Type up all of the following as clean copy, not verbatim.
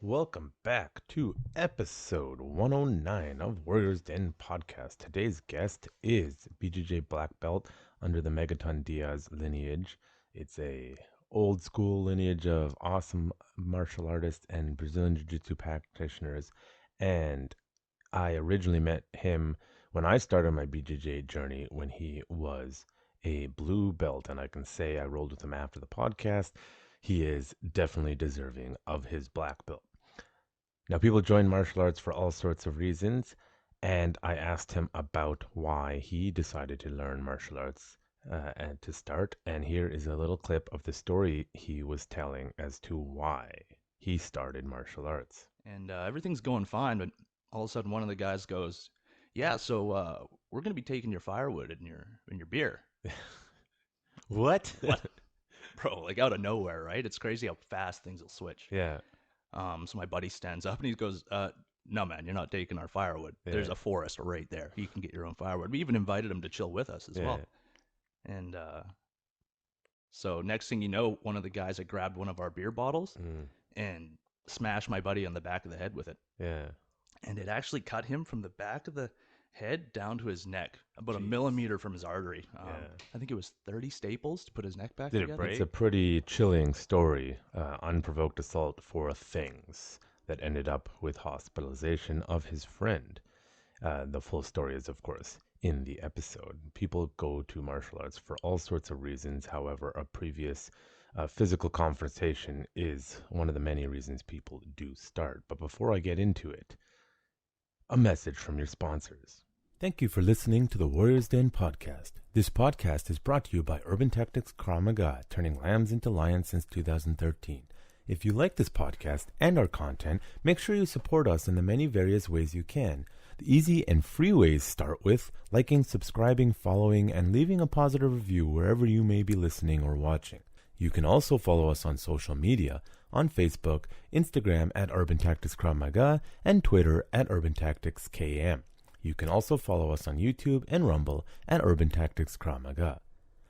Welcome back to episode 109 of Warriors Den podcast. Today's guest is BJJ black belt under the Megaton Diaz lineage. It's a old school lineage of awesome martial artists and Brazilian Jiu-Jitsu practitioners. And I originally met him when I started my BJJ journey when he was a blue belt. And I can say I rolled with him after the podcast. He is definitely deserving of his black belt. Now, people join martial arts for all sorts of reasons, and I asked him about why he decided to learn martial arts and to start. And here is a little clip of the story he was telling as to why he started martial arts. And everything's going fine, but all of a sudden one of the guys goes, "Yeah, so we're gonna be taking your firewood and your beer." What? What, bro? Like out of nowhere, right? It's crazy how fast things will switch. Yeah, So my buddy stands up and he goes, "No, man, you're not taking our firewood. There's yeah, a forest right there. You can get your own firewood." We even invited him to chill with us as yeah. well. And so next thing you know, one of the guys had grabbed one of our beer bottles Mm, and smashed my buddy on the back of the head with it. yeah. And it actually cut him from the back of the head down to his neck, about a Jeez. millimeter from his artery. Yeah. I think it was 30 staples to put his neck back Did it together. break? It's a pretty chilling story. Unprovoked assault for things that ended up with hospitalization of his friend. The full story is, of course, in the episode. People go to martial arts for all sorts of reasons. However, a previous physical confrontation is one of the many reasons people do start. But before I get into it, a message from your sponsors. Thank you for listening to the Warriors Den podcast. This podcast is brought to you by Urban Tactics Krav Maga, turning lambs into lions since 2013. If you like this podcast and our content, make sure you support us in the many various ways you can. The easy and free ways start with liking, subscribing, following, and leaving a positive review wherever you may be listening or watching. You can also follow us on social media, on Facebook, Instagram at Urban Tactics Krav Maga, and Twitter at Urban Tactics KM. You can also follow us on YouTube and Rumble at Urban Tactics Krav Maga.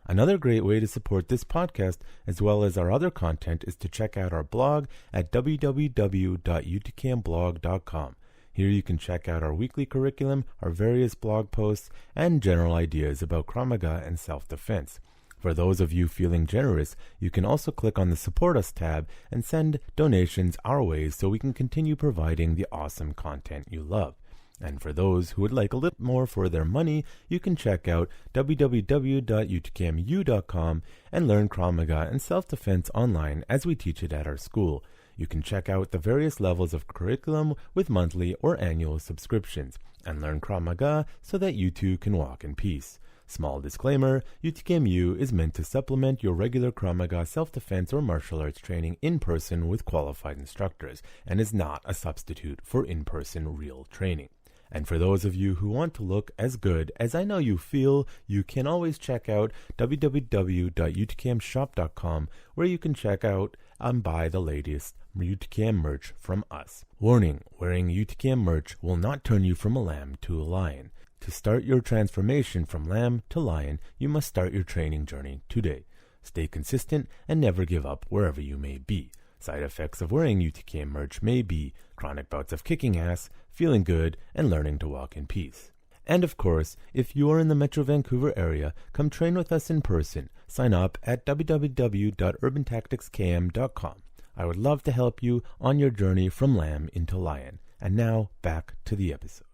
Another great way to support this podcast, as well as our other content, is to check out our blog at www.utkmblog.com. Here you can check out our weekly curriculum, our various blog posts, and general ideas about Krav Maga and self-defense. For those of you feeling generous, you can also click on the Support Us tab and send donations our way so we can continue providing the awesome content you love. And for those who would like a little more for their money, you can check out www.utkmu.com and learn Krav Maga and self-defense online as we teach it at our school. You can check out the various levels of curriculum with monthly or annual subscriptions and learn Krav Maga so that you too can walk in peace. Small disclaimer, UTKMU is meant to supplement your regular Krav Maga self-defense or martial arts training in person with qualified instructors and is not a substitute for in-person real training. And for those of you who want to look as good as I know you feel, you can always check out www.utkmshop.com where you can check out and buy the latest UTKM merch from us. Warning, wearing UTKM merch will not turn you from a lamb to a lion. To start your transformation from lamb to lion, you must start your training journey today. Stay consistent and never give up wherever you may be. Side effects of wearing UTKM merch may be chronic bouts of kicking ass, feeling good, and learning to walk in peace. And of course, if you are in the Metro Vancouver area, come train with us in person. Sign up at www.urbantacticskm.com. I would love to help you on your journey from lamb into lion. And now, back to the episode.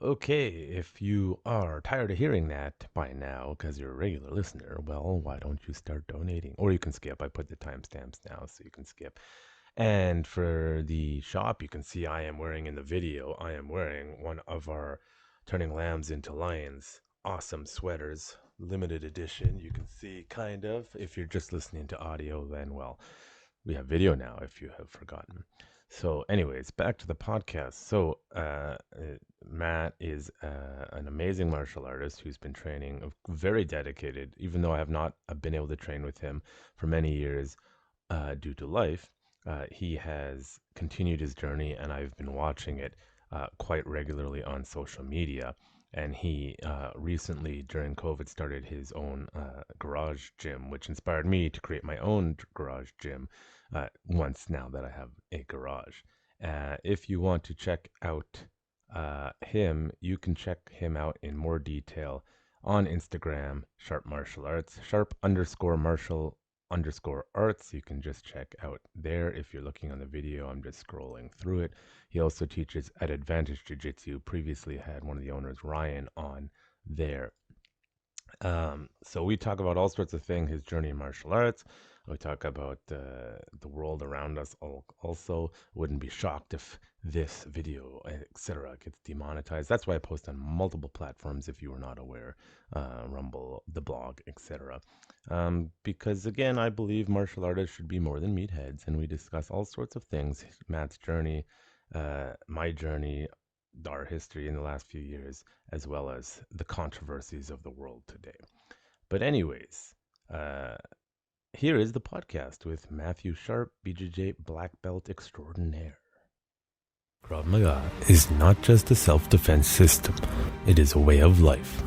Okay, if you are tired of hearing that by now because you're a regular listener, well, why don't you start donating? Or you can skip. I put the timestamps now so you can skip. And for the shop, you can see I am wearing in the video, I am wearing one of our Turning Lambs into Lions awesome sweaters, limited edition. You can see kind of. If you're just listening to audio, then, well, we have video now if you have forgotten. So anyways, back to the podcast. So Matt is an amazing martial artist who's been training, very dedicated, even though I have not been able to train with him for many years due to life. He has continued his journey, and I've been watching it quite regularly on social media. and he recently during COVID started his own garage gym, which inspired me to create my own garage gym. Once now that I have a garage, if you want to check out him, you can check him out in more detail on Instagram, Sharpe Martial Arts, Sharpe_martial_arts. You can just check out there. If you're looking on the video, I'm just scrolling through it. He also teaches at Advantage Jiu Jitsu. Previously had one of the owners, Ryan, on there. So we talk about all sorts of things, his journey in martial arts. We talk about the world around us. Also, wouldn't be shocked if this video, etc., gets demonetized. That's why I post on multiple platforms. If you were not aware, Rumble, the blog, etc. Because again, I believe martial artists should be more than meatheads, and we discuss all sorts of things. Matt's journey, my journey, our history in the last few years, as well as the controversies of the world today. But anyways, here is the podcast with Matthew Sharpe, BJJ black belt extraordinaire. Krav Maga is not just a self-defense system, it is a way of life.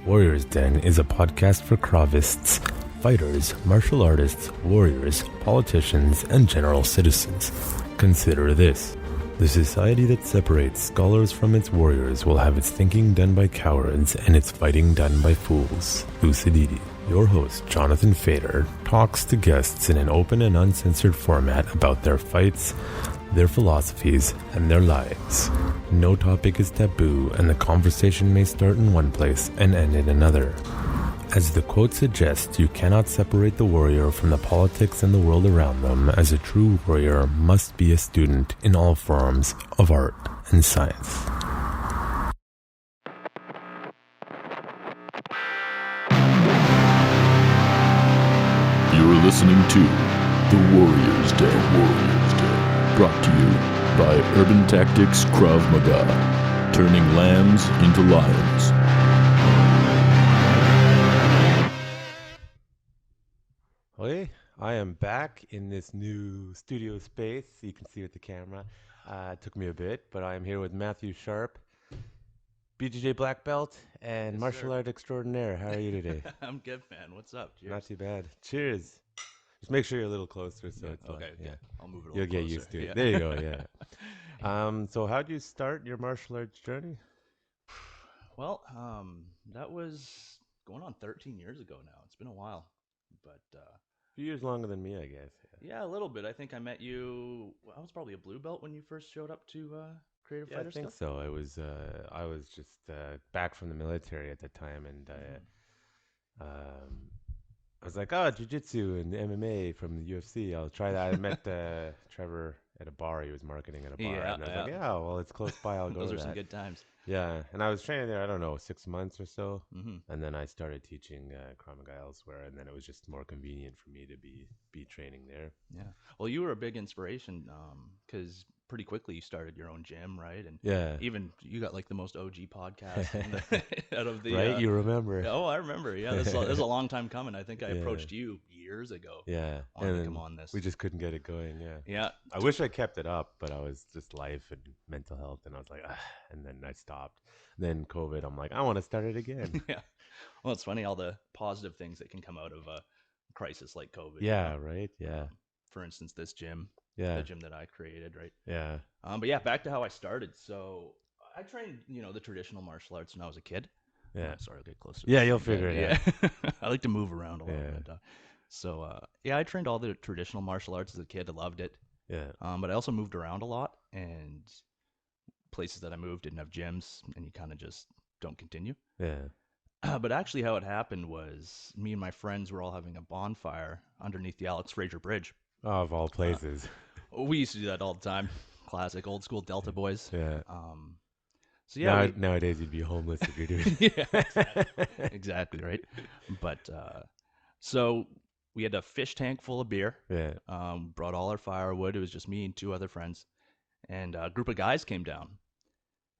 Warriors Den is a podcast for Kravists, fighters, martial artists, warriors, politicians, and general citizens. Consider this. The society that separates scholars from its warriors will have its thinking done by cowards and its fighting done by fools. Lucidity. Your host, Jonathan Fader, talks to guests in an open and uncensored format about their fights, their philosophies, and their lives. No topic is taboo, and the conversation may start in one place and end in another. As the quote suggests, you cannot separate the warrior from the politics and the world around them, as a true warrior must be a student in all forms of art and science. You're listening to The Warriors Day. Brought to you by Urban Tactics Krav Maga, turning lambs into lions. Okay, I am back in this new studio space. You can see with the camera. It took me a bit, but I am here with Matthew Sharpe, BJJ black belt, and Yes, martial sir. art extraordinaire. How are you today? I'm good, man. What's up? Cheers. Not too bad. Cheers. Just make sure you're a little closer so it's Okay, like, yeah. I'll move it a You'll little get closer. used to it. Yeah. There you go, yeah. So how'd you start your martial arts journey? Well, that was going on 13 years ago now. It's been a while, but A few years longer than me, I guess. yeah, a little bit. I think I met you. Well, I was probably a blue belt when you first showed up to Creative Yeah, Fighter I think stuff. so. I was just back from the military at the time, and I was like, oh, jiu-jitsu and MMA from the UFC. I'll try that. I met Trevor at a bar. He was marketing at a bar. Yeah, And I was yeah. like, yeah, well, it's close by. I'll go Those to were some that. good times. Yeah. And I was training there, I don't know, 6 months or so. Mm-hmm. And then I started teaching Krav Maga elsewhere. And then it was just more convenient for me to be training there. Yeah. Well, you were a big inspiration because pretty quickly you started your own gym, right? And Yeah. even you got like the most OG podcast out of the Right? You remember. Oh, I remember. Yeah, this is a long time coming. I think I Yeah. approached you years ago. Yeah. Wanted to And come on this. we just couldn't get it going. Yeah. Yeah. I wish I kept it up, but I was just life and mental health, and I was like, ah, and then I stopped. Then COVID, I'm like, I want to start it again. Yeah. Well, it's funny all the positive things that can come out of a crisis like COVID. Yeah, right. Yeah, For instance, this gym, yeah, the gym that I created, right? yeah, But yeah, back to how I started. So I trained, the traditional martial arts when I was a kid. yeah. Sorry, I'll get closer. Yeah, you'll figure it out. Yeah. I like to move around a lot. Yeah. But, yeah, I trained all the traditional martial arts as a kid. I loved it. Yeah, But I also moved around a lot, and places that I moved didn't have gyms, and you kind of just don't continue. yeah. But actually, how it happened was me and my friends were all having a bonfire underneath the Alex Fraser Bridge. Oh, of all places. We used to do that all the time. Classic old school Delta boys. Yeah. So yeah, Nowadays you'd be homeless if you're doing. yeah, exactly right. But so we had a fish tank full of beer. Yeah. Brought all our firewood. It was just me and two other friends, and a group of guys came down,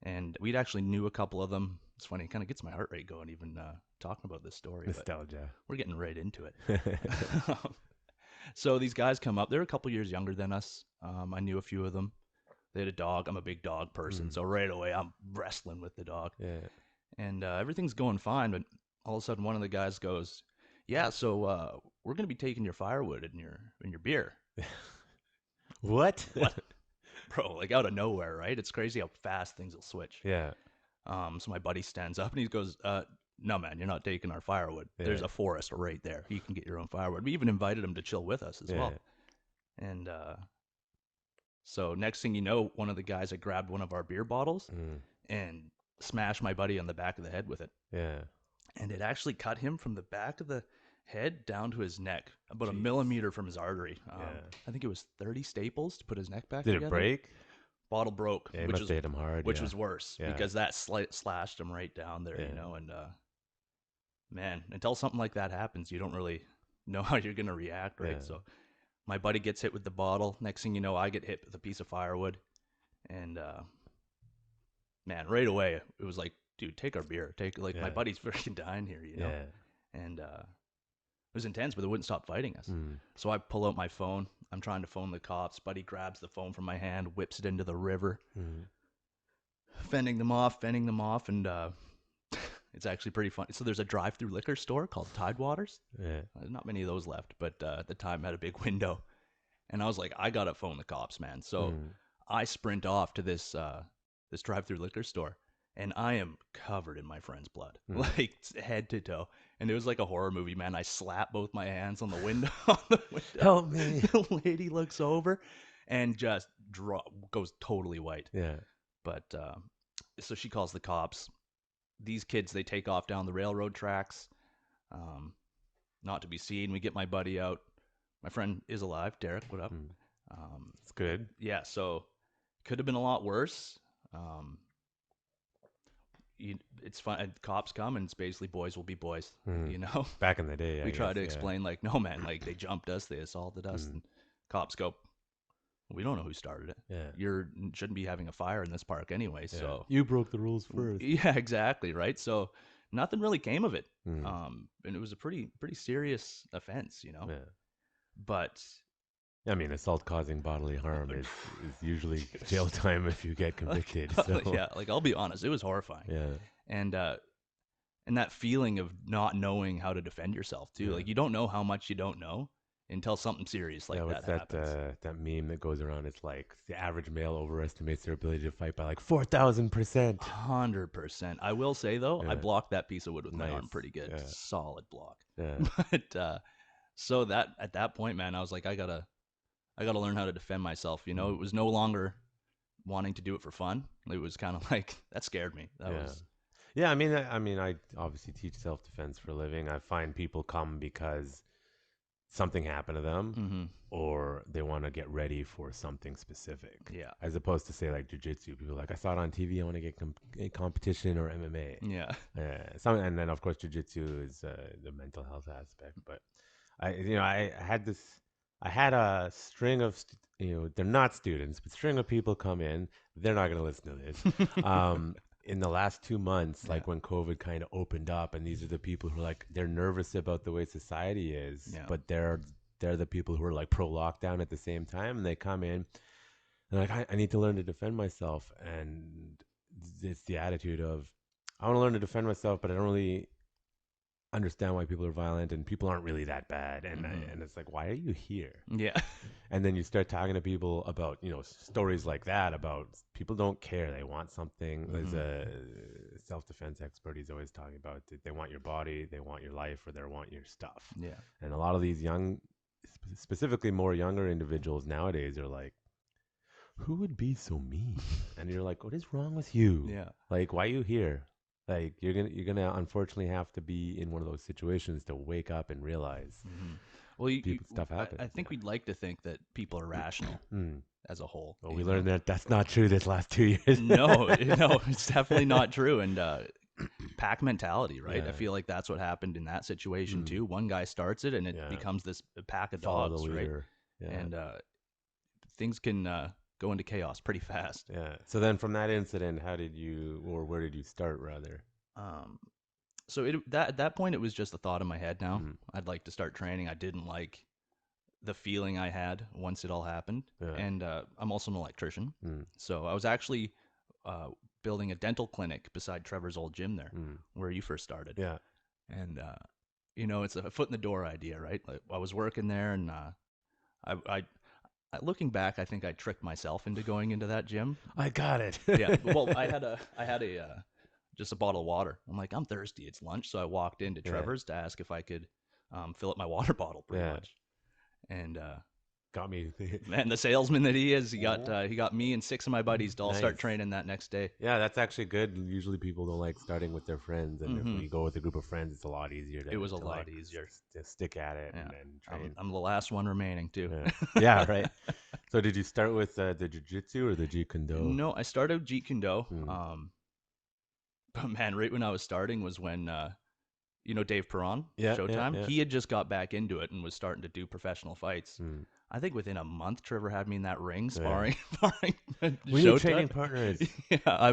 and we'd actually knew a couple of them. It's funny, it kind of gets my heart rate going even talking about this story. But Nostalgia. we're getting right into it. So these guys come up. They're a couple years younger than us. I knew a few of them. They had a dog. I'm a big dog person, so right away I'm wrestling with the dog. Yeah. and everything's going fine. But all of a sudden, one of the guys goes, "Yeah, so we're gonna be taking your firewood and your beer." What? What, bro? Like out of nowhere, right? It's crazy how fast things will switch. Yeah. So my buddy stands up and he goes, "No, man, you're not taking our firewood. Yeah. There's a forest right there. You can get your own firewood." We even invited him to chill with us as well. And so next thing you know, one of the guys had grabbed one of our beer bottles and smashed my buddy on the back of the head with it. Yeah. And it actually cut him from the back of the head down to his neck, about a millimeter from his artery. I think it was 30 staples to put his neck back Did together. it break? Bottle broke, Yeah, it which must was have hit him hard. which was worse Yeah. because that slashed him right down there, you know. And man, until something like that happens, you don't really know how you're gonna react, right? Yeah. So my buddy gets hit with the bottle. Next thing you know, I get hit with a piece of firewood, and man, right away it was like, dude, take our beer. Take my buddy's freaking dying here, you know. Yeah. And it was intense, but they wouldn't stop fighting us. So I pull out my phone. I'm trying to phone the cops. Buddy grabs the phone from my hand, whips it into the river, fending them off, and it's actually pretty funny. So there's a drive-through liquor store called Tidewaters. Yeah. There's not many of those left, but at the time had a big window. And I was like, I gotta phone the cops, man. So I sprint off to this drive-through liquor store, and I am covered in my friend's blood, like head to toe. And it was like a horror movie, man. I slap both my hands on the window. Help me. The lady looks over and just goes totally white. Yeah. But so she calls the cops. These kids, they take off down the railroad tracks, not to be seen. We get my buddy out. My friend is alive. Derek, what up? It's good. Yeah, so could have been a lot worse. It's fun. Cops come, and it's basically boys will be boys, you know? Back in the day, we try to explain, like, no, man, like, they jumped us, they assaulted us, and cops go, we don't know who started it. Yeah. You shouldn't be having a fire in this park anyway, so. You broke the rules first. Yeah, exactly, right? So nothing really came of it. And it was a pretty serious offense, you know? Yeah. But I mean, assault causing bodily harm is usually jail time if you get convicted. So. Yeah, like, I'll be honest, it was horrifying. Yeah. And that feeling of not knowing how to defend yourself too. Like, you don't know how much you don't know until something serious like that happens. That meme that goes around? It's like the average male overestimates their ability to fight by like 4,000%. 100%. I will say though, I blocked that piece of wood with my arm pretty good. Yeah. Solid block. Yeah. But so that at that point, man, I was like, I gotta learn how to defend myself. You know, it was no longer wanting to do it for fun. It was kind of like, that scared me. That was. Yeah, I mean, I obviously teach self-defense for a living. I find people come because something happened to them, or they want to get ready for something specific. Yeah. As opposed to say like jiu-jitsu, people are like, I saw it on TV, I want to get competition, or MMA. Yeah. And then of course jiu-jitsu is the mental health aspect. But I had a string of they're not students, but string of people come in. They're not going to listen to this. In the last 2 months, like when COVID kind of opened up, and these are the people who are like, they're nervous about the way society is, but they're the people who are like pro lockdown at the same time, and they come in and like, I need to learn to defend myself. And it's the attitude of, I want to learn to defend myself, but I don't really understand why people are violent, and people aren't really that bad. And and it's like, why are you here? Yeah. And then you start talking to people about, stories like that, about people don't care. They want something. There's a self-defense expert. He's always talking about they want your body, they want your life, or they want your stuff. Yeah. And a lot of these young, specifically more younger individuals nowadays are like, who would be so mean? And you're like, what is wrong with you? Yeah. Like, why are you here? Like, you're gonna unfortunately have to be in one of those situations to wake up and realize well, stuff happens. I think we'd like to think that people are rational as a whole. Well, we learned that that's not true this last 2 years. No, it's definitely not true. And pack mentality, right? Yeah. I feel like that's what happened in that situation too. One guy starts it, and it becomes this pack of dogs, right? Yeah. And things can go into chaos pretty fast. Yeah. So then from that incident, where did you start rather? So at that point, it was just a thought in my head now. I'd like to start training. I didn't like the feeling I had once it all happened. And I'm also an electrician. So I was actually building a dental clinic beside Trevor's old gym there, where you first started. Yeah. And it's a foot in the door idea, right? Like, I was working there, and I looking back, I think I tricked myself into going into that gym. I got it. Yeah. Well, I had a just a bottle of water. I'm like, I'm thirsty. It's lunch, so I walked into Trevor's to ask if I could fill up my water bottle, pretty much. And got me. man, the salesman that he is, he got me and 6 of my buddies to all start training that next day. Yeah, that's actually good. Usually people don't like starting with their friends, and if you go with a group of friends, it's a lot easier. It was a lot easier to stick at it and train. I'm the last one remaining too. Yeah, right. So did you start with the jiu-jitsu or the Jeet Kune Do? No, I started Jeet Kune Do. But man, right when I was starting was when Dave Perron, Showtime. Yeah. He had just got back into it and was starting to do professional fights. I think within a month, Trevor had me in that ring sparring. We need training partners. Yeah, I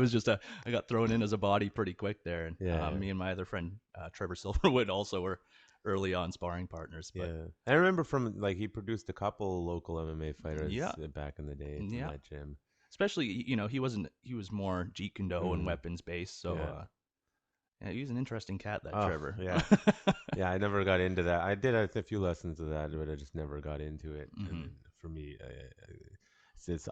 got thrown in as a body pretty quick there. And me and my other friend, Trevor Silverwood, also were early on sparring partners. But I remember he produced a couple local MMA fighters back in the day in that gym. Especially, he was more Jeet Kune Do and weapons based. So, he was an interesting cat, that Trevor. Yeah. Yeah, I never got into that. I did a few lessons of that, but I just never got into it. And for me,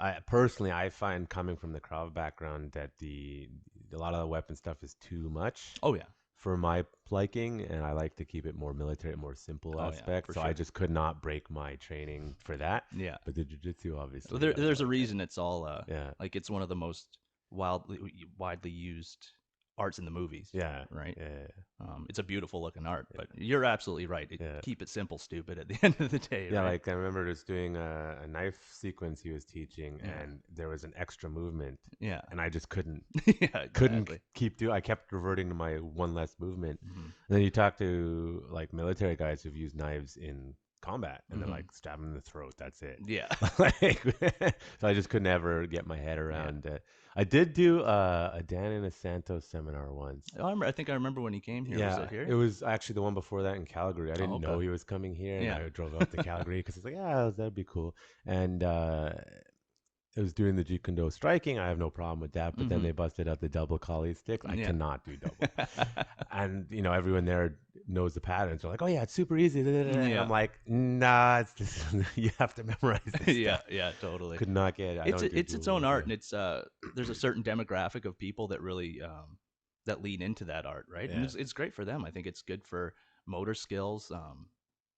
I find, coming from the Krav background, that a lot of the weapon stuff is too much. Oh, yeah. For my liking, and I like to keep it more military, more simple aspect. So sure. I just could not break my training for that. Yeah. But the jiu-jitsu, obviously. Well, there's a reason it's all, like, it's one of the most widely used arts in the movies. Yeah. Right? Yeah. It's a beautiful looking art, but you're absolutely right. Keep it simple, stupid at the end of the day. Yeah, right? like I remember just doing a knife sequence he was teaching, and there was an extra movement. Yeah. And I just couldn't couldn't keep doing. I kept reverting to my one less movement. And then you talk to like military guys who've used knives in combat, and they're like, stab him in the throat. That's it. Yeah. So I just could never get my head around it. I did do a Dan Santos seminar once. Oh, I think I remember when he came here. Yeah, was it here? It was actually the one before that in Calgary. I didn't know he was coming here, and I drove up to Calgary because it's like, that'd be cool. And it was doing the Jeet Kune Do striking. I have no problem with that. But then they busted out the double collie sticks. I cannot do double. And, everyone there knows the patterns. They're like, oh, yeah, it's super easy. And I'm like, nah, you have to memorize this stuff. Yeah, totally. Could not get it. It's its own art, and it's there's a certain demographic of people that really that lean into that art, right? Yeah. And it's great for them. I think it's good for motor skills.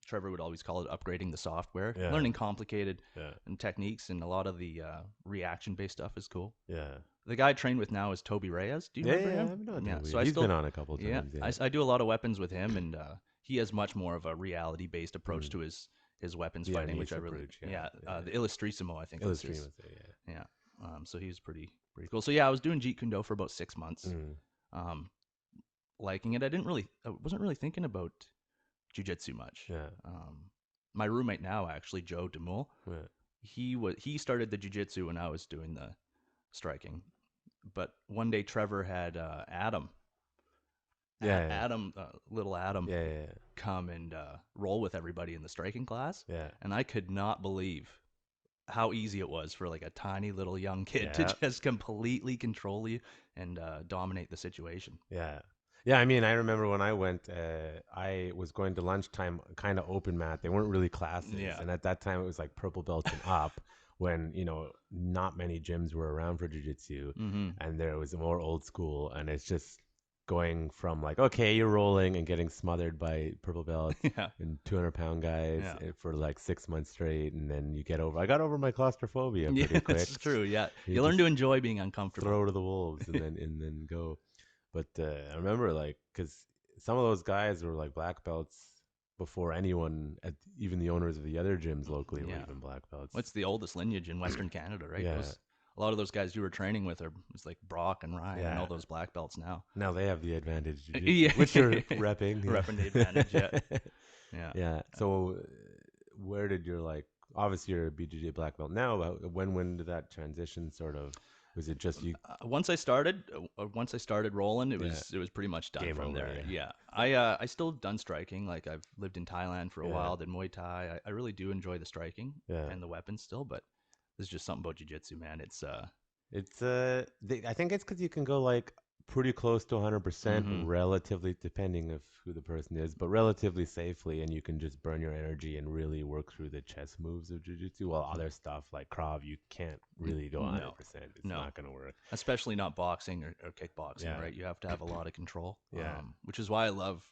Trevor would always call it upgrading the software. Learning complicated and techniques, and a lot of the reaction-based stuff is cool. Yeah. The guy I train with now is Toby Reyes. Do you remember him? So he's been on a couple times. Yeah. I do a lot of weapons with him, and he has much more of a reality-based approach to his weapons fighting, which I really the Illustrissimo, I think. Illustrissimo, yeah. So he was pretty cool. So I was doing Jeet Kune Do for about 6 months. Liking it. I wasn't really thinking about jiu-jitsu much. Yeah. My roommate now, actually, Joe DeMule, he started the jiu-jitsu when I was doing the striking. But one day Trevor had Adam, little Adam, come and roll with everybody in the striking class. Yeah. And I could not believe how easy it was for like a tiny little young kid to just completely control you and dominate the situation. Yeah. Yeah, I mean, I remember when I went, I was going to lunchtime, kind of open mat. They weren't really classes. Yeah. And at that time, it was like purple belts and up, when, not many gyms were around for jiu-jitsu. And there was more old school. And it's just going from like, okay, you're rolling and getting smothered by purple belts and 200-pound guys for like 6 months straight. And then I got over my claustrophobia pretty quick. That's true, yeah. You learn to enjoy being uncomfortable. Throw to the wolves and then go. But I remember, because some of those guys were like black belts before anyone, even the owners of the other gyms locally were even black belts. What's the oldest lineage in Western Canada, right? Yeah. A lot of those guys you were training with it's like Brock and Ryan and all those black belts now. Now they have the advantage, which you're repping. Repping the advantage, Yeah. So where did obviously you're a BJJ black belt now, but when did that transition sort of... Was it just you? Once I started rolling, it was pretty much done Game from over, there. Yeah. I still done striking. Like, I've lived in Thailand for a while, did Muay Thai. I really do enjoy the striking and the weapons still, but there's just something about jiu-jitsu, man. It's I think it's because you can go like pretty close to 100% Mm-hmm. relatively, depending of who the person is, but relatively safely, and you can just burn your energy and really work through the chess moves of jujitsu. While other stuff like Krav, you can't really go No, 100%. It's no, not gonna work. especially not boxing or kickboxing, Yeah, right? You have to have a lot of control, yeah, which is why I love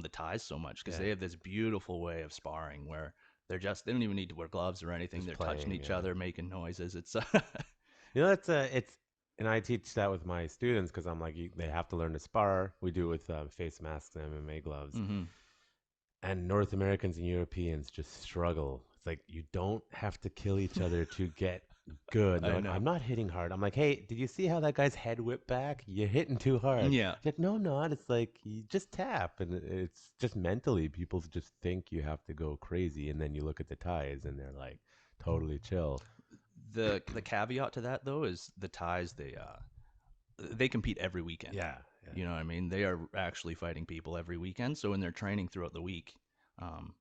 the ties so much because yeah. they have this beautiful way of sparring where they don't even need to wear gloves or anything. Just They're touching playing. each Yeah. other, making noises. It's You know, it's, and I teach that with my students because I'm like, they have to learn to spar. We do it with face masks and MMA gloves. mm-hmm. And North Americans and Europeans just struggle. It's like you don't have to kill each other to get good. They're I like, know. I'm not hitting hard. I'm like, hey, did you see how that guy's head whipped back? You're hitting too hard. Yeah. It's like, no, I'm not. It's like you just tap, and it's just mentally people just think you have to go crazy, and then you look at the ties, and they're like totally chill. The caveat to that though is the ties they compete every weekend. Yeah, yeah, You know what I mean? They are actually fighting people every weekend. So when they're training throughout the week, um,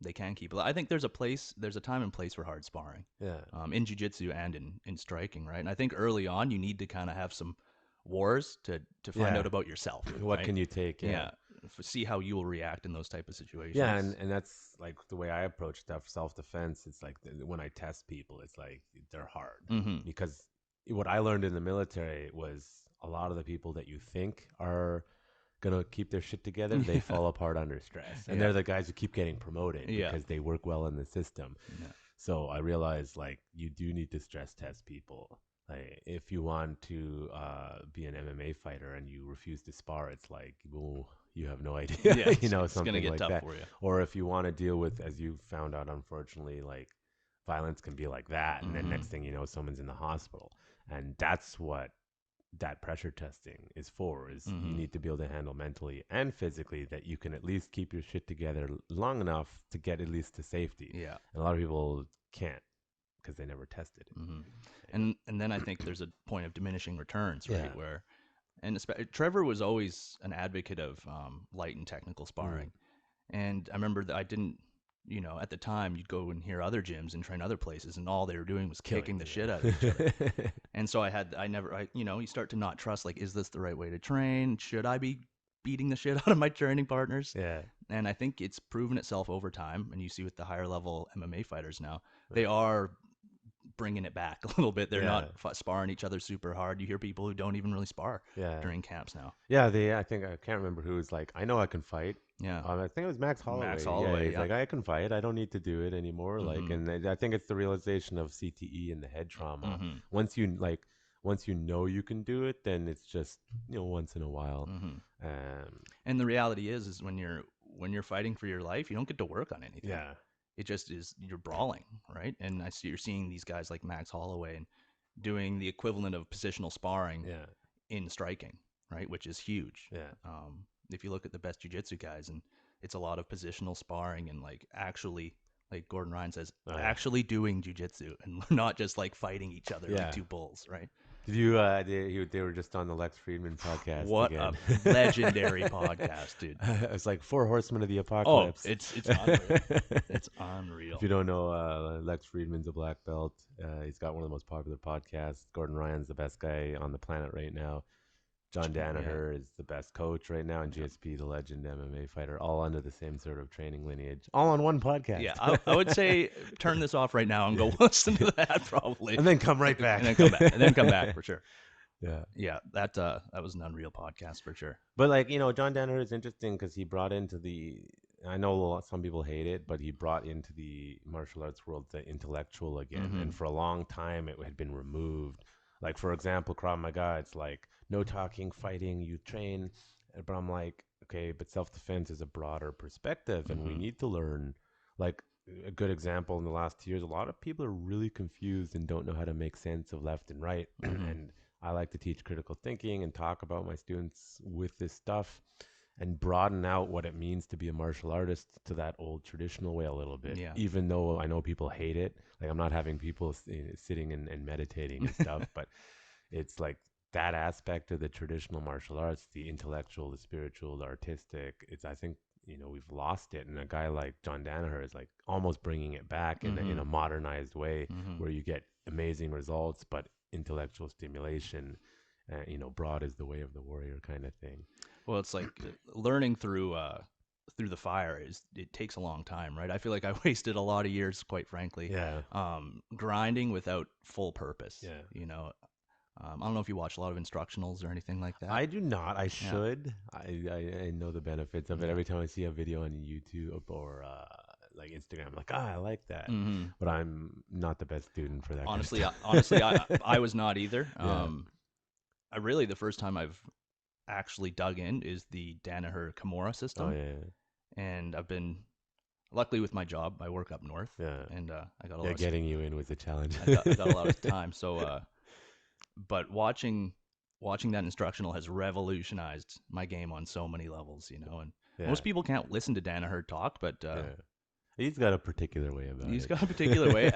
they can keep. I think there's a time and place for hard sparring, yeah. in jujitsu and in striking, right? And I think early on you need to kind of have some wars to find Yeah. out about yourself, What right? can you take? Yeah. Yeah, see how you will react in those type of Yeah, situations. and that's like the way I approach stuff, self defense. It's like when I test people, it's like they're hard Mm-hmm. because what I learned in the military was a lot of the people that you think are gonna keep their shit together, they fall apart under stress, and Yeah. they're the guys who keep getting promoted Yeah. because they work well in the system. Yeah. So I realized like you do need to stress test people. Like if you want to be an MMA fighter and you refuse to spar, it's like, ooh, you have no idea, Yeah. you know, It's gonna something get like tough that. for you. Or if you want to deal with, as you found out, unfortunately, like violence can be like that, and then Mm-hmm. next thing you know, someone's in the hospital, and that's what that pressure testing is for. Is you Mm-hmm. need to be able to handle mentally and physically that you can at least keep your shit together long enough to get at least to safety. Yeah. And a lot of people can't because they never tested it. Mm-hmm. You know? And then I think there's a point of diminishing returns, Yeah. right? Where Trevor was always an advocate of light and technical Mm. sparring, and I remember that I didn't. You know, at the time, you'd go and hear other gyms and train other places, and all they were doing was kicking the shit out of each other. And so you start to not trust, like, is this the right way to train? Should I be beating the shit out of my training partners? Yeah. And I think it's proven itself over time. And you see with the higher level MMA fighters now, they Right. are bringing it back a little bit. They're Yeah. not sparring each other super hard. You hear people who don't even really spar Yeah. during camps now. Yeah. I think I can't remember who was like, I know I can fight. Yeah. I think it was Max Holloway. Max Yeah, Holloway, he's yeah. like, I can fight. I don't need to do it anymore. Like, Mm-hmm. and I think it's the realization of CTE and the head trauma. Mm-hmm. Once you know you can do it, then it's just once in a while. Mm-hmm. Um, And the reality is when you're fighting for your life, you don't get to work on anything. yeah, It just is you're brawling, right? And you're seeing these guys like Max Holloway and doing the equivalent of positional sparring yeah, in striking, right? Which is huge. yeah, If you look at the best jiu-jitsu guys, and it's a lot of positional sparring and like actually, like Gordon Ryan says, oh, yeah. actually doing jiu-jitsu and not just like fighting each other Yeah. like two bulls, right? Did you? They were just on the Lex Friedman podcast. What again. a legendary podcast, dude. It's like Four Horsemen of the Oh, Apocalypse. it's unreal. It's unreal. If you don't know, Lex Friedman's a black belt. He's got one of the most popular podcasts. Gordon Ryan's the best guy on the planet right now. John Danaher is the best coach right now, and GSP, the legend MMA fighter, all under the same sort of training lineage, all on one podcast. Yeah, I would say turn this off right now and go listen to that probably, and then come right back, and then come back, and then come back for sure. Yeah, Yeah, that was an unreal podcast for sure. but like John Danaher is interesting because he brought into the. I know some people hate it, but he brought into the martial arts world the intellectual again, Mhm. and for a long time it had been removed. Like for example, Krav Maga, it's like no talking, fighting, you train. But I'm like, okay, but self-defense is a broader perspective, and we Mhm. need to learn. Like a good example in the last 2 years, a lot of people are really confused and don't know how to make sense of left and right. Mhm. And I like to teach critical thinking and talk about my students with this stuff and broaden out what it means to be a martial artist to that old traditional way a little bit. Yeah. Even though I know people hate it. Like I'm not having people sitting and meditating and stuff, but it's like that aspect of the traditional martial arts, the intellectual, the spiritual, the artistic. I think we've lost it, and a guy like John Danaher is like almost bringing it back in a modernized way, Mhm. where you get amazing results, but intellectual stimulation, broad is the way of the warrior kind of thing. Well, it's like learning through the fire it takes a long time, right? I feel like I wasted a lot of years, quite frankly, Yeah. grinding without full purpose. Yeah. I don't know if you watch a lot of instructionals or anything like that. I do not. I Yeah. should. I know the benefits of it. Every time I see a video on YouTube or like Instagram, I'm like, I like that. Mm-hmm. But I'm not the best student for that. Honestly, kind of stuff. honestly, I was not either. Yeah. I really the first time I've actually dug in is the Danaher Kimura system, Oh yeah. and I've been luckily with my job. I work up north, Yeah. and I got a Yeah. lot. Of Getting you in was a challenge. I got a lot of time. So, but watching that instructional has revolutionized my game on so many levels. And Yeah. most people can't listen to Danaher talk, but Yeah. He's got a particular way about it. he's got a particular way.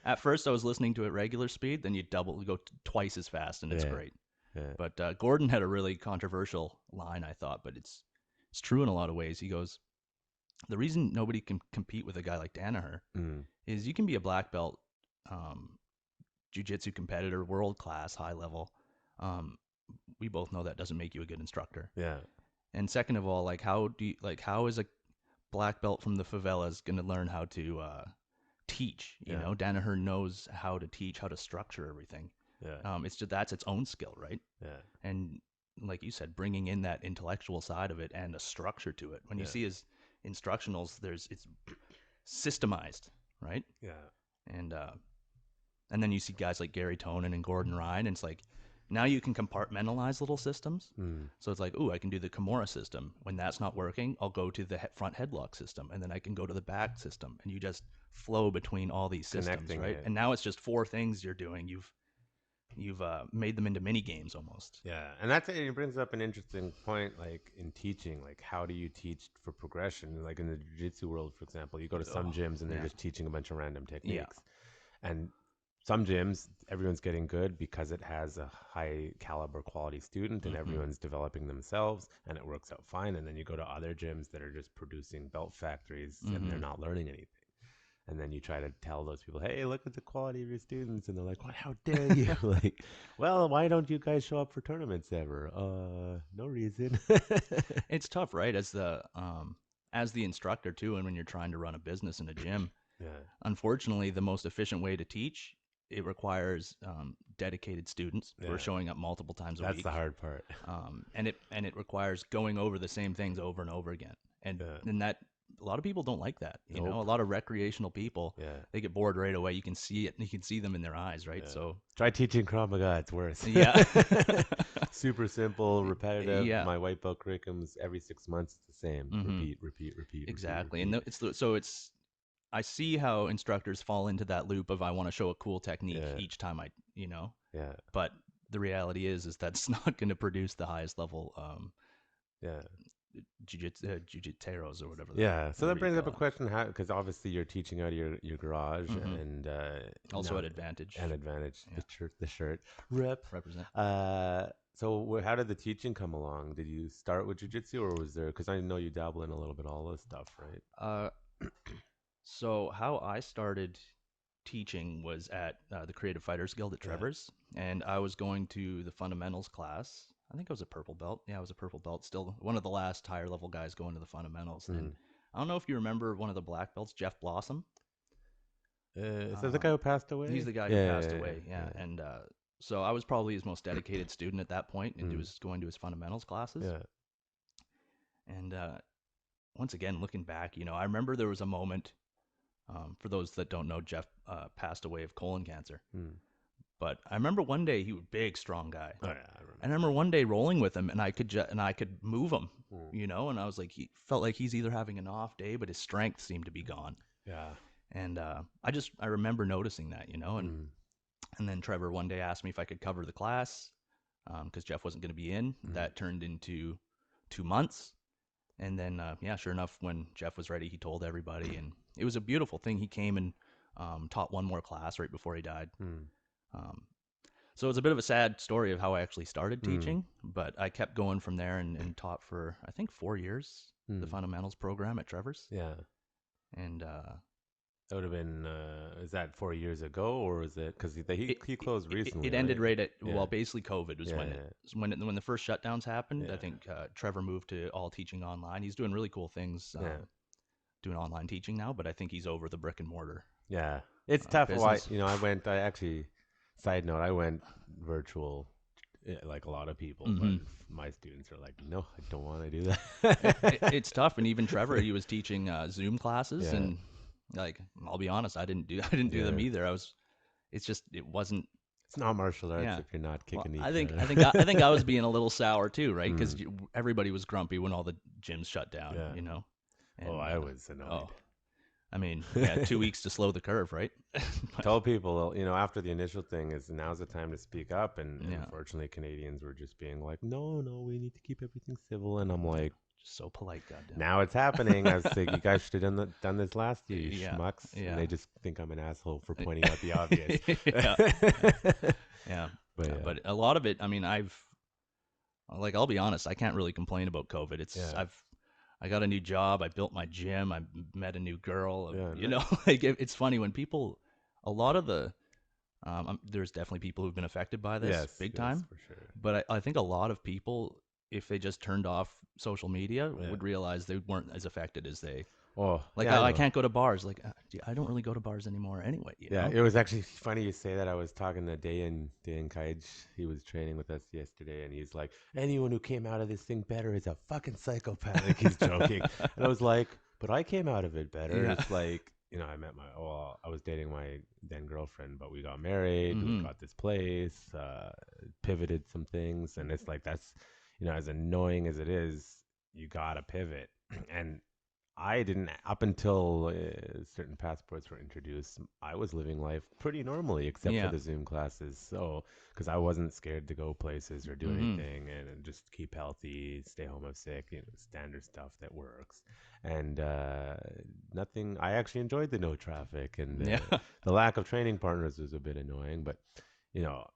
At first, I was listening to it regular speed, then you go twice as fast, and it's Yeah. great. Yeah. But Gordon had a really controversial line, I thought, but it's true in a lot of ways. He goes, the reason nobody can compete with a guy like Danaher is you can be a black belt jiu-jitsu competitor, world class, high level. We both know that doesn't make you a good instructor. Yeah. And second of all, how is a black belt from the favelas going to learn how to teach? You know, Danaher knows how to teach, how to structure everything. Yeah. It's just that's its own skill, right? Yeah. And like you said, bringing in that intellectual side of it and a structure to it. When you see his instructionals, it's systemized, right? Yeah. And then you see guys like Gary Tonin and Gordon Ryan, and it's like now you can compartmentalize little systems. So it's like, ooh, I can do the Kimura system. When that's not working, I'll go to the front headlock system, and then I can go to the back system, and you just flow between all these systems, Connecting right? it. And now it's just 4 things you're doing. You've made them into mini games almost. Yeah, and it brings up an interesting point, like in teaching, like how do you teach for progression? Like in the jiu-jitsu world, for example, you go to some gyms and they're just teaching a bunch of random techniques. And some gyms, everyone's getting good because it has a high caliber quality student and everyone's developing themselves and it works out fine. And then you go to other gyms that are just producing belt factories and they're not learning anything. And then you try to tell those people, hey, look at the quality of your students. And they're like, what? How dare you? Like, well, why don't you guys show up for tournaments ever? No reason. It's tough, right? As the instructor too, and when you're trying to run a business in a gym, unfortunately, the most efficient way to teach, it requires dedicated students who are showing up multiple times a week. That's the hard part. And it requires going over the same things over and over again. And that a lot of people don't like that. You know, a lot of recreational people, they get bored right away. You can see it, and you can see them in their eyes, right? So try teaching Krav Maga; it's worse. Yeah, super simple, repetitive. Yeah. My white belt curriculum's every 6 months. It's the same. Repeat. Exactly. Repeat. And I see how instructors fall into that loop of I want to show a cool technique each time Yeah. But the reality is that's not going to produce the highest level jiu-jiteros or whatever. So that brings up a question: how? Because obviously you're teaching out of your garage and also at Advantage. And Advantage, the shirt represent. So how did the teaching come along? Did you start with jiu-jitsu or was there? Because I know you dabble in a little bit of all this stuff, right? So how I started teaching was at the Creative Fighters Guild at Trevor's, and I was going to the fundamentals class. I think I was a purple belt. Yeah, I was a purple belt. Still one of the last higher level guys going to the fundamentals. And I don't know if you remember one of the black belts, Jeff Blossom. Is that the guy who passed away? He's the guy who passed away. Yeah. And so I was probably his most dedicated student at that point, and he was going to his fundamentals classes. Yeah. And once again, looking back, I remember there was a moment. For those that don't know, Jeff passed away of colon cancer. But I remember one day he was a big, strong guy. Oh yeah, I remember. And I remember one day rolling with him, and I could move him, and I was like, he felt like he's either having an off day, but his strength seemed to be gone. Yeah. And I remember noticing that, and then Trevor one day asked me if I could cover the class, because Jeff wasn't going to be in. That turned into 2 months. And then, sure enough, when Jeff was ready, he told everybody, and it was a beautiful thing. He came and taught one more class right before he died. So it's a bit of a sad story of how I actually started teaching, but I kept going from there and taught for, I think, 4 years, the fundamentals program at Trevor's. Yeah. And That would have been, is that 4 years ago, or is it, because he closed recently, It ended right? right at, Yeah. well, basically COVID was Yeah, when yeah. when the first shutdowns happened. I Yeah. think Trevor moved to all teaching online. He's doing really cool things, Yeah. doing online teaching now, but I think he's over the brick and mortar Yeah. It's tough. Why, business. I actually, side note, I went virtual, like a lot of people, but Hmm. my students are like, no, I don't want to do that. It's tough, and even Trevor, he was teaching Zoom classes, Yeah. and like I'll be honest, I didn't do them Yeah. either. It's just it wasn't. It's not martial arts Yeah. if you're not Well, kicking I each think other. I think I, I think I was being a little sour too, right? Because Mm, everybody was grumpy when all the gyms shut down, yeah. you know. Oh, And I was annoyed. oh, I mean, yeah, 2 weeks to slow the curve, right? But, Tell people, after the initial thing is now's the time to speak up. And yeah, unfortunately, Canadians were just being like, no, no, we need to keep everything civil. And I'm like, just so polite, goddamn. now it's happening. I was like, you guys should have done this last year, you Yeah, schmucks. And yeah, they just think I'm an asshole for pointing out the obvious. yeah, yeah, yeah. But yeah, But a lot of it, I mean, I'll be honest, I can't really complain about COVID. yeah, I got a new job, I built my gym, I met a new girl. yeah, You know, like it's funny when people, a lot of the, there's definitely people who've been affected by this yes, big yes, time. for sure. But I think a lot of people, if they just turned off social media, Yeah. would realize they weren't as affected as they. Oh, Like, yeah, I I know. can't go to bars. Like, I don't really go to bars anymore anyway, you Yeah, know? it was actually funny you say that. I was talking to Dayan Kaij. He was training with us yesterday, and he's like, anyone who came out of this thing better is a fucking psychopath. Like, he's joking. And I was like, but I came out of it better. Yeah. It's like, I was dating my then girlfriend, but we got married, we Hmm. got this place, pivoted some things. And it's like, that's, as annoying as it is, you got to pivot. And I didn't, up until certain passports were introduced, I was living life pretty normally, except for Yeah. the Zoom classes. So, because I wasn't scared to go places or do Hmm. anything, and just keep healthy, stay home if sick, standard stuff that works. And nothing, I actually enjoyed the no traffic, and Yeah. the lack of training partners was a bit annoying, but, you know,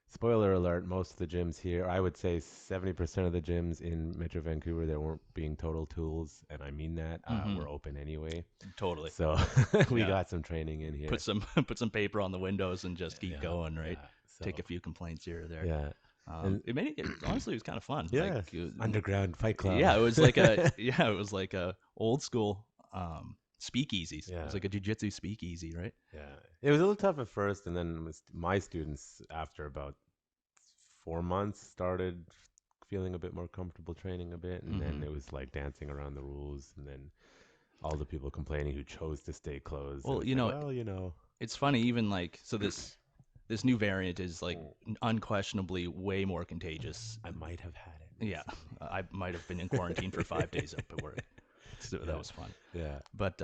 spoiler alert, most of the gyms here, I would say 70% of the gyms in Metro Vancouver, they weren't being total tools, and I mean that, Hmm. were open anyway. Totally. So we Yeah. got some training in here. Put some put some paper on the windows and just keep Yeah, going, right? yeah. Take So a few complaints here or there. yeah, and Honestly, it was kind of fun. Like, yeah, underground fight club. yeah, it was like a yeah, it was like a old school speakeasies. It Yeah, was like a jujitsu speakeasy, right? yeah. It was a little tough at first, and then my students, after about 4 months, started feeling a bit more comfortable training a bit, and then Hmm. it was like dancing around the rules, and then all the people complaining who chose to stay closed. And Well, it's like, well. it's funny. Even like so, this new variant is like unquestionably way more contagious. I might have had it. Yeah, I might have been in quarantine for 5 days up at work. So Yeah. that was fun. Yeah. But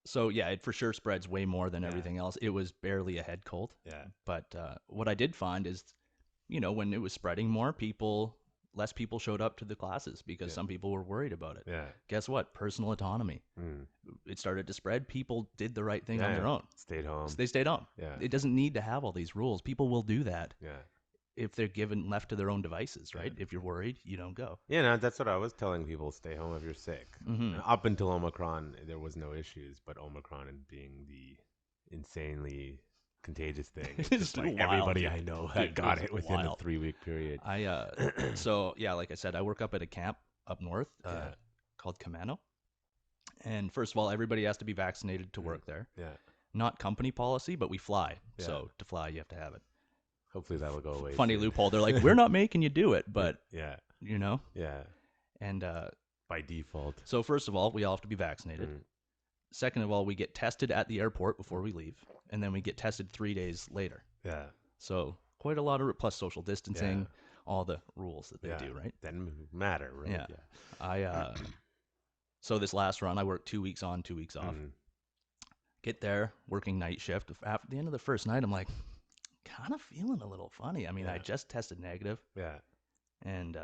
so yeah, it for sure spreads way more than Yeah. everything else. It was barely a head cold. Yeah. But what I did find is, when it was spreading more, less people showed up to the classes because Yeah. some people were worried about it. Yeah. Guess what? Personal autonomy. Mm. It started to spread. People did the right thing on Yeah, their yeah. own. Stayed home. So they stayed home. Yeah. It doesn't need to have all these rules. People will do that Yeah. if they're given left to their own devices, right? Yeah. If you're worried, you don't go. Yeah, no, that's what I was telling people. Stay home if you're sick. Hmm. Up until Omicron, there was no issues, but Omicron and being the insanely contagious thing, it's It's just like wild, everybody dude. I know Dude, had got it's it within wild. a 3-week period. So yeah, like I said, I work up at a camp up north Yeah. called Kamano. And first of all, everybody has to be vaccinated to work there. Yeah. Not company policy, but we fly. Yeah. So to fly, you have to have it. Hopefully that'll go away. Funny soon. loophole. They're like, we're not making you do it, but Yeah. Yeah. And By default. so first of all, we all have to be vaccinated. Mm. Second of all, we get tested at the airport before we leave, and then we get tested 3 days later. Yeah. So quite a lot of plus social distancing, Yeah. all the rules that they Yeah. do, right? Doesn't matter, right? Yeah. So this last run, I worked 2 weeks on, 2 weeks off. Mm. Get there, working night shift. After the end of the first night, I'm like, kind of feeling a little funny. I mean, I Yeah. just tested negative, Yeah. and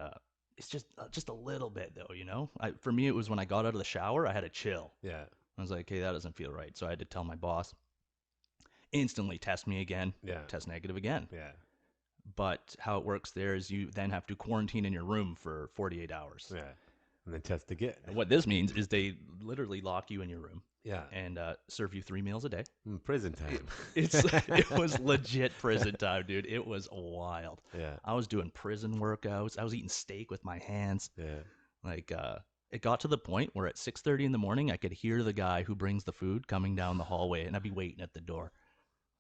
it's just a little bit though. For me, it was when I got out of the shower, I had a chill. Yeah. I was like, hey, that doesn't feel right. So I had to tell my boss, instantly test me again, Yeah. test negative again. Yeah. But how it works there is you then have to quarantine in your room for 48 hours. Yeah. And then test again. And what this means is they literally lock you in your room. Yeah. And serve you 3 meals a day. Prison time. It was legit prison time, dude. It was wild. Yeah. I was doing prison workouts. I was eating steak with my hands. Yeah. Like it got to the point where at 6:30 in the morning, I could hear the guy who brings the food coming down the hallway, and I'd be waiting at the door.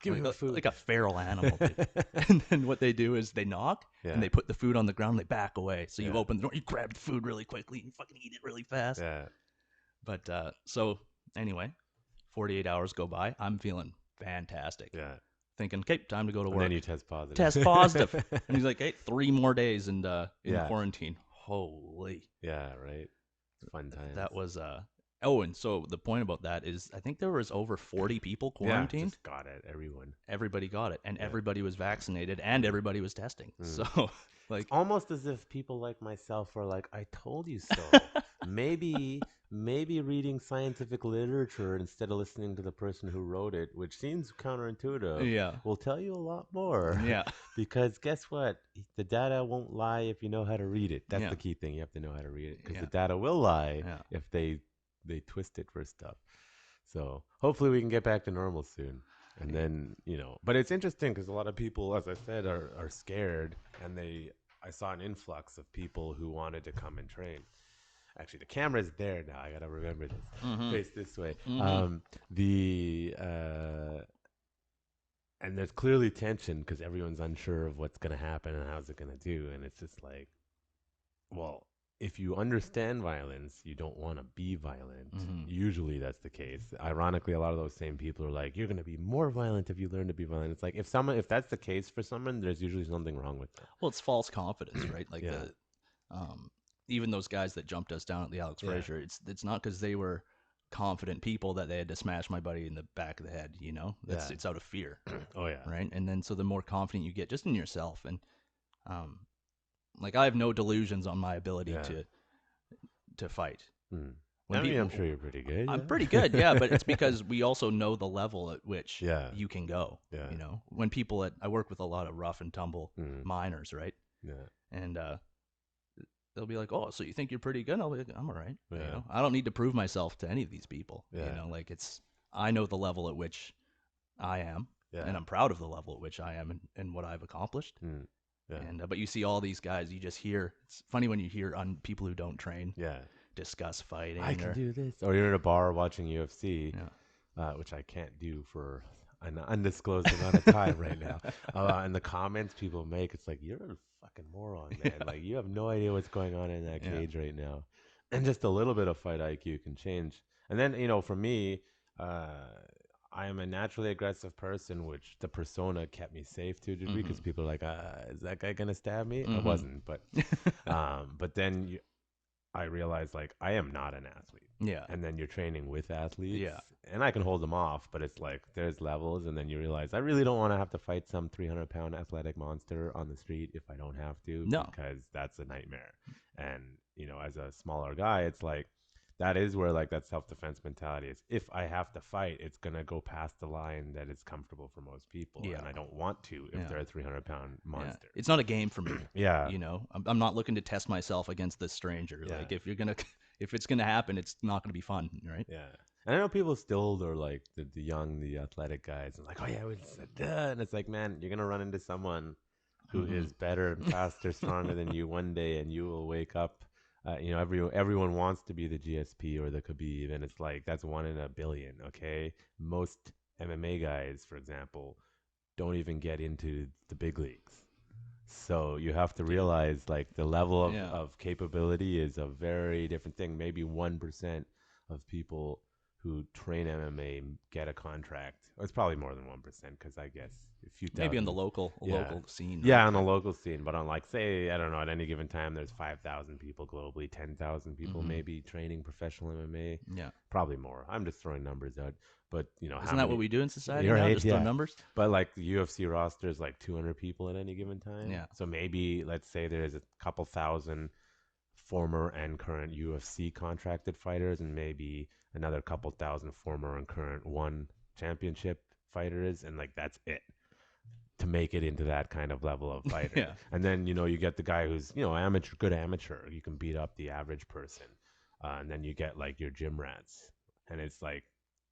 Give me food. Like a feral animal, dude. And then what they do is they knock, and they put the food on the ground, and they back away. So you open the door, you grab the food really quickly, and you fucking eat it really fast. Yeah. But so anyway, 48 hours go by. I'm feeling fantastic. Yeah. Thinking, okay, time to go to work. And then you test positive. Test positive. And he's like, hey, 3 more days in quarantine. Holy. Yeah, right. Fun time. That was oh, and so the point about that is I think there was over 40 people quarantined. Yeah, just got it. Everybody got it, and everybody was vaccinated, and everybody was testing. So like it's almost as if people like myself are like, I told you so. maybe reading scientific literature instead of listening to the person who wrote it, which seems counterintuitive, will tell you a lot more. Yeah. Because guess what? The data won't lie if you know how to read it. That's the key thing. You have to know how to read it, because the data will lie if they twist it for stuff. So hopefully we can get back to normal soon. And then, but it's interesting because a lot of people, as I said, are scared, and I saw an influx of people who wanted to come and train. Actually, the camera's there now. I got to remember this. Face this way. And there's clearly tension because everyone's unsure of what's going to happen and how's it going to do. And it's just like, well, if you understand violence, you don't want to be violent. Usually that's the case. Ironically, a lot of those same people are like, you're going to be more violent if you learn to be violent. It's like, if that's the case for someone, there's usually something wrong with them. Well, it's false confidence, right? Like even those guys that jumped us down at the Alex Frazier, it's not because they were confident people that they had to smash my buddy in the back of the head, it's out of fear. Oh yeah. Right. And then so the more confident you get just in yourself, and like I have no delusions on my ability to fight. I'm sure you're pretty good. I'm pretty good, yeah, but it's because we also know the level at which you can go. Yeah. When people I work with a lot of rough and tumble miners, right? Yeah. And they'll be like, "Oh, so you think you're pretty good?" I'll be like, "I'm all right." Yeah. I don't need to prove myself to any of these people. Yeah. Like I know the level at which I am, and I'm proud of the level at which I am and what I've accomplished. Yeah. And but you see all these guys, you just hear. It's funny when you hear on people who don't train. Discuss fighting. I can do this. Or you're in a bar watching UFC, which I can't do for an undisclosed amount of time right now. And the comments people make, it's like, you're a fucking moron, man. Like, you have no idea what's going on in that cage right now. And just a little bit of fight IQ can change. And then, for me, I am a naturally aggressive person, which the persona kept me safe to a degree because people are like, is that guy going to stab me? I wasn't. But then I realized, like, I am not an athlete. Yeah. And then you're training with athletes. Yeah. And I can hold them off, but it's like there's levels. And then you realize I really don't want to have to fight some 300-pound athletic monster on the street if I don't have to. No. Because that's a nightmare. And, as a smaller guy, it's like that is where, like, that self-defense mentality is. If I have to fight, it's going to go past the line that is comfortable for most people. Yeah. And I don't want to if they're a 300-pound monster. Yeah. It's not a game for me. Yeah. I'm not looking to test myself against this stranger. Yeah. Like, if it's going to happen, it's not going to be fun, right? Yeah. And I know people still are like the athletic guys, and like, oh yeah, and it's like, man, you're gonna run into someone who is better, faster, stronger than you one day, and you will wake up. Everyone wants to be the GSP or the Khabib, and it's like that's 1 in a billion. Okay, most MMA guys, for example, don't even get into the big leagues. So you have to realize, like, the level of capability is a very different thing. Maybe 1% of people who train MMA get a contract. Or it's probably more than 1% because I guess a few thousand. Maybe on the local scene. Yeah, on the local scene. But on, like, say, I don't know, at any given time, there's 5,000 people globally, 10,000 people maybe training professional MMA. Yeah. Probably more. I'm just throwing numbers out. But, isn't that what we do in society now? Right, just throw numbers? But, like, the UFC roster is like 200 people at any given time. Yeah. So maybe, let's say there's a couple thousand former and current UFC contracted fighters, and maybe another couple thousand former and current one championship fighters, and like that's it. to make it into that kind of level of fighter. Yeah. And then, you get the guy who's, amateur, good amateur. You can beat up the average person. And then you get like your gym rats. And it's like,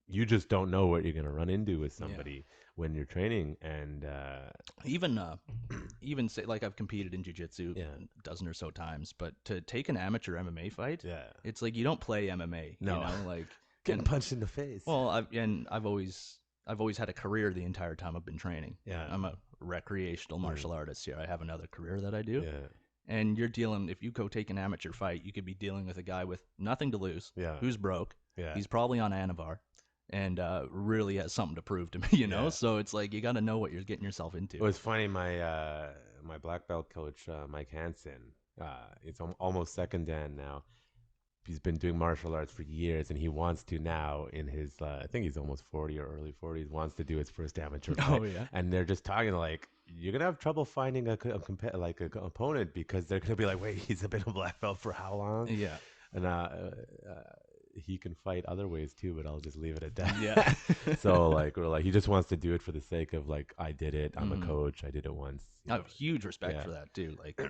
you just don't know what you're going to run into with somebody when you're training. And even say like I've competed in jiu-jitsu a dozen or so times, but to take an amateur MMA fight, it's like you don't play MMA. No. Like getting punched in the face. Well, I've always had a career the entire time I've been training. Yeah. I'm a recreational martial artist here. I have another career that I do. Yeah. And you're dealing, if you go take an amateur fight, you could be dealing with a guy with nothing to lose, who's broke. Yeah. He's probably on Anavar and really has something to prove to me, you know? So it's like you got to know what you're getting yourself into. It was funny, my black belt coach, Mike Hansen, it's almost second Dan now. He's been doing martial arts for years, and he wants to now in his, I think he's almost 40 or early 40s, wants to do his first amateur fight. Oh, yeah. And they're just talking like, you're going to have trouble finding a opponent because they're going to be like, wait, he's been a black belt for how long? Yeah. And he can fight other ways too, but I'll just leave it at that. Yeah. So we're like, he just wants to do it for the sake of like, I did it. I'm a coach. I did it once. I have huge respect for that too. Like,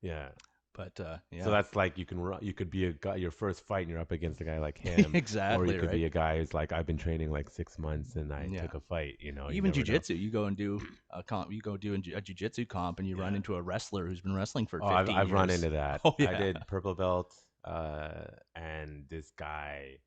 yeah. But so that's like you could be a guy, your first fight and you're up against a guy like him. Exactly. Or you could be a guy who's like, I've been training like 6 months and I took a fight, Even jiu-jitsu, you go and do a comp, you go do a jiu-jitsu comp and you run into a wrestler who's been wrestling for 15 years. I've run into that. Oh, yeah. I did purple belt and this guy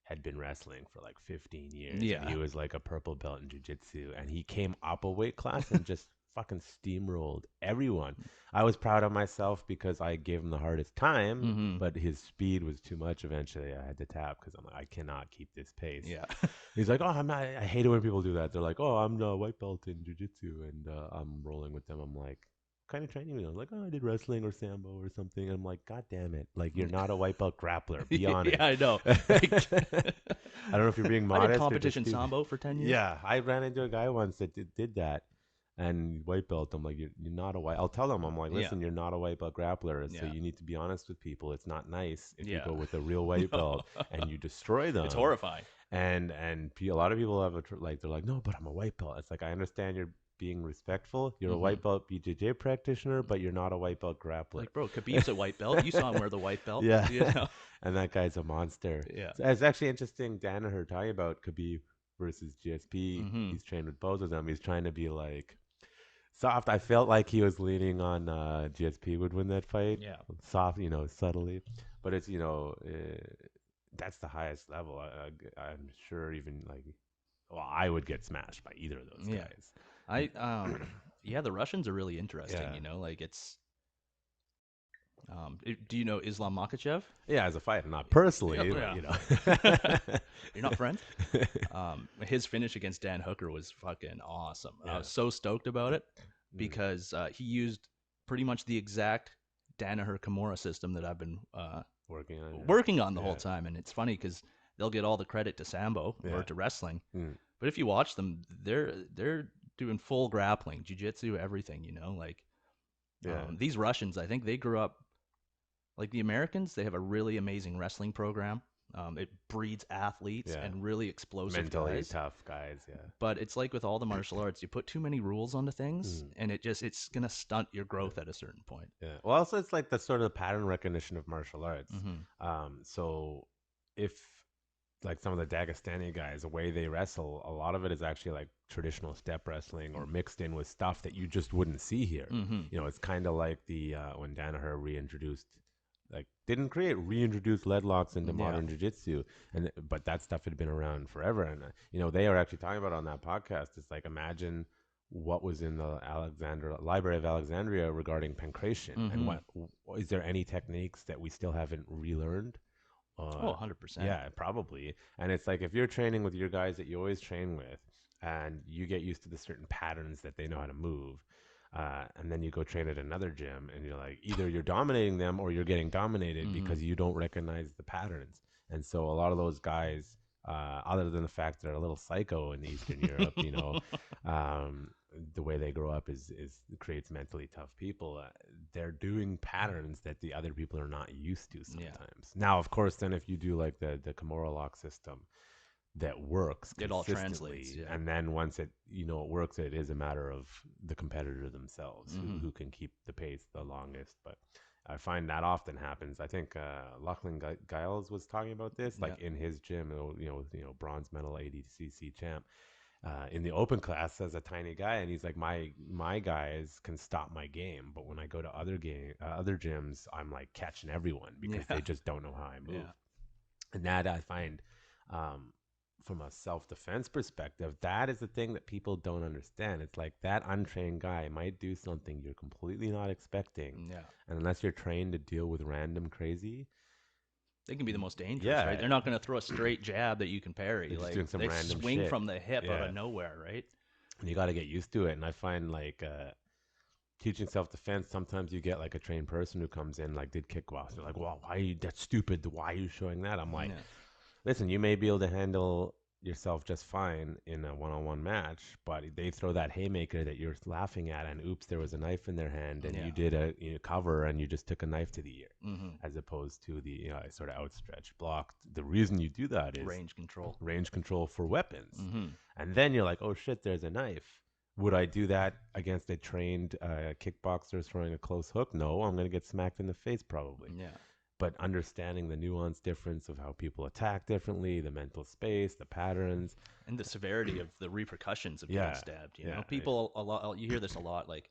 had been wrestling for like 15 years. Yeah. And he was like a purple belt in jiu-jitsu and he came up a weight class and just fucking steamrolled everyone. I was proud of myself because I gave him the hardest time, but his speed was too much. Eventually, I had to tap because I'm like, I cannot keep this pace. Yeah. He's like, oh, I'm not. I hate it when people do that. They're like, oh, I'm the white belt in jiu-jitsu, and I'm rolling with them. I'm like, what kind of training you know? Like, oh, I did wrestling or sambo or something. I'm like, God damn it! Like, you're not a white belt grappler. Be honest. Yeah, I know. I don't know if you're being modest. I did competition sambo for 10 years. Yeah, I ran into a guy once that did that. And white belt, I'm like, you're not a white. I'll tell them, I'm like, listen, you're not a white belt grappler. So you need to be honest with people. It's not nice if you go with a real white belt and you destroy them. It's horrifying. And a lot of people have they're like, no, but I'm a white belt. It's like, I understand you're being respectful. You're a white belt BJJ practitioner, but you're not a white belt grappler. Like, bro, Khabib's a white belt. You saw him wear the white belt. Yeah. You know? And that guy's a monster. Yeah. So it's actually interesting, Danaher talking about Khabib versus GSP. He's trained with both of them. He's trying to be like soft. I felt like he was leaning on GSP would win that fight. Yeah. Soft, subtly. But it's, that's the highest level. I'm sure even I would get smashed by either of those guys. The Russians are really interesting, it's do you know Islam Makhachev? Yeah, as a fighter, not personally. You're not friends? His finish against Dan Hooker was fucking awesome. I was so stoked about it because he used pretty much the exact Danaher Kimura system that I've been working on the whole time. And it's funny because they'll get all the credit to sambo or to wrestling. But if you watch them, they're doing full grappling, jiu-jitsu, everything, these Russians, I think they grew up like the Americans. They have a really amazing wrestling program. It breeds athletes and really explosive mentally tough guys. Yeah. But it's like with all the martial arts, you put too many rules onto things and it's going to stunt your growth at a certain point. Yeah. Well, also it's like the sort of pattern recognition of martial arts. So if like some of the Dagestani guys, the way they wrestle, a lot of it is actually like traditional step wrestling or mixed in with stuff that you just wouldn't see here. It's kind of like the when Danaher reintroduced lead locks into modern jiu-jitsu, but that stuff had been around forever. And they are actually talking about on that podcast. It's like, imagine what was in the Library of Alexandria regarding pancration, and what is there any techniques that we still haven't relearned? 100%. Yeah, probably. And it's like, if you're training with your guys that you always train with, and you get used to the certain patterns that they know how to move, and then you go train at another gym, and you're like, either you're dominating them or you're getting dominated because you don't recognize the patterns. And so a lot of those guys, other than the fact they're a little psycho in Eastern Europe, the way they grow up is creates mentally tough people. They're doing patterns that the other people are not used to sometimes. Now, of course, then if you do like the Kimura lock system, that works It all consistently. translates, yeah. And then once it works, it is a matter of the competitor themselves who can keep the pace the longest. But I find that often happens. I think Lachlan Giles was talking about this, like in his gym, bronze medal ADCC champ. In the open class as a tiny guy, and he's like, my guys can stop my game, but when I go to other gyms, I'm like catching everyone because they just don't know how I move. And that I find, from a self-defense perspective, that is the thing that people don't understand. It's like that untrained guy might do something you're completely not expecting, and unless you're trained to deal with random crazy, they can be the most dangerous, right? They're not going to throw a straight jab that you can parry. They're just like doing some they random swing shit from the hip out of nowhere, right? And you got to get used to it. And I find like teaching self-defense, sometimes you get like a trained person who comes in, like did kickboxing. They're like, well, why are you, that's stupid. Why are you showing that? I'm like, listen, you may be able to handle yourself just fine in a one-on-one match, but they throw that haymaker that you're laughing at, and oops, there was a knife in their hand, and you did a cover, and you just took a knife to the ear, as opposed to the sort of outstretched block. The reason you do that is range control for weapons, and then you're like, oh shit, there's a knife. Would I do that against a trained kickboxer throwing a close hook? No, I'm going to get smacked in the face probably. But understanding the nuance difference of how people attack differently, the mental space, the patterns, and the severity of the repercussions of getting stabbed. You know, people a lot. You hear this a lot. Like,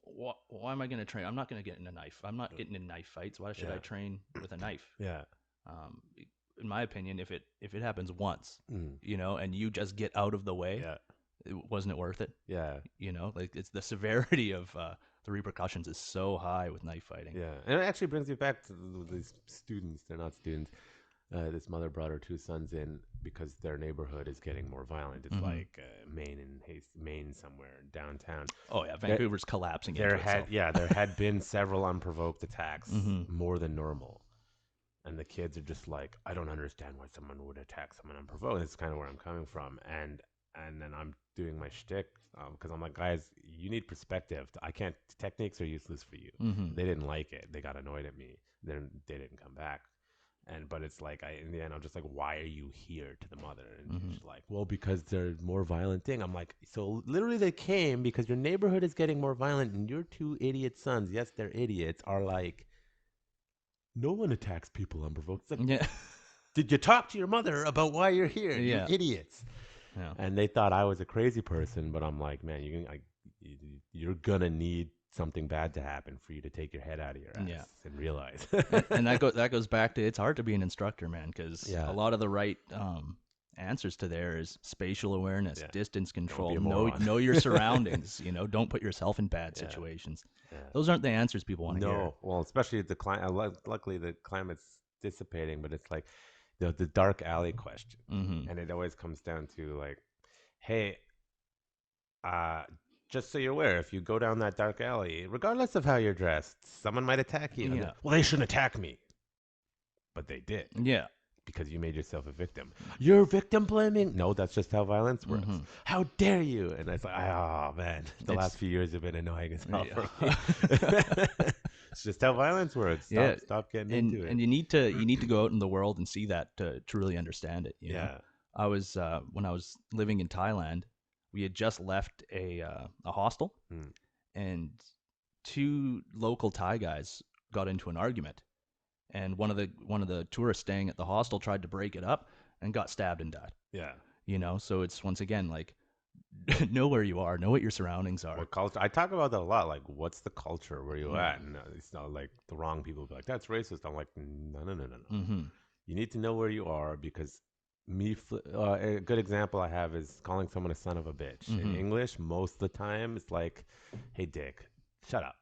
why am I going to train? I'm not going to get in a knife. I'm not getting in knife fights. Why should I train with a knife? In my opinion, if it happens once, and you just get out of the way, wasn't it worth it? Like it's the severity of the repercussions is so high with knife fighting. And it actually brings me back to these students. They're not students. This mother brought her two sons in because their neighborhood is getting more violent. It's like Maine somewhere downtown. Oh yeah, Vancouver's collapsing. There had been several unprovoked attacks, more than normal. And the kids are just like, I don't understand why someone would attack someone unprovoked. That's kind of where I'm coming from. And then I'm doing my shtick because I'm like, guys, you need perspective. Techniques are useless for you. They didn't like it. They got annoyed at me. Then they didn't come back. But it's like, in the end, I'm just like, why are you here, to the mother? And she's like, well, because they're more violent thing. I'm like, so literally they came because your neighborhood is getting more violent, and your two idiot sons, yes, they're idiots, are like, no one attacks people unprovoked. It's like, did you talk to your mother about why you're here? You idiots. And they thought I was a crazy person, but I'm like, man, you're gonna need something bad to happen for you to take your head out of your ass and realize. and that goes back to, it's hard to be an instructor, man, because a lot of the right answers to there is spatial awareness, distance control, know your surroundings. Don't put yourself in bad situations. Those aren't the answers people want to hear. No, well, especially the climate. Luckily, the climate's dissipating, but it's like the dark alley question, and it always comes down to like, hey, just so you're aware, if you go down that dark alley, regardless of how you're dressed, someone might attack you. Well, they shouldn't attack me, but they did. Because you made yourself a victim. You're victim blaming? No, that's just how violence works. How dare you? And it's like, oh man, the last few years have been annoying as hell for me. It's just how violence works. Stop getting into it. And you need to go out in the world and see that to really understand it. You know? I was when I was living in Thailand, we had just left a hostel, and two local Thai guys got into an argument. And one of the tourists staying at the hostel tried to break it up and got stabbed and died. So it's, once again, like, know where you are, know what your surroundings are. What culture? I talk about that a lot. Like, what's the culture where you at? And it's not like the wrong people be like, that's racist. I'm like, no. You need to know where you are, because a good example I have is calling someone a son of a bitch. In English, most of the time, it's like, hey, dick, shut up.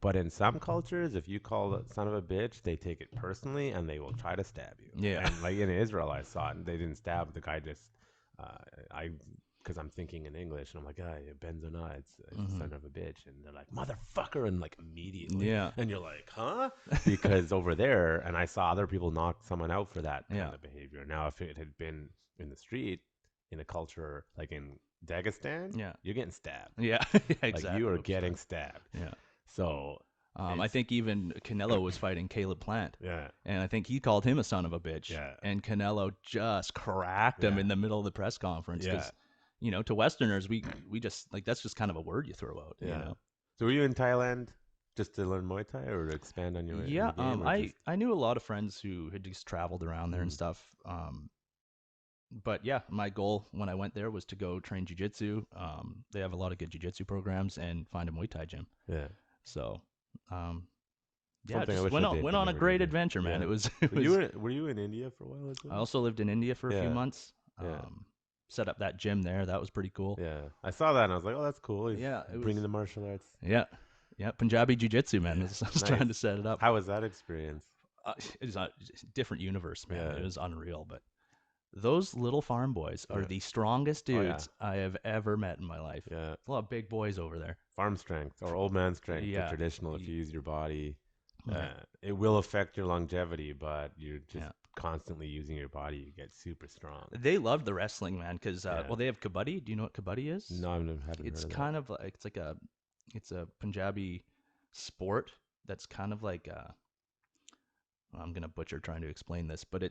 But in some cultures, if you call a son of a bitch, they take it personally and they will try to stab you. And like in Israel, I saw it, and they didn't stab the guy. Just because I'm thinking in English, and I'm like, Ben's or not, it's son of a bitch, and they're like, motherfucker, and like immediately, and you're like, huh? Because over there, and I saw other people knock someone out for that kind of behavior. Now, if it had been in the street, in a culture like in Dagestan, you're getting stabbed. Exactly. Like, you are getting stabbed. So I think even Canelo was fighting Caleb Plant. Yeah. And I think he called him a son of a bitch. Yeah. And Canelo just cracked him Yeah. in the middle of the press conference. Yeah. Because, to Westerners, we just, like, that's just kind of a word you throw out, Yeah. So were you in Thailand just to learn Muay Thai or to expand on your Yeah, game? I knew a lot of friends who had just traveled around there and stuff. But yeah, my goal when I went there was to go train jiu-jitsu. They have a lot of good jiu-jitsu programs and find a Muay Thai gym. Yeah. So, yeah, Something I just wish went I on did, went but on a never great did. adventure, man. Yeah. It was. Were you in India for a while as well? I also lived in India for a few Yeah. months. Yeah. Set up that gym there. That was pretty cool. Yeah. I saw that and I was like, oh, that's cool. He's Yeah, it bringing was- the martial arts. Yeah, yeah, Punjabi jiu-jitsu, man. Yeah, I was nice. trying to set it up. How was that experience? It was a different universe, man. Yeah. It was unreal. But those little farm boys are Yeah. the strongest Oh, yeah. dudes I have ever met in my life. Yeah. A lot of big boys over there. Farm strength or old man strength, Yeah. the traditional. If you use your body, Yeah. it will affect your longevity, but you're just Yeah. constantly using your body, you get super strong. They loved the wrestling, man, because Yeah. well, they have kabaddi. Do you know what kabaddi is? No, I haven't It's heard of kind of like it's a Punjabi sport that's kind of like I'm gonna butcher trying to explain this, but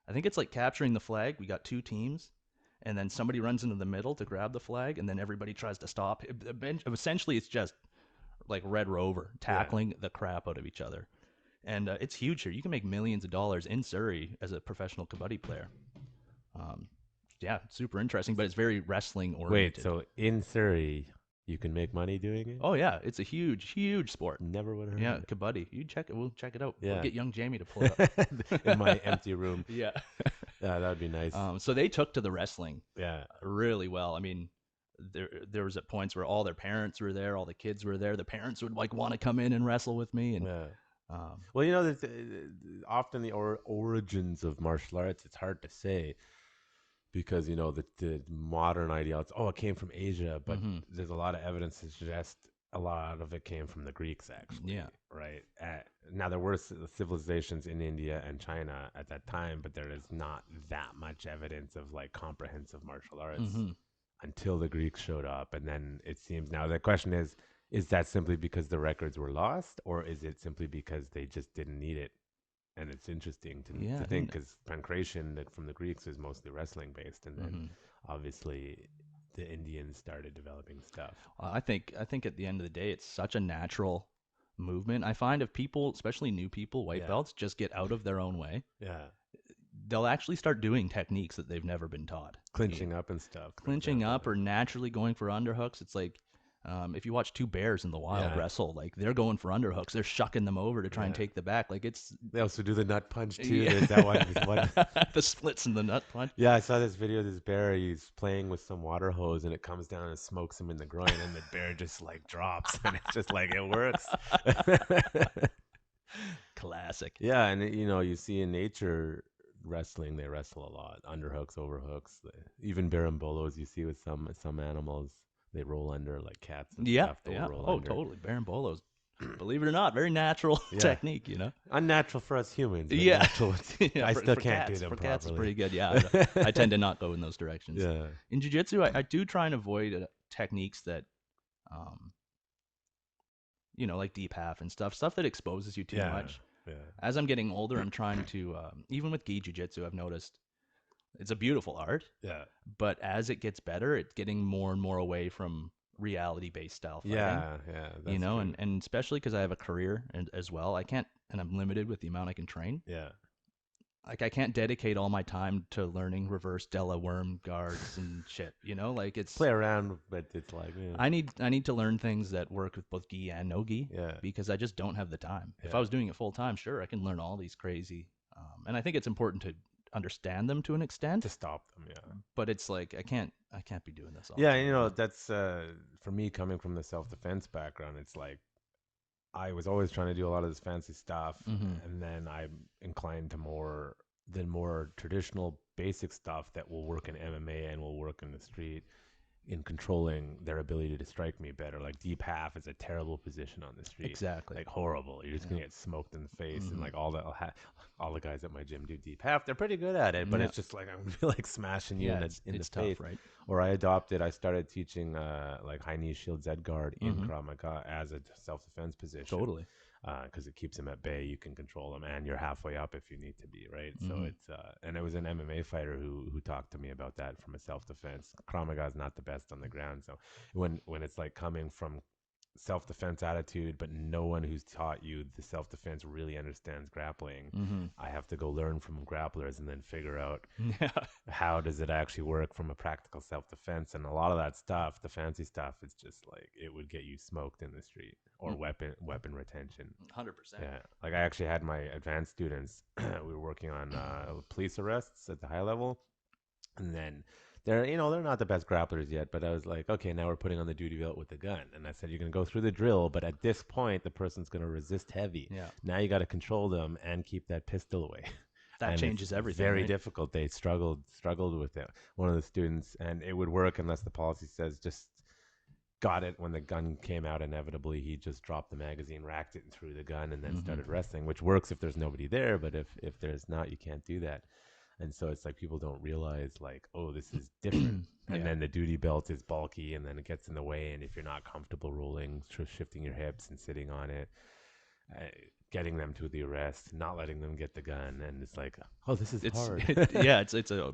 I think it's like capturing the flag. We got two teams, and then somebody runs into the middle to grab the flag, and then everybody tries to stop. Essentially, it's just like Red Rover tackling the crap out of each other, and it's huge here. You can make millions of dollars in Surrey as a professional kabaddi player. Yeah, super interesting, but it's very wrestling that. Wait, oriented. so in Surrey, you can make money doing it? Oh yeah, it's a huge sport. Never would have heard Yeah, of it. kabaddi. You check it. We'll check it out. Yeah. We'll get young Jamie to pull it up. In my empty room. Yeah. Yeah, that would be nice. So they took to the wrestling Yeah. really well. I mean, there was at points where all their parents were there, all the kids were there. The parents would like want to come in and wrestle with me, and Yeah. Well, there's, often the origins of martial arts, it's hard to say because, the modern ideology, it came from Asia, but there's a lot of evidence to suggest a lot of it came from the Greeks, actually. Yeah. Right. Now, there were civilizations in India and China at that time, but there is not that much evidence of like comprehensive martial arts until the Greeks showed up. And then it seems now the question is that simply because the records were lost, or is it simply because they just didn't need it? And it's interesting to think because pancration that from the Greeks is mostly wrestling based, and then obviously the Indians started developing stuff. I think at the end of the day, it's such a natural movement. I find if people, especially new people, white belts, just get out of their own way, they'll actually start doing techniques that they've never been taught. Clinching up and stuff. Clinching up or naturally going for underhooks. It's like if you watch two bears in the wild wrestle, like they're going for underhooks. They're shucking them over to try and take the back. Like They also do the nut punch too. Yeah. There's that one. The splits in the nut punch. Yeah, I saw this video of this bear. He's playing with some water hose and it comes down and smokes him in the groin, and the bear just like drops, and it's just like it works. Classic. Yeah, and you see in nature wrestling, they wrestle a lot. Underhooks, overhooks, even barambolos you see with some animals. They roll under like cats and stuff. They'll roll under. Totally. Barambolos. Believe it or not, very natural technique, Unnatural for us humans. But Yeah. natural. I still can't do them for properly. cats, it's pretty good. Yeah, I tend to not go in those directions. Yeah. In jiu-jitsu, I do try and avoid techniques that, like deep half and stuff that exposes you too much. Yeah. As I'm getting older, I'm trying to, even with gi jiu-jitsu, I've noticed it's a beautiful art. Yeah. But as it gets better, it's getting more and more away from reality-based style fighting. Yeah. That's true. And especially because I have a career as well, I can't, and I'm limited with the amount I can train. Yeah. Like I can't dedicate all my time to learning reverse Della worm guards and shit. Like it's Play around, but it's like I need to learn things that work with both gi and no gi. Yeah. Because I just don't have the time. If Yeah. I was doing it full time, sure, I can learn all these crazy. And I think it's important to understand them to an extent. to stop them. Yeah. But it's like I can't be doing this all. Yeah, the time. that's for me coming from the self-defense background. It's like I was always trying to do a lot of this fancy stuff, and then I'm inclined to more traditional basic stuff that will work in MMA and will work in the street. in controlling their ability to strike me better. Like deep half is a terrible position on the street. Exactly. Like horrible. You're just gonna get smoked in the face, and Mm-hmm. like all the guys at my gym do deep half. They're pretty good at it, but Yeah. it's just like I'm gonna be like smashing you Yeah, in the it's face. tough, right? Or I started teaching like high knee shield Z guard in Krav Maga as a self defense position. Totally. Because it keeps them at bay, you can control them, and you're halfway up if you need to be, right? So it's and it was an MMA fighter who talked to me about that from a self defense. Krav Maga is not the best on the ground, so when it's like coming from self-defense attitude, but no one who's taught you the self-defense really understands grappling. I have to go learn from grapplers and then figure out how does it actually work from a practical self-defense. And a lot of that stuff, the fancy stuff, is just like it would get you smoked in the street or weapon retention. 100%. Yeah, like I actually had my advanced students. We were working on police arrests at the high level, and then they're not the best grapplers yet, but I was like, okay, now we're putting on the duty belt with the gun. And I said, you're going to go through the drill, but at this point, the person's going to resist heavy. Yeah. Now you got to control them and keep that pistol away. That and changes it's everything. very right? difficult. They struggled with it. One of the students, and it would work unless the policy says just got it when the gun came out. Inevitably, he just dropped the magazine, racked it, and threw the gun, and then started wrestling, which works if there's nobody there. But if there's not, you can't do that. And so it's like people don't realize like, oh, this is different. And then the duty belt is bulky, and then it gets in the way. And if you're not comfortable rolling, shifting your hips and sitting on it, getting them to the arrest, not letting them get the gun, and it's like, oh, this is hard. It's a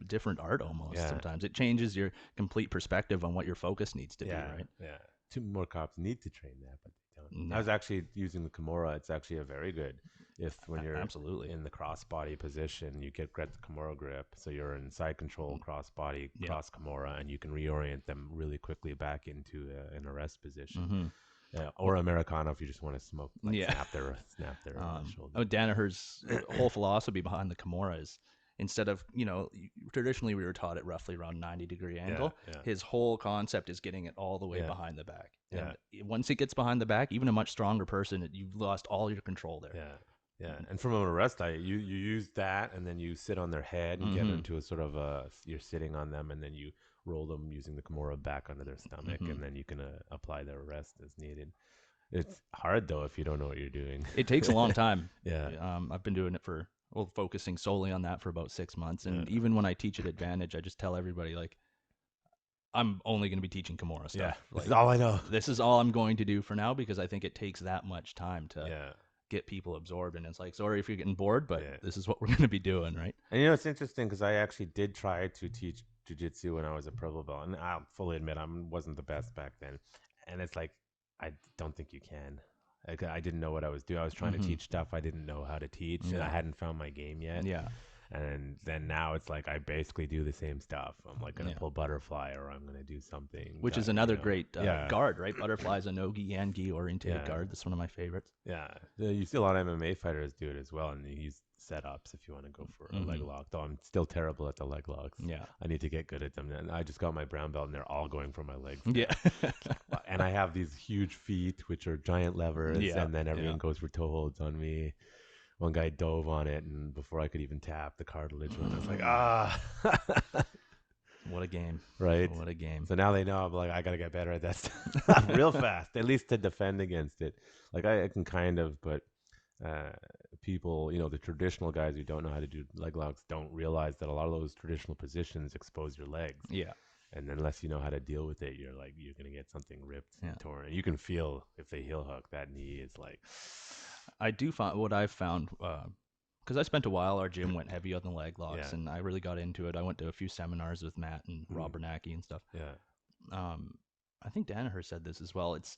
different art almost. Yeah. Sometimes it changes your complete perspective on what your focus needs to be. Right. Yeah. Two more cops need to train that, but they don't. No. I was actually using the Kimura. It's actually a very good when you're absolutely in the crossbody position, you get the Kimura grip. So you're in side control, crossbody, cross Kimura, and you can reorient them really quickly back into an arrest position. Or Americana if you just want to smoke, snap their shoulder. Danaher's whole philosophy behind the Kimura is instead of, traditionally we were taught it roughly around 90-degree angle. His whole concept is getting it all the way behind the back. And once it gets behind the back, even a much stronger person, you've lost all your control there. Yeah, and from an arrest, you use that, and then you sit on their head and get into a sort of you're sitting on them, and then you roll them using the Kimura back onto their stomach, and then you can apply their arrest as needed. It's hard though if you don't know what you're doing. It takes a long time. Yeah. I've been doing it focusing solely on that for about 6 months, and even when I teach at Advantage, I just tell everybody like, I'm only going to be teaching Kimura stuff. Yeah, like, this is all I know. This is all I'm going to do for now because I think it takes that much time to get people absorbed. And it's like, sorry if you're getting bored, but this is what we're going to be doing, right? And it's interesting because I actually did try to teach jiu-jitsu when I was a purple belt, and I'll fully admit I wasn't the best back then. And it's like, I don't think you can. Like, I didn't know what I was doing. I was trying to teach stuff I didn't know how to teach, and I hadn't found my game yet. Yeah. And then now it's like I basically do the same stuff. I'm like going to pull butterfly, or I'm going to do something. Which is another great guard, right? Butterfly is a no-gi and gi-oriented guard. That's one of my favorites. Yeah. You see a lot of MMA fighters do it as well, and you use setups if you want to go for a leg lock. Though I'm still terrible at the leg locks. Yeah. I need to get good at them. And I just got my brown belt, and they're all going for my legs. Yeah. And I have these huge feet, which are giant levers, and then everyone goes for toe holds on me. One guy dove on it, and before I could even tap, the cartilage went. I was like, What a game. Right? What a game. So now they know I'm like, I got to get better at that stuff real fast, at least to defend against it. Like, I can kind of, but people, the traditional guys who don't know how to do leg locks don't realize that a lot of those traditional positions expose your legs. Yeah. And unless you know how to deal with it, you're going to get something ripped and torn. And you can feel if they heel hook, that knee is like... I do find what I've found, because I spent a while, our gym went heavy on the leg locks, and I really got into it. I went to a few seminars with Matt and Rob Bernacki and stuff. Yeah. I think Danaher said this as well. It's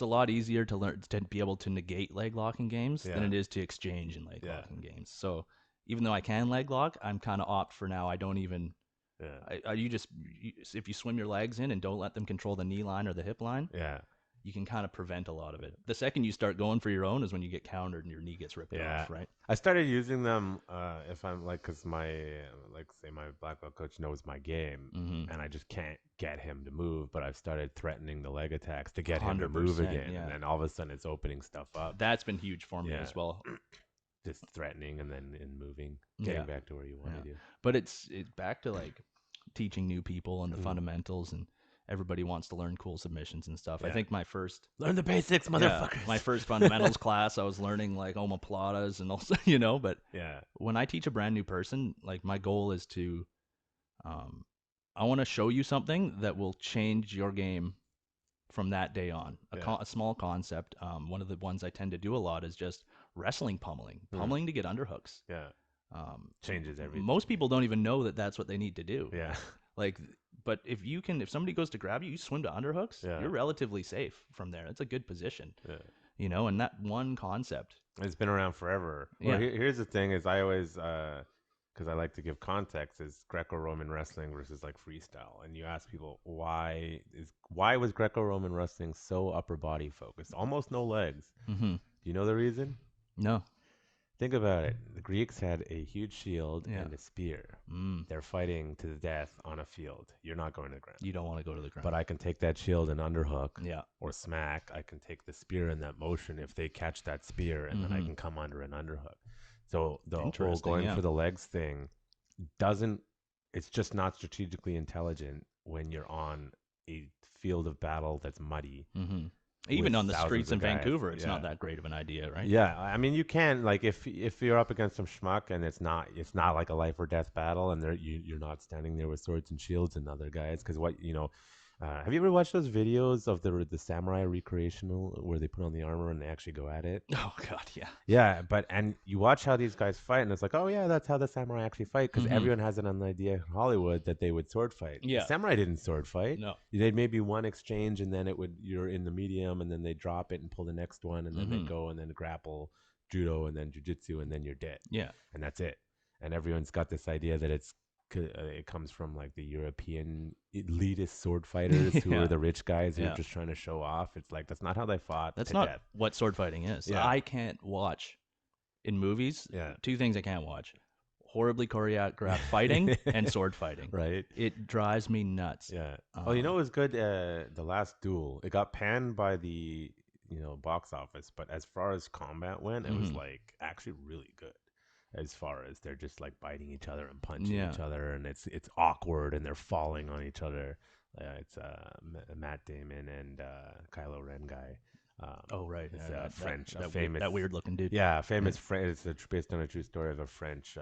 a lot easier to learn to be able to negate leg locking games than it is to exchange in leg locking games. So even though I can leg lock, I'm kind of opt for now. I don't even. If you swim your legs in and don't let them control the knee line or the hip line. Yeah. You can kind of prevent a lot of it. The second you start going for your own is when you get countered and your knee gets ripped off, right? I started using them if I'm because my black belt coach knows my game, and I just can't get him to move. But I've started threatening the leg attacks to get him to move again, and then all of a sudden it's opening stuff up. That's been huge for me as well. Just threatening and then moving, getting back to where you want to do. But it's back to like teaching new people and the fundamentals, and everybody wants to learn cool submissions and stuff. I think my first learn the basics, motherfuckers. my first fundamentals class, I was learning like omoplatas and also, but when I teach a brand new person, like my goal is to, I want to show you something that will change your game from that day on. A small concept. One of the ones I tend to do a lot is just wrestling pummeling to get underhooks. Yeah. Changes everything. Most people don't even know that that's what they need to do. Yeah. Like, but if somebody goes to grab you, you swim to underhooks, you're relatively safe from there. It's a good position. Yeah. And that one concept. It's been around forever. Well, here's the thing is I always, because I like to give context, is Greco-Roman wrestling versus like freestyle. And you ask people, why was Greco-Roman wrestling so upper body focused? Almost no legs. Mm-hmm. Do you know the reason? No. Think about it. The Greeks had a huge shield and a spear. They're fighting to the death on a field. You're not going to the ground. You don't want to go to the ground. But I can take that shield and underhook or smack. I can take the spear in that motion if they catch that spear, and then I can come under an underhook. So the whole going for the legs thing it's just not strategically intelligent when you're on a field of battle that's muddy. Mm-hmm. Even on the streets in Vancouver, it's not that great of an idea, right? Yeah, I mean, you can, like, if you're up against some schmuck and it's not like a life or death battle, and you're not standing there with swords and shields and other guys, because have you ever watched those videos of the samurai recreational where they put on the armor and they actually go at it? Oh God, yeah. Yeah, and you watch how these guys fight, and it's like, oh yeah, that's how the samurai actually fight, because everyone has an idea in Hollywood that they would sword fight. Yeah, the samurai didn't sword fight. No, they'd maybe one exchange, and then you're in the medium, and then they drop it and pull the next one, and then they go and then grapple, judo, and then jujitsu, and then you're dead. Yeah, and that's it. And everyone's got this idea that it comes from like the European elitist sword fighters who are the rich guys who are just trying to show off. It's like, that's not how they fought. That's not what sword fighting is. Yeah. I can't watch in movies. Yeah. Two things I can't watch: horribly choreographed fighting and sword fighting. Right. It drives me nuts. Yeah. It was good. The Last Duel. It got panned by the box office, but as far as combat went, it was like actually really good. As far as they're just like biting each other and punching each other, and it's awkward, and they're falling on each other. It's Matt Damon and Kylo Ren guy. Oh right, it's that French, famous, that weird looking dude. Yeah, famous French. It's based on a true story of a French.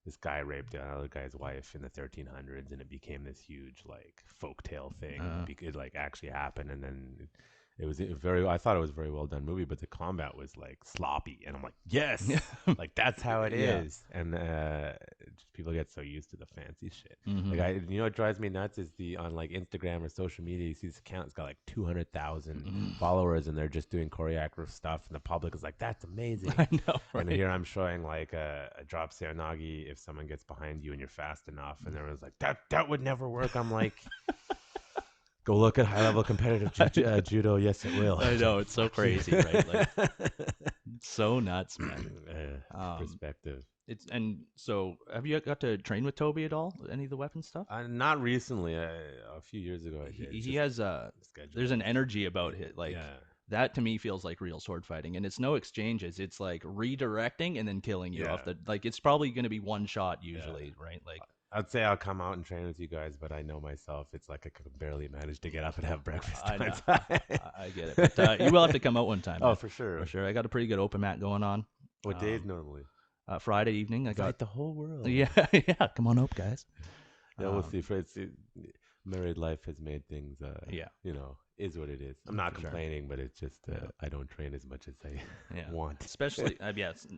This guy raped another guy's wife in the 1300s, and it became this huge like folktale thing. It like actually happened, and then. It was I thought it was a very well done movie, but the combat was like sloppy, and I'm like, yes, like that's how it is. And just people get so used to the fancy shit. Like what drives me nuts is on like Instagram or social media, you see this account that's got like 200,000 followers, and they're just doing choreographed stuff, and the public is like, that's amazing. I know, right? And here I'm showing like a drop seonagi if someone gets behind you and you're fast enough, and everyone's like, that would never work. I'm like. Go look at high-level competitive judo. Yes, it will. I know, it's so crazy, right? Like, it's so nuts, man. Perspective. So, have you got to train with Toby at all? Any of the weapon stuff? Not recently. A few years ago, I did. He has there's an energy about it, like that to me feels like real sword fighting, and it's no exchanges. It's like redirecting and then killing you off the. Like it's probably going to be one shot usually, right? Like. I'd say I'll come out and train with you guys, but I know myself. It's like I can barely manage to get up and have breakfast. I know. I get it. But you will have to come out one time. Oh, for sure. For sure. I got a pretty good open mat going on. What days normally? Friday evening. I got the whole world. Yeah. Come on up, guys. Yeah, we'll see. Married life has made things, is what it is. I'm not complaining, but it's just I don't train as much as I want. Especially,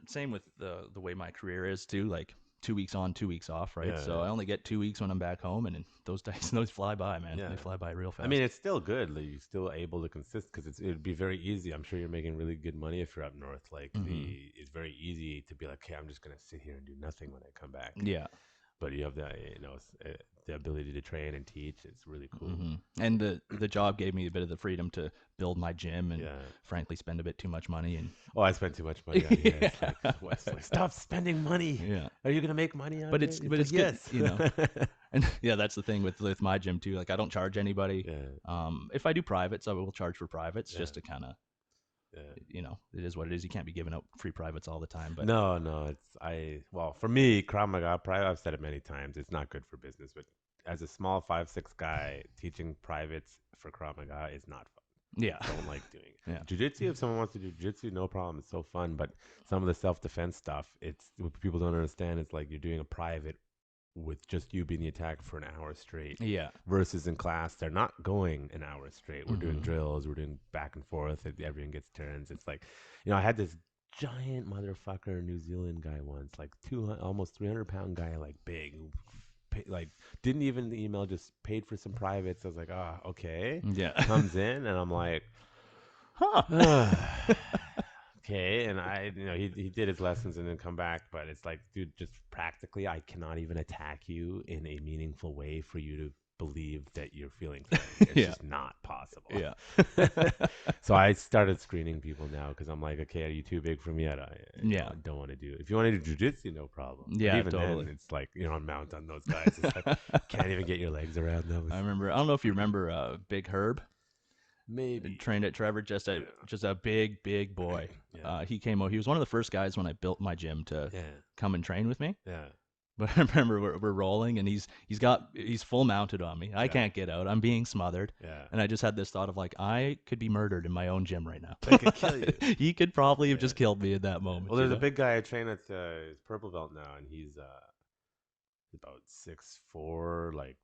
same with the way my career is too. Like 2 weeks on, 2 weeks off, right? So I only get 2 weeks when I'm back home, and those days, those fly by, man. They fly by real fast. I mean, it's still good. Like, you're still able to consist because it'd be very easy. I'm sure you're making really good money if you're up north. Like, it's very easy to be like, okay, I'm just gonna sit here and do nothing when I come back. Yeah. But you have the ability to train and teach. It's really cool. And the job gave me a bit of the freedom to build my gym and frankly spend a bit too much money. And I spend too much money. It's like, Wesley, stop spending money. Yeah. Are you gonna make money on it? But it's good, yes. And that's the thing with my gym too. Like I don't charge anybody. Yeah. If I do privates, I will charge for privates just to kind of. It is what it is. You can't be giving out free privates all the time. But no, for me, Krav Maga, I've said it many times, it's not good for business, but as a small 5'6" guy, teaching privates for Krav Maga is not fun. Yeah. Don't like doing it. Yeah. Jiu-jitsu, if someone wants to do jiu-jitsu, no problem. It's so fun. But some of the self-defense stuff, it's what people don't understand. It's like you're doing a private with just you being the attacker for an hour straight. Yeah. Versus in class, they're not going an hour straight. We're doing Mhm. drills. We're doing back and forth. Everyone gets turns. It's like, I had this giant motherfucker New Zealand guy once, like 200, almost 300-pound guy, like big, like didn't even the email, just paid for some privates. I was like, okay. Yeah. Comes in and I'm like, Huh. okay. And he did his lessons and then come back, but it's like, dude, just practically, I cannot even attack you in a meaningful way for you to believe that you're feeling threatened. It's Yeah. just not possible. Yeah. So I started screening people now because I'm like, okay, are you too big for me? I don't want to do it. If you want to do jujitsu, no problem. Yeah, but even totally. then, it's like, on mount on those guys. It's like, can't even get your legs around those. I don't know if you remember Big Herb. Maybe. Trained at Trevor, just a big boy. Yeah. He came out. He was one of the first guys when I built my gym to come and train with me. Yeah. But I remember we're rolling, and he's full mounted on me. I can't get out. I'm being smothered. Yeah. And I just had this thought of like, I could be murdered in my own gym right now. I could kill you. He could probably have just killed me at that moment. Well, there's a big guy I train at his purple belt now, and he's about 6'4", like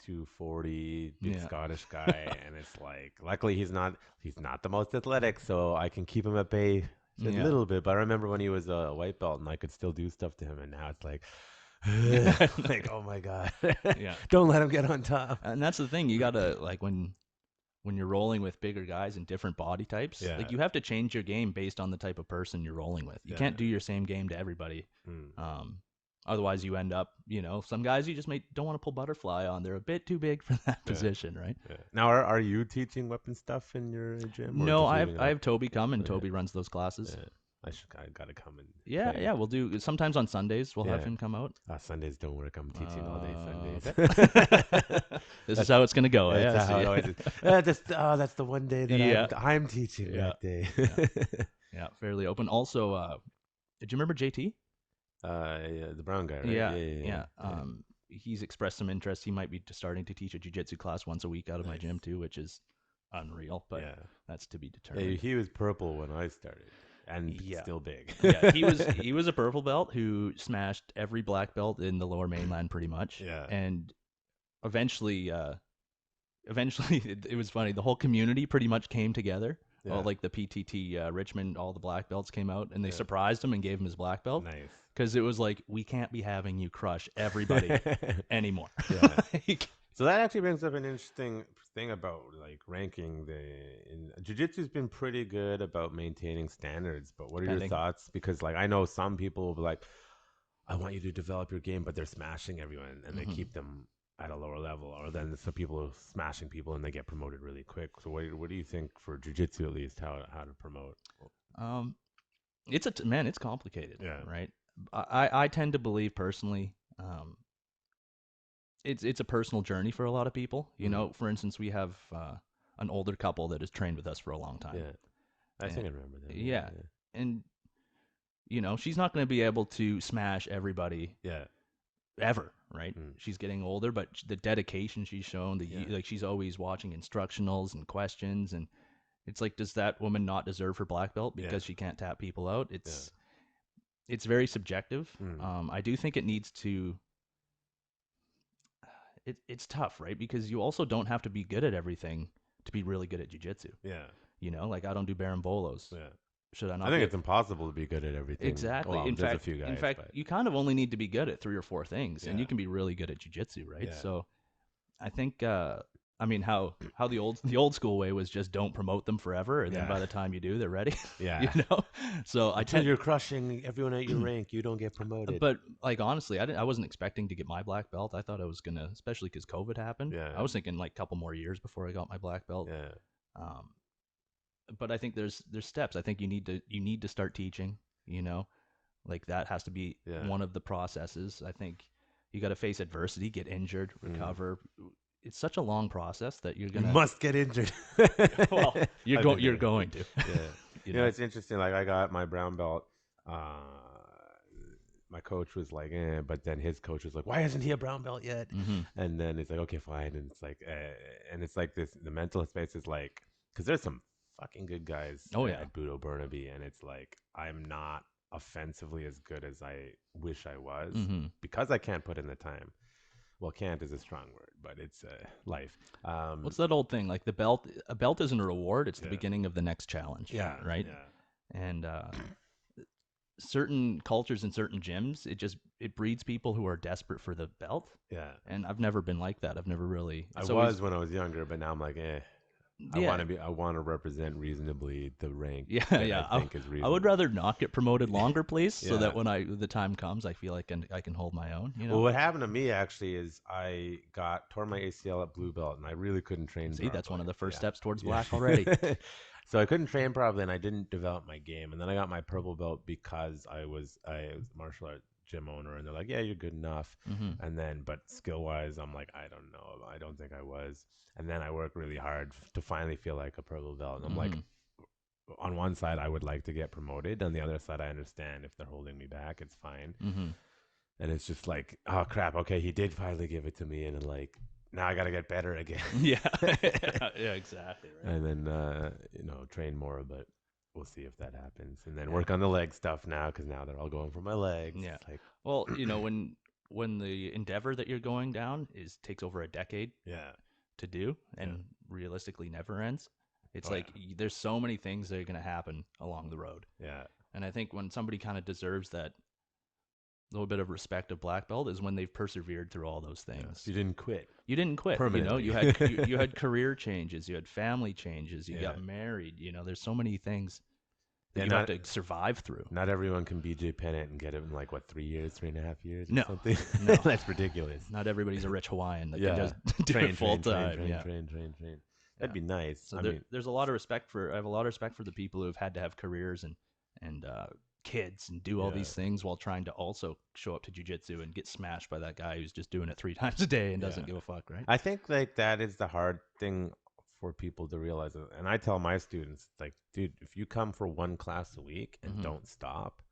240, big Scottish guy, and it's like, luckily he's not the most athletic, so I can keep him at bay a little bit. But I remember when he was a white belt, and I could still do stuff to him, and now it's like, like, oh my god, don't let him get on top. And that's the thing, you gotta like when you're rolling with bigger guys and different body types, like you have to change your game based on the type of person you're rolling with. You can't do your same game to everybody. Otherwise, you end up, some guys you just don't want to pull butterfly on. They're a bit too big for that position, right? Yeah. Now, are you teaching weapon stuff in your gym? No, I have Toby come, and Toby runs those classes. Yeah. I gotta come and yeah, we'll do sometimes on Sundays. We'll have him come out. Sundays don't work. I'm teaching all day Sundays. This is how it's gonna go. That's how it always is. That's the one day that I'm teaching that day. Yeah, fairly open. Also, did you remember JT? The brown guy, right? Yeah. He's expressed some interest. He might be starting to teach a jiu-jitsu class once a week out of my gym too, which is unreal, but that's to be determined. Yeah, he was purple when I started, and still big. Yeah, he was a purple belt who smashed every black belt in the Lower Mainland pretty much. Yeah, and eventually, it was funny. The whole community pretty much came together. Yeah. All like the PTT Richmond, all the black belts came out, and they surprised him and gave him his black belt. Nice. Because it was like, we can't be having you crush everybody anymore. Yeah. So that actually brings up an interesting thing about like ranking. Jiu-Jitsu's been pretty good about maintaining standards, but what are your thoughts? Because like I know some people will be like, I want you to develop your game, but they're smashing everyone and they keep them at a lower level, or then some people are smashing people and they get promoted really quick. So what do you think for jiu-jitsu, at least, how to promote? It's complicated, right? I tend to believe personally, it's a personal journey for a lot of people. For instance, we have an older couple that has trained with us for a long time. Yeah, I think I remember that. Yeah, and she's not going to be able to smash everybody. Yeah. Ever, right? She's getting older, but the dedication she's shown, like she's always watching instructionals and questions, and it's like, does that woman not deserve her black belt because she can't tap people out? It's very subjective. I do think it needs to. It's tough, right? Because you also don't have to be good at everything to be really good at jiu-jitsu. Yeah. Like I don't do barambolos. Yeah. Should I not? I think it's impossible to be good at everything. Exactly. Well, in there's a few guys, fact, you kind of only need to be good at 3 or 4 things, and you can be really good at jiu-jitsu, right? Yeah. So, I think, how the old school way was just don't promote them forever, and then by the time you do, they're ready. Yeah. So until you're crushing everyone at your rank, you don't get promoted. But like honestly, I wasn't expecting to get my black belt. I thought I was gonna, especially because COVID happened. Yeah. I was thinking like a couple more years before I got my black belt. Yeah. But I think there's steps. I think you need to start teaching, like that has to be one of the processes. I think you got to face adversity, get injured, recover. It's such a long process that you must get injured. Well, you're going to. Yeah. It's interesting. Like I got my brown belt my coach was like, but then his coach was like, why isn't he a brown belt yet? And then it's like, okay, fine. And it's like, and it's like this, the mental space is like, because there's some fucking good guys Oh, yeah. at Budo Burnaby. And it's like, I'm not offensively as good as I wish I was because I can't put in the time. Well, can't is a strong word, but it's life. What's that old thing? Like a belt isn't a reward. It's the Yeah. beginning of the next challenge. Yeah. Right. Yeah. And certain cultures and certain gyms, it breeds people who are desperate for the belt. Yeah. And I've never been like that. I've never really. I was when I was younger, but now I'm like, Yeah. I want to represent reasonably the rank. Yeah, that yeah. I think is reasonable. I would rather not get promoted longer, please, so Yeah. that when the time comes, I feel like I can hold my own. You know. Well, what happened to me actually is I tore my ACL at blue belt, and I really couldn't train. See, that's one of the first Yeah. steps towards Yeah. black already. So I couldn't train properly, and I didn't develop my game. And then I got my purple belt because I was a martial art gym owner, and they're like, "Yeah, you're good enough." And then, but skill wise, I'm like, I don't know. I don't think I was. And then I worked really hard to finally feel like a purple belt. And I'm like, on one side, I would like to get promoted. On the other side, I understand if they're holding me back, it's fine. And it's just like, oh crap, okay, he did finally give it to me, and like, now I got to get better again. Yeah, yeah, exactly. Right. And then train more, but we'll see if that happens. And then work on the leg stuff now, because now they're all going for my legs. Yeah. It's like, well, when the endeavor that you're going down takes over a decade to do, and realistically never ends. It's there's so many things that are going to happen along the road. Yeah. And I think when somebody kind of deserves that little bit of respect of black belt is when they've persevered through all those things. You didn't quit. You didn't quit. Permanently. You had career changes, you had family changes, you got married. There's so many things that you have to survive through. Not everyone can BJ Pennant and get it in like 3 years, 3.5 years, or No. something. No. That's ridiculous. Not everybody's a rich Hawaiian that can just do train, it full train, time. Train. That'd be nice. So there's a lot of respect I have a lot of respect for the people who have had to have careers and kids and do all these things while trying to also show up to jiu-jitsu and get smashed by that guy who's just doing it 3 times a day and doesn't give a fuck, right? I think like that is the hard thing for people to realize. And I tell my students, like, dude, if you come for 1 class a week and don't stop,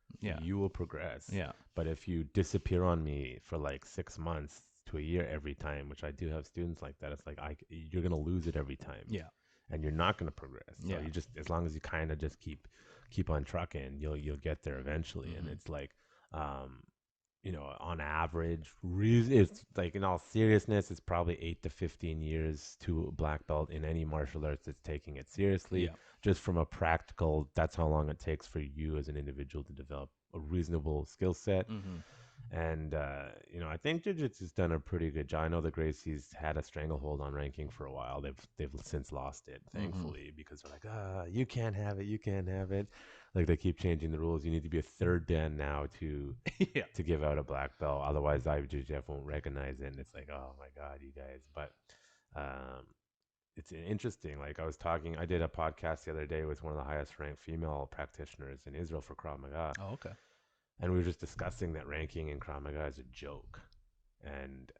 you will progress. Yeah. But if you disappear on me for like 6 months to a year every time, which I do have students like that, it's like you're going to lose it every time. Yeah. And you're not going to progress. So you just, as long as you kind of just keep on trucking, you'll get there eventually. And it's like, on average, it's like, in all seriousness, it's probably 8 to 15 years to a black belt in any martial arts that's taking it seriously. Just from a practical, that's how long it takes for you as an individual to develop a reasonable skill set. And I think jiu-jitsu's done a pretty good job. I know the Gracies had a stranglehold on ranking for a while. They've since lost it, thankfully, because they're like, you can't have it. Like, they keep changing the rules. You need to be a 3rd dan now to give out a black belt. Otherwise, IBJJF won't recognize it. And it's like, oh my God, you guys. But it's interesting. Like, I did a podcast the other day with one of the highest ranked female practitioners in Israel for Krav Maga. Oh, okay. And we were just discussing that ranking in Krav Maga is a joke. And,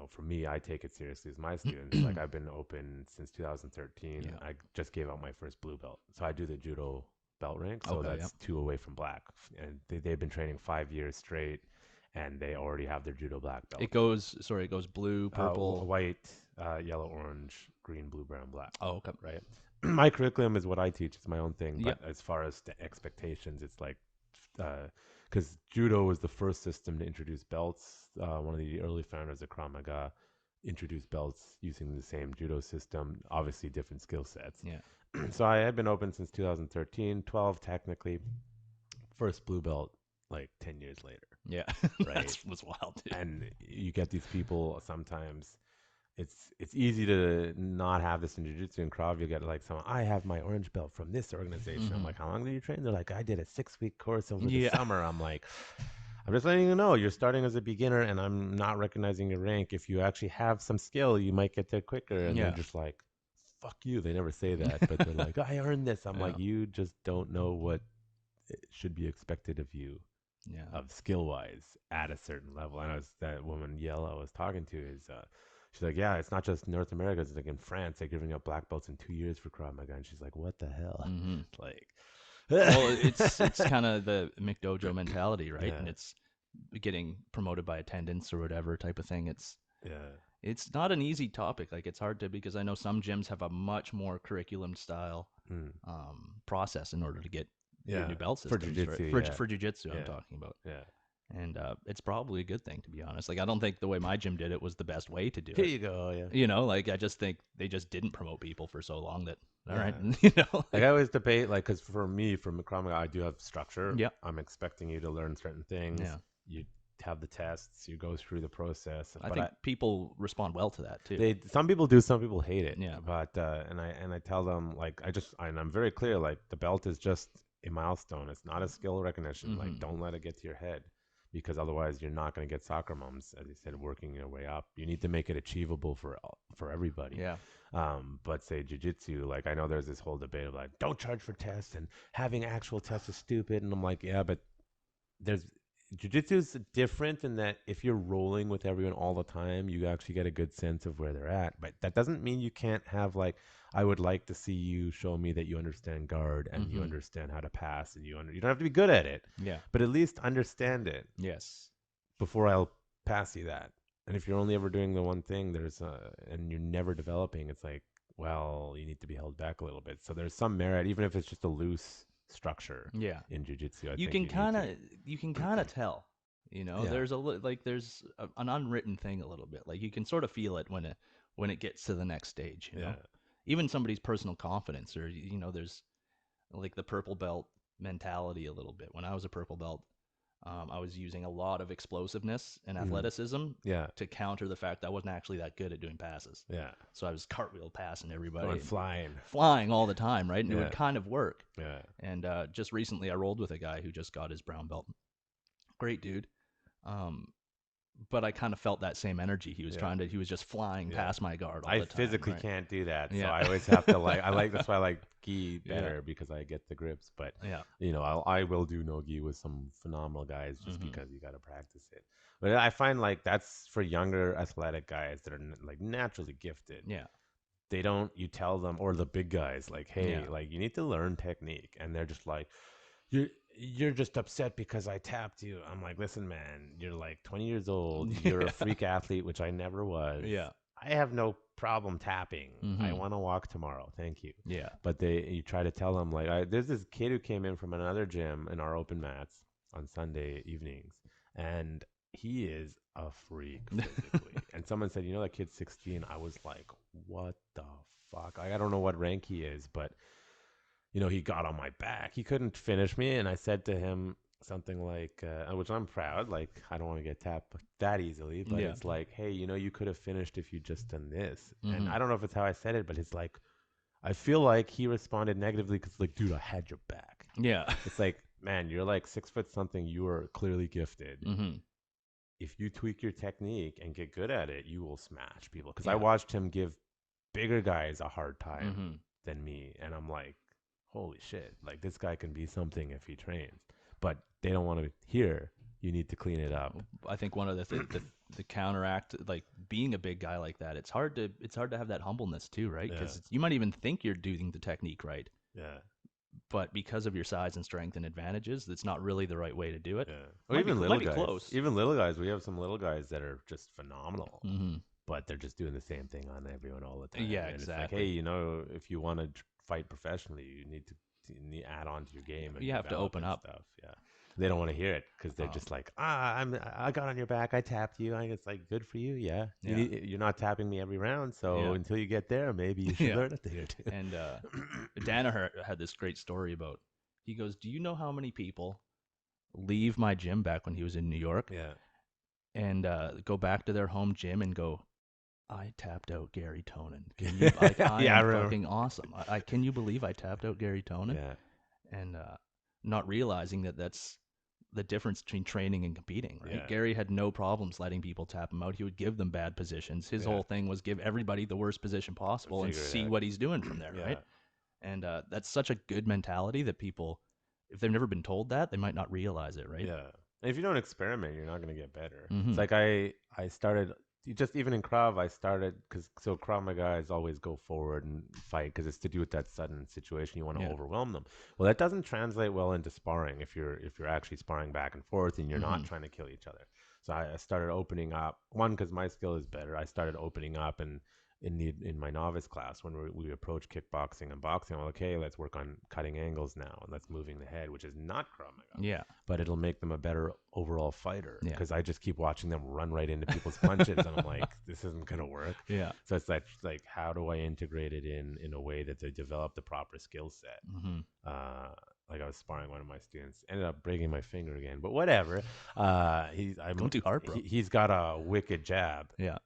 for me, I take it seriously as my students. Like, I've been open since 2013. Yeah. I just gave out my first blue belt. So I do the judo belt rank. So that's 2 away from black. And they've been training 5 years straight, and they already have their judo black belt. It goes blue, purple, white, yellow, orange, green, blue, brown, black. Oh, okay. Right. My curriculum is what I teach. It's my own thing. But as far as the expectations, it's like, because judo was the first system to introduce belts. One of the early founders of Krav Maga introduced belts using the same judo system, obviously different skill sets. Yeah. So I had been open since 2013, 12 technically. First blue belt like 10 years later. Yeah. Right. That was wild, dude. And you get these people sometimes. It's easy to not have this in jiu-jitsu and Krav. You get like I have my orange belt from this organization. I'm like, how long did you train? They're like, I did a 6-week course over the summer. I'm like, I'm just letting you know, you're starting as a beginner and I'm not recognizing your rank. If you actually have some skill, you might get there quicker. And they're just like, fuck you. They never say that, but they're like, I earned this. I'm like, you just don't know what should be expected of you. Of skill-wise at a certain level. And that woman Yella I was talking to is she's like, yeah, it's not just North America. It's like in France, they're giving out black belts in 2 years for Krav Maga. And she's like, what the hell? Like, Well, it's kind of the McDojo mentality, right? Yeah. And it's getting promoted by attendance or whatever type of thing. Yeah. It's not an easy topic. Like it's hard to because I know some gyms have a much more curriculum style Mm. process in order to get your Yeah. new belt For systems right? jiu-jitsu, For yeah. for jujitsu, I'm Yeah. talking about. Yeah. And it's probably a good thing, to be honest. Like I don't think the way my gym did it was the best way to do Here it. you go. Yeah. You know, like I just think they just didn't promote people for so long that all right, Yeah. you know. Like I always debate, like, because for me, from Krav Maga, I do have structure. Yeah. I'm expecting you to learn certain things. Yeah. You have the tests. You go through the process. I But think people respond well to that too. some people do, some people hate it. Yeah. But and I tell them, like, and I'm very clear, like the belt is just a milestone. It's not a skill recognition. Like, don't let it get to your head, because otherwise you're not going to get soccer moms, as you said, working your way up. You need to make it achievable for everybody. Yeah. But say jiu-jitsu, like I know there's this whole debate of like, don't charge for tests and having actual tests is stupid. And I'm like, yeah, but there's jiu-jitsu is different in that if you're rolling with everyone all the time, you actually get a good sense of where they're at. But that doesn't mean you can't have like, I would like to see you show me that you understand guard and you understand how to pass and you don't have to be good at it, Yeah. but at least understand it Yes. before I'll pass you that. And if you're only ever doing the one thing, and you're never developing, it's like, well, you need to be held back a little bit. So there's some merit, even if it's just a loose structure. Yeah. In jiu-jitsu, You can kind of tell, you know. Yeah. There's an unwritten thing a little bit. Like you can sort of feel it when it gets to the next stage. You know, even somebody's personal confidence, or you know, there's like the purple belt mentality a little bit. When I was a purple belt, I was using a lot of explosiveness and athleticism to counter the fact that I wasn't actually that good at doing passes. Yeah. So I was cartwheel passing everybody. Going flying all the time, right? And it Yeah. would kind of work. Yeah. And just recently I rolled with a guy who just got his brown belt. Great dude. But I kind of felt that same energy. He was he was just flying past my guard all the time. I physically right? can't do that. Yeah. So I always have to that's why I like gi better because I get the grips. But Yeah. you know, I will do no gi with some phenomenal guys just because you got to practice it. But I find like that's for younger athletic guys that are like naturally gifted. Yeah. They don't, you tell them, or the big guys like, hey, like you need to learn technique, and they're just like, you're just upset because I tapped you. I'm like, listen, man, you're like 20 years old. You're a freak athlete, which I never was. Yeah. I have no problem tapping. I want to walk tomorrow. Thank you. Yeah. But you try to tell them, like, there's this kid who came in from another gym in our open mats on Sunday evenings, and he is a freak physically. And someone said, you know, that kid's 16. I was like, what the fuck? I don't know what rank he is, but you know, he got on my back. He couldn't finish me. And I said to him something like, which I'm proud, like, I don't want to get tapped that easily, but it's like, hey, you know, you could have finished if you just done this. And I don't know if it's how I said it, but it's like, I feel like he responded negatively because, like, dude, I had your back. Yeah. It's like, man, you're like 6 foot something. You are clearly gifted. If you tweak your technique and get good at it, you will smash people. Because I watched him give bigger guys a hard time than me. And I'm like, holy shit, like this guy can be something if he trains. But they don't want to hear you need to clean it up. I think one of the counteract, like being a big guy like that, it's hard to have that humbleness too, right? Because you might even think you're doing the technique right. Yeah. But because of your size and strength and advantages, that's not really the right way to do it. Yeah. Or even little guys. Close. Even little guys. We have some little guys that are just phenomenal. But they're just doing the same thing on everyone all the time. Yeah, and exactly. It's like, hey, you know, if you want to fight professionally, you need to add on to your game. And you have to open up. Stuff. Yeah. They don't want to hear it because they're just like, I got on your back. I tapped you. It's like, good for you. Yeah. You're not tapping me every round. So until you get there, maybe you should learn a thing or two. And Danaher had this great story about, he goes, do you know how many people leave my gym back when he was in New York? Yeah. And go back to their home gym and go, I tapped out Gary Tonin. Can you, I am fucking awesome. Can you believe I tapped out Gary Tonin? Yeah. And not realizing that that's the difference between training and competing, right? Yeah. Gary had no problems letting people tap him out. He would give them bad positions. His whole thing was give everybody the worst position possible and see what he's doing from there, right? And that's such a good mentality that people, if they've never been told that, they might not realize it, right? Yeah. And if you don't experiment, you're not going to get better. It's like I started just even in Krav, I started so Krav Maga is always go forward and fight because it's to do with that sudden situation. You want to Yeah. overwhelm them. Well, that doesn't translate well into sparring if you're actually sparring back and forth and you're not trying to kill each other. So I started opening up one because my skill is better. I started opening up and in my novice class when we approach kickboxing and boxing, I'm like, okay, let's work on cutting angles now and let's moving the head, which is not Krav Maga. Yeah. But it'll make them a better overall fighter Yeah. because I just keep watching them run right into people's punches and I'm like, this isn't gonna work. Yeah. So it's like how do I integrate it in a way that they develop the proper skill set? Like I was sparring one of my students, ended up breaking my finger again, but whatever. I'm Going too hard, bro. He's got a wicked jab. Yeah.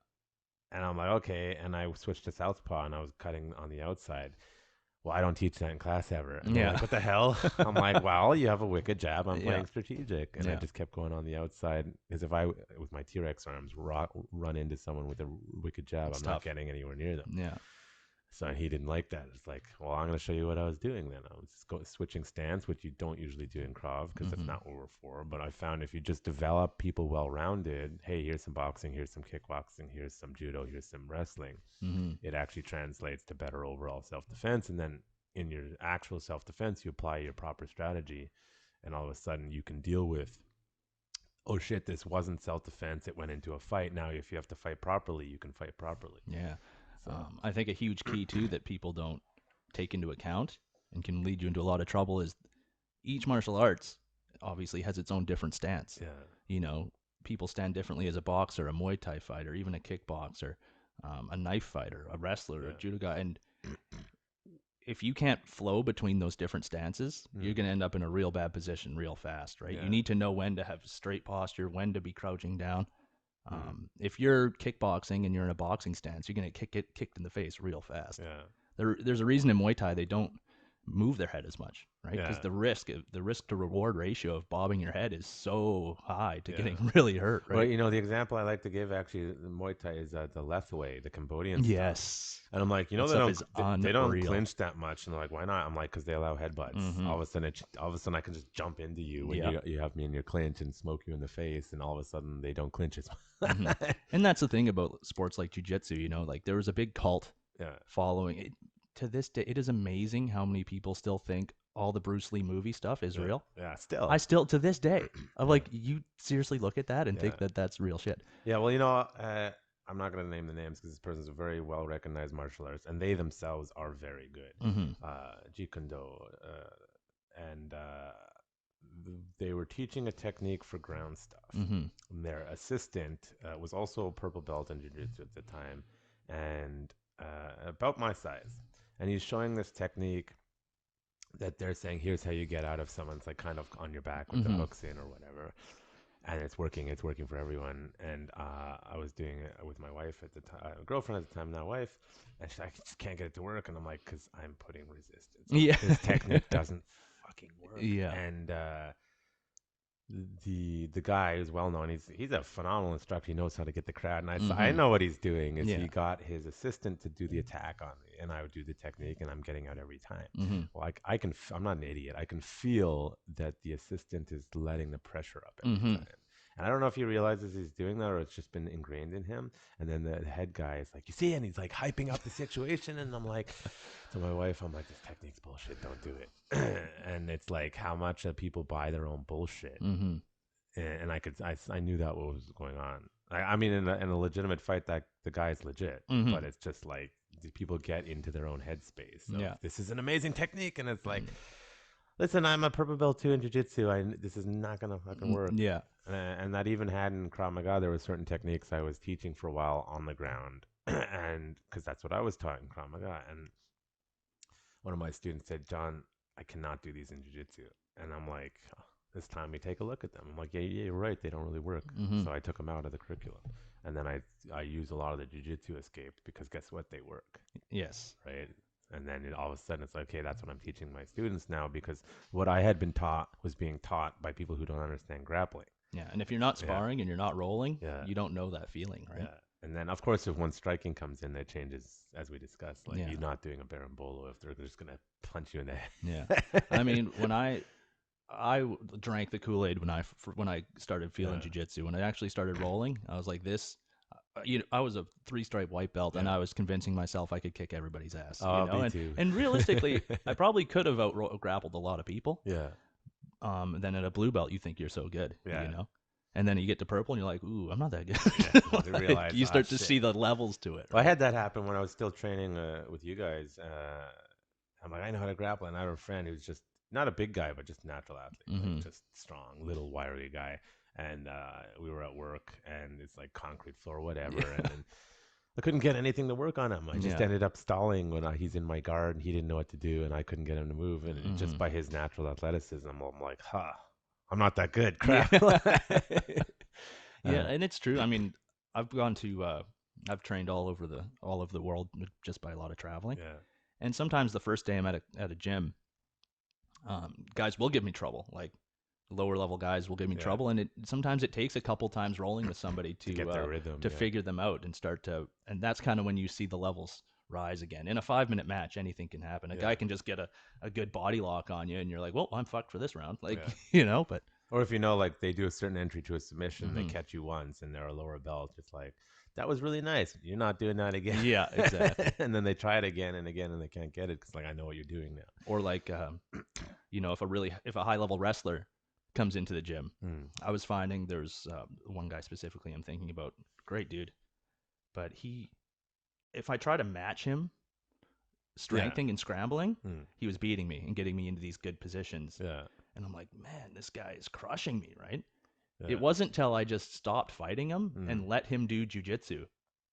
And I'm like, okay. And I switched to southpaw and I was cutting on the outside. Well, I don't teach that in class ever. And they're like, what the hell? I'm like, well, you have a wicked jab. I'm playing strategic. And I just kept going on the outside. Because if I, with my T-Rex arms, run into someone with a wicked jab, I'm not getting anywhere near them. Yeah. So he didn't like that. It's like, well, I'm going to show you what I was doing then. I was just switching stance, which you don't usually do in Krav because that's not what we're for. But I found if you just develop people well-rounded, hey, here's some boxing, here's some kickboxing, here's some judo, here's some wrestling, it actually translates to better overall self-defense. And then in your actual self-defense, you apply your proper strategy. And all of a sudden you can deal with, oh, shit, this wasn't self-defense. It went into a fight. Now, if you have to fight properly, you can fight properly. Yeah. I think a huge key, too, that people don't take into account and can lead you into a lot of trouble is each martial arts obviously has its own different stance. Yeah. You know, people stand differently as a boxer, a Muay Thai fighter, even a kickboxer, a knife fighter, a wrestler, a judo guy. And if you can't flow between those different stances, you're going to end up in a real bad position real fast, right? Yeah. You need to know when to have straight posture, when to be crouching down. If you're kickboxing and you're in a boxing stance, you're going to get kicked in the face real fast. Yeah. There's a reason in Muay Thai they don't move their head as much, right? Because Yeah. the risk to reward ratio of bobbing your head is so high to getting really hurt, right? Well, you know, the example I like to give actually in Muay Thai is the Lethway, the Cambodian stuff. Yes. And I'm like, you know, That they stuff don't, is they don't unreal. clinch that much. And they're like, why not? I'm like, because they allow headbutts. All of a sudden I can just jump into you when you have me in your clinch and smoke you in the face. And all of a sudden they don't clinch as much. And that's the thing about sports like jiu-jitsu, you know, like there was a big cult following it. To this day, it is amazing how many people still think all the Bruce Lee movie stuff is real. Yeah, still. I still, to this day, I'm like, you seriously look at that and think that that's real shit. Yeah, well, you know, I'm not going to name the names because this person's a very well-recognized martial artist, and they themselves are very good. Jeet Kune Do, and they were teaching a technique for ground stuff. And their assistant was also a purple belt in jiu-jitsu at the time, and about my size. And he's showing this technique that they're saying, here's how you get out of someone's like kind of on your back with the hooks in or whatever. And it's working for everyone. And I was doing it with my wife at the time, girlfriend at the time, now wife. And she's like, I just can't get it to work. And I'm like, because I'm putting resistance. Yeah. This technique doesn't fucking work. Yeah. And the guy is well known. He's a phenomenal instructor. He knows how to get the crowd. And I know what he's doing is he got his assistant to do the attack on me, and I would do the technique, and I'm getting out every time. Well, I'm not an idiot. I can feel that the assistant is letting the pressure up every time. And I don't know if he realizes he's doing that or it's just been ingrained in him. And then the head guy is like, you see, and he's like hyping up the situation. And I'm like, to my wife, I'm like, this technique's bullshit. Don't do it. And it's like how much people buy their own bullshit. And I knew that what was going on. I mean, in a legitimate fight, that the guy's legit, but it's just like people get into their own headspace. So this is an amazing technique. And it's like, listen, I'm a purple belt too in jiu-jitsu. This is not going to fucking work. Yeah. And that even had in Krav Maga, there were certain techniques I was teaching for a while on the ground. And because that's what I was taught in Krav Maga. And one of my students said, John, I cannot do these in jiu-jitsu. And I'm like, oh, this time we take a look at them. I'm like, yeah, you're right. They don't really work. So I took them out of the curriculum. And then I use a lot of the jiu-jitsu escaped because guess what? They work. Yes. Right. And then all of a sudden it's like, okay, that's what I'm teaching my students now because what I had been taught was being taught by people who don't understand grappling. Yeah. And if you're not sparring and you're not rolling, you don't know that feeling, right? Yeah. And then, of course, if one striking comes in, that changes, as we discussed. Like, you're not doing a berimbolo if they're just going to punch you in the head. Yeah. I mean, when I drank the Kool-Aid when I started feeling jiu-jitsu. When I actually started rolling, I was like, this, I was a 3-stripe white belt, and Yeah. I was convincing myself I could kick everybody's ass. Oh, me and too. and realistically, I probably could have grappled a lot of people. Yeah. Then at a blue belt, you think you're so good, Yeah. and then you get to purple, and you're like, ooh, I'm not that good. Yeah, you realize, you start to shit. see the levels to it. Well, I Right? had that happen when I was still training with you guys. I'm like, I know how to grapple, and I have a friend who's just not a big guy, but just natural athlete, like just strong, little wiry guy. And we were at work, and it's like concrete floor, whatever. And then I couldn't get anything to work on him. I just Yeah. ended up stalling when he's in my guard, and he didn't know what to do, and I couldn't get him to move. And just by his natural athleticism, I'm like, I'm not that good. Crap. Yeah, and it's true. I mean, I've trained all over the world just by a lot of traveling. Yeah. And sometimes the first day I'm at a gym, guys will give me trouble. Like lower level guys will give me trouble, and sometimes it takes a couple times rolling with somebody to get their rhythm, to figure them out and and that's kind of when you see the levels rise again. In a 5-minute match, anything can happen. A guy can just get a good body lock on you, and you're like, well, I'm fucked for this round. Like, but. Or if like they do a certain entry to a submission, they catch you once and they're a lower belt, it's like, that was really nice. You're not doing that again. Yeah, exactly. And then they try it again and again, and they can't get it because like, I know what you're doing now. Or like, if a high level wrestler comes into the gym, I was finding there's one guy specifically I'm thinking about, great dude, but if I try to match him strengthening and scrambling, he was beating me and getting me into these good positions. Yeah. And I'm like, man, this guy is crushing me, right? Yeah. It wasn't till I just stopped fighting him and let him do jujitsu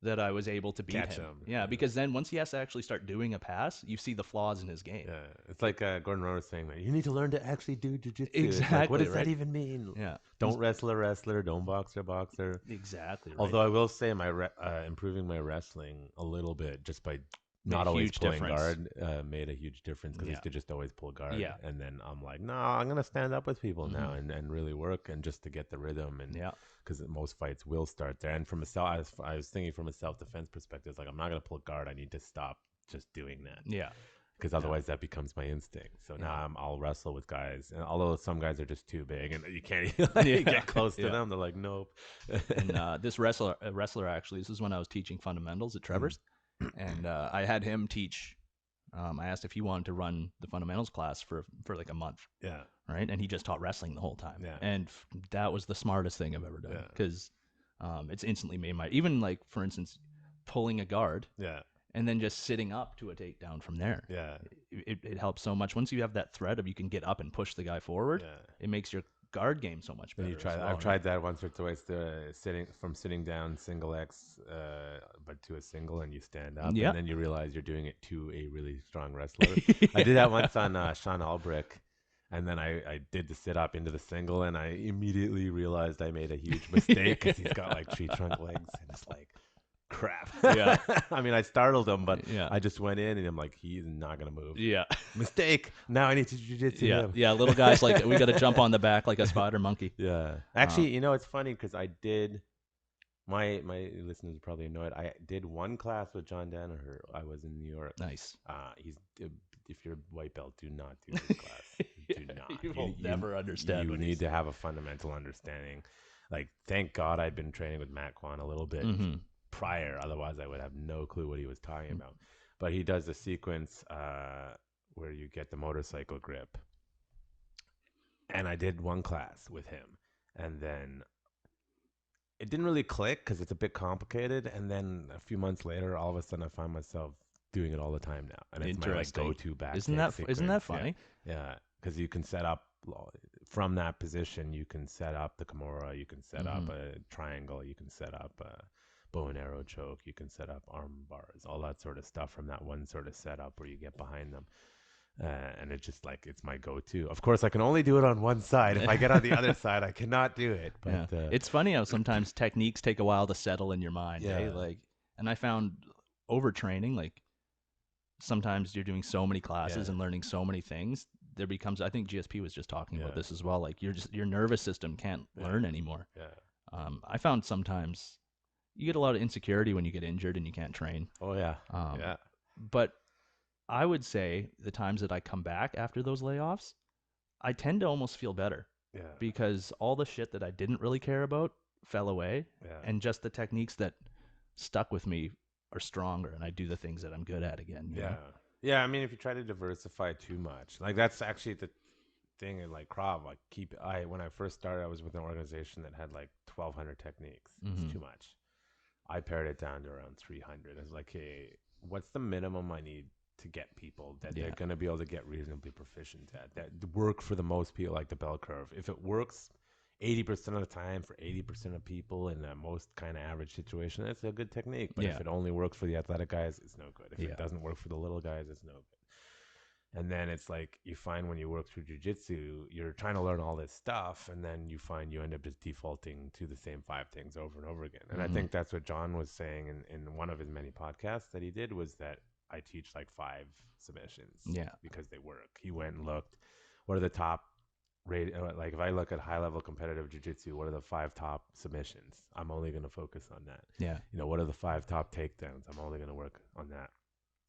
that I was able to beat Catch him. him. Yeah, because then once he has to actually start doing a pass, you see the flaws in his game. Yeah, it's like Gordon Rose saying that you need to learn to actually do jiu-jitsu. Exactly. Like, what does right? that even mean? Yeah. Don't wrestle a wrestler. Don't box a boxer. Exactly. Right. Although I will say improving my wrestling a little bit just by not a always huge pulling difference. guard made a huge difference because I used to just always pull guard. Yeah. And then I'm like, no, I'm going to stand up with people now and really work and just to get the rhythm. And because most fights will start there. And from I was thinking from a self-defense perspective, it's like, I'm not going to pull guard. I need to stop just doing that. Yeah. Because otherwise that becomes my instinct. So now I'll wrestle with guys. And although some guys are just too big and you can't even get close to them, they're like, nope. And this wrestler actually, this is when I was teaching fundamentals at Trevor's. And I had him teach. I asked if he wanted to run the fundamentals class for like a month. Yeah. Right. And he just taught wrestling the whole time. Yeah. And that was the smartest thing I've ever done because it's instantly made even like, for instance, pulling a guard. Yeah. And then just sitting up to a takedown from there. Yeah. It helps so much. Once you have that thread of you can get up and push the guy forward, it makes your guard game so much better. I've tried that once or twice, sitting down single X, but to a single, and you stand up, and then you realize you're doing it to a really strong wrestler. I did that once on Sean Albrecht, and then I did the sit up into the single, and I immediately realized I made a huge mistake because he's got like tree trunk legs, and it's like, crap. Yeah. I mean, I startled him, but I just went in and I'm like, he's not going to move. Yeah. Mistake. Now I need to jiu-jitsu him. Yeah. Little guys, like, we got to jump on the back like a spider monkey. Yeah. Actually, it's funny because I did, my listeners are probably annoyed. I did one class with John Danaher. I was in New York. Nice. If you're white belt, do not do this class. Do not. You will never understand. You need to have a fundamental understanding. Like, thank God I'd been training with Matt Kwan a little bit prior, otherwise I would have no clue what he was talking about. But he does a sequence where you get the motorcycle grip, and I did one class with him, and then it didn't really click because it's a bit complicated, and then a few months later all of a sudden I find myself doing it all the time now, and it's my like go-to back. Isn't that funny? Yeah, because you can set up from that position, you can set up the Kimura, you can set up a triangle, you can set up a bow and arrow choke, you can set up arm bars, all that sort of stuff from that one sort of setup where you get behind them. And it's just like, it's my go-to. Of course, I can only do it on one side. If I get on the other side, I cannot do it. But it's funny how sometimes techniques take a while to settle in your mind. Yeah. Like, and I found overtraining, like sometimes you're doing so many classes and learning so many things, there becomes, I think GSP was just talking about this as well. Like your nervous system can't learn anymore. Yeah. I found sometimes you get a lot of insecurity when you get injured and you can't train. Oh yeah. But I would say the times that I come back after those layoffs, I tend to almost feel better. Yeah. Because all the shit that I didn't really care about fell away. Yeah. And just the techniques that stuck with me are stronger, and I do the things that I'm good at again. You Yeah. know? Yeah, I mean, if you try to diversify too much, like that's actually the thing in like Krav. Like when I first started, I was with an organization that had like 1,200 techniques. It's Mm-hmm. too much. I pared it down to around 300. I was like, hey, what's the minimum I need to get people that they're Yeah. going to be able to get reasonably proficient at, that work for the most people, like the bell curve. If it works 80% of the time for 80% of people in the most kind of average situation, that's a good technique. But if Yeah. it only works for the athletic guys, it's no good. If Yeah. it doesn't work for the little guys, it's no good. And then it's like you find when you work through jujitsu, you're trying to learn all this stuff, and then you find you end up just defaulting to the same 5 things over and over again. And I think that's what John was saying in one of his many podcasts that he did, was that I teach like 5 submissions Yeah. because they work. He went and looked, what are the top rate? Like if I look at high level competitive jujitsu, what are the 5 top submissions? I'm only going to focus on that. Yeah. You know, what are the 5 top takedowns? I'm only going to work on that.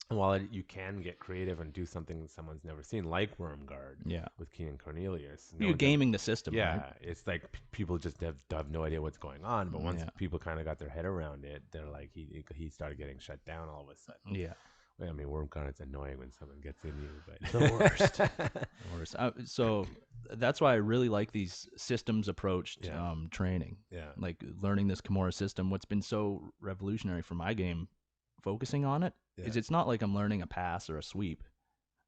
And while you can get creative and do something someone's never seen, like Worm Guard Yeah. with Keenan Cornelius, You're gaming the system, yeah, right? it's like people just have no idea what's going on. But once Yeah. people kind of got their head around it, they're like, he started getting shut down all of a sudden. Yeah. I mean, Worm Guard is annoying when someone gets in you, but The worst. The worst. So that's why I really like these systems approached Yeah. training. Yeah. Like learning this Kimura system. What's been so revolutionary for my game, focusing on it, is Yeah. it's not like I'm learning a pass or a sweep.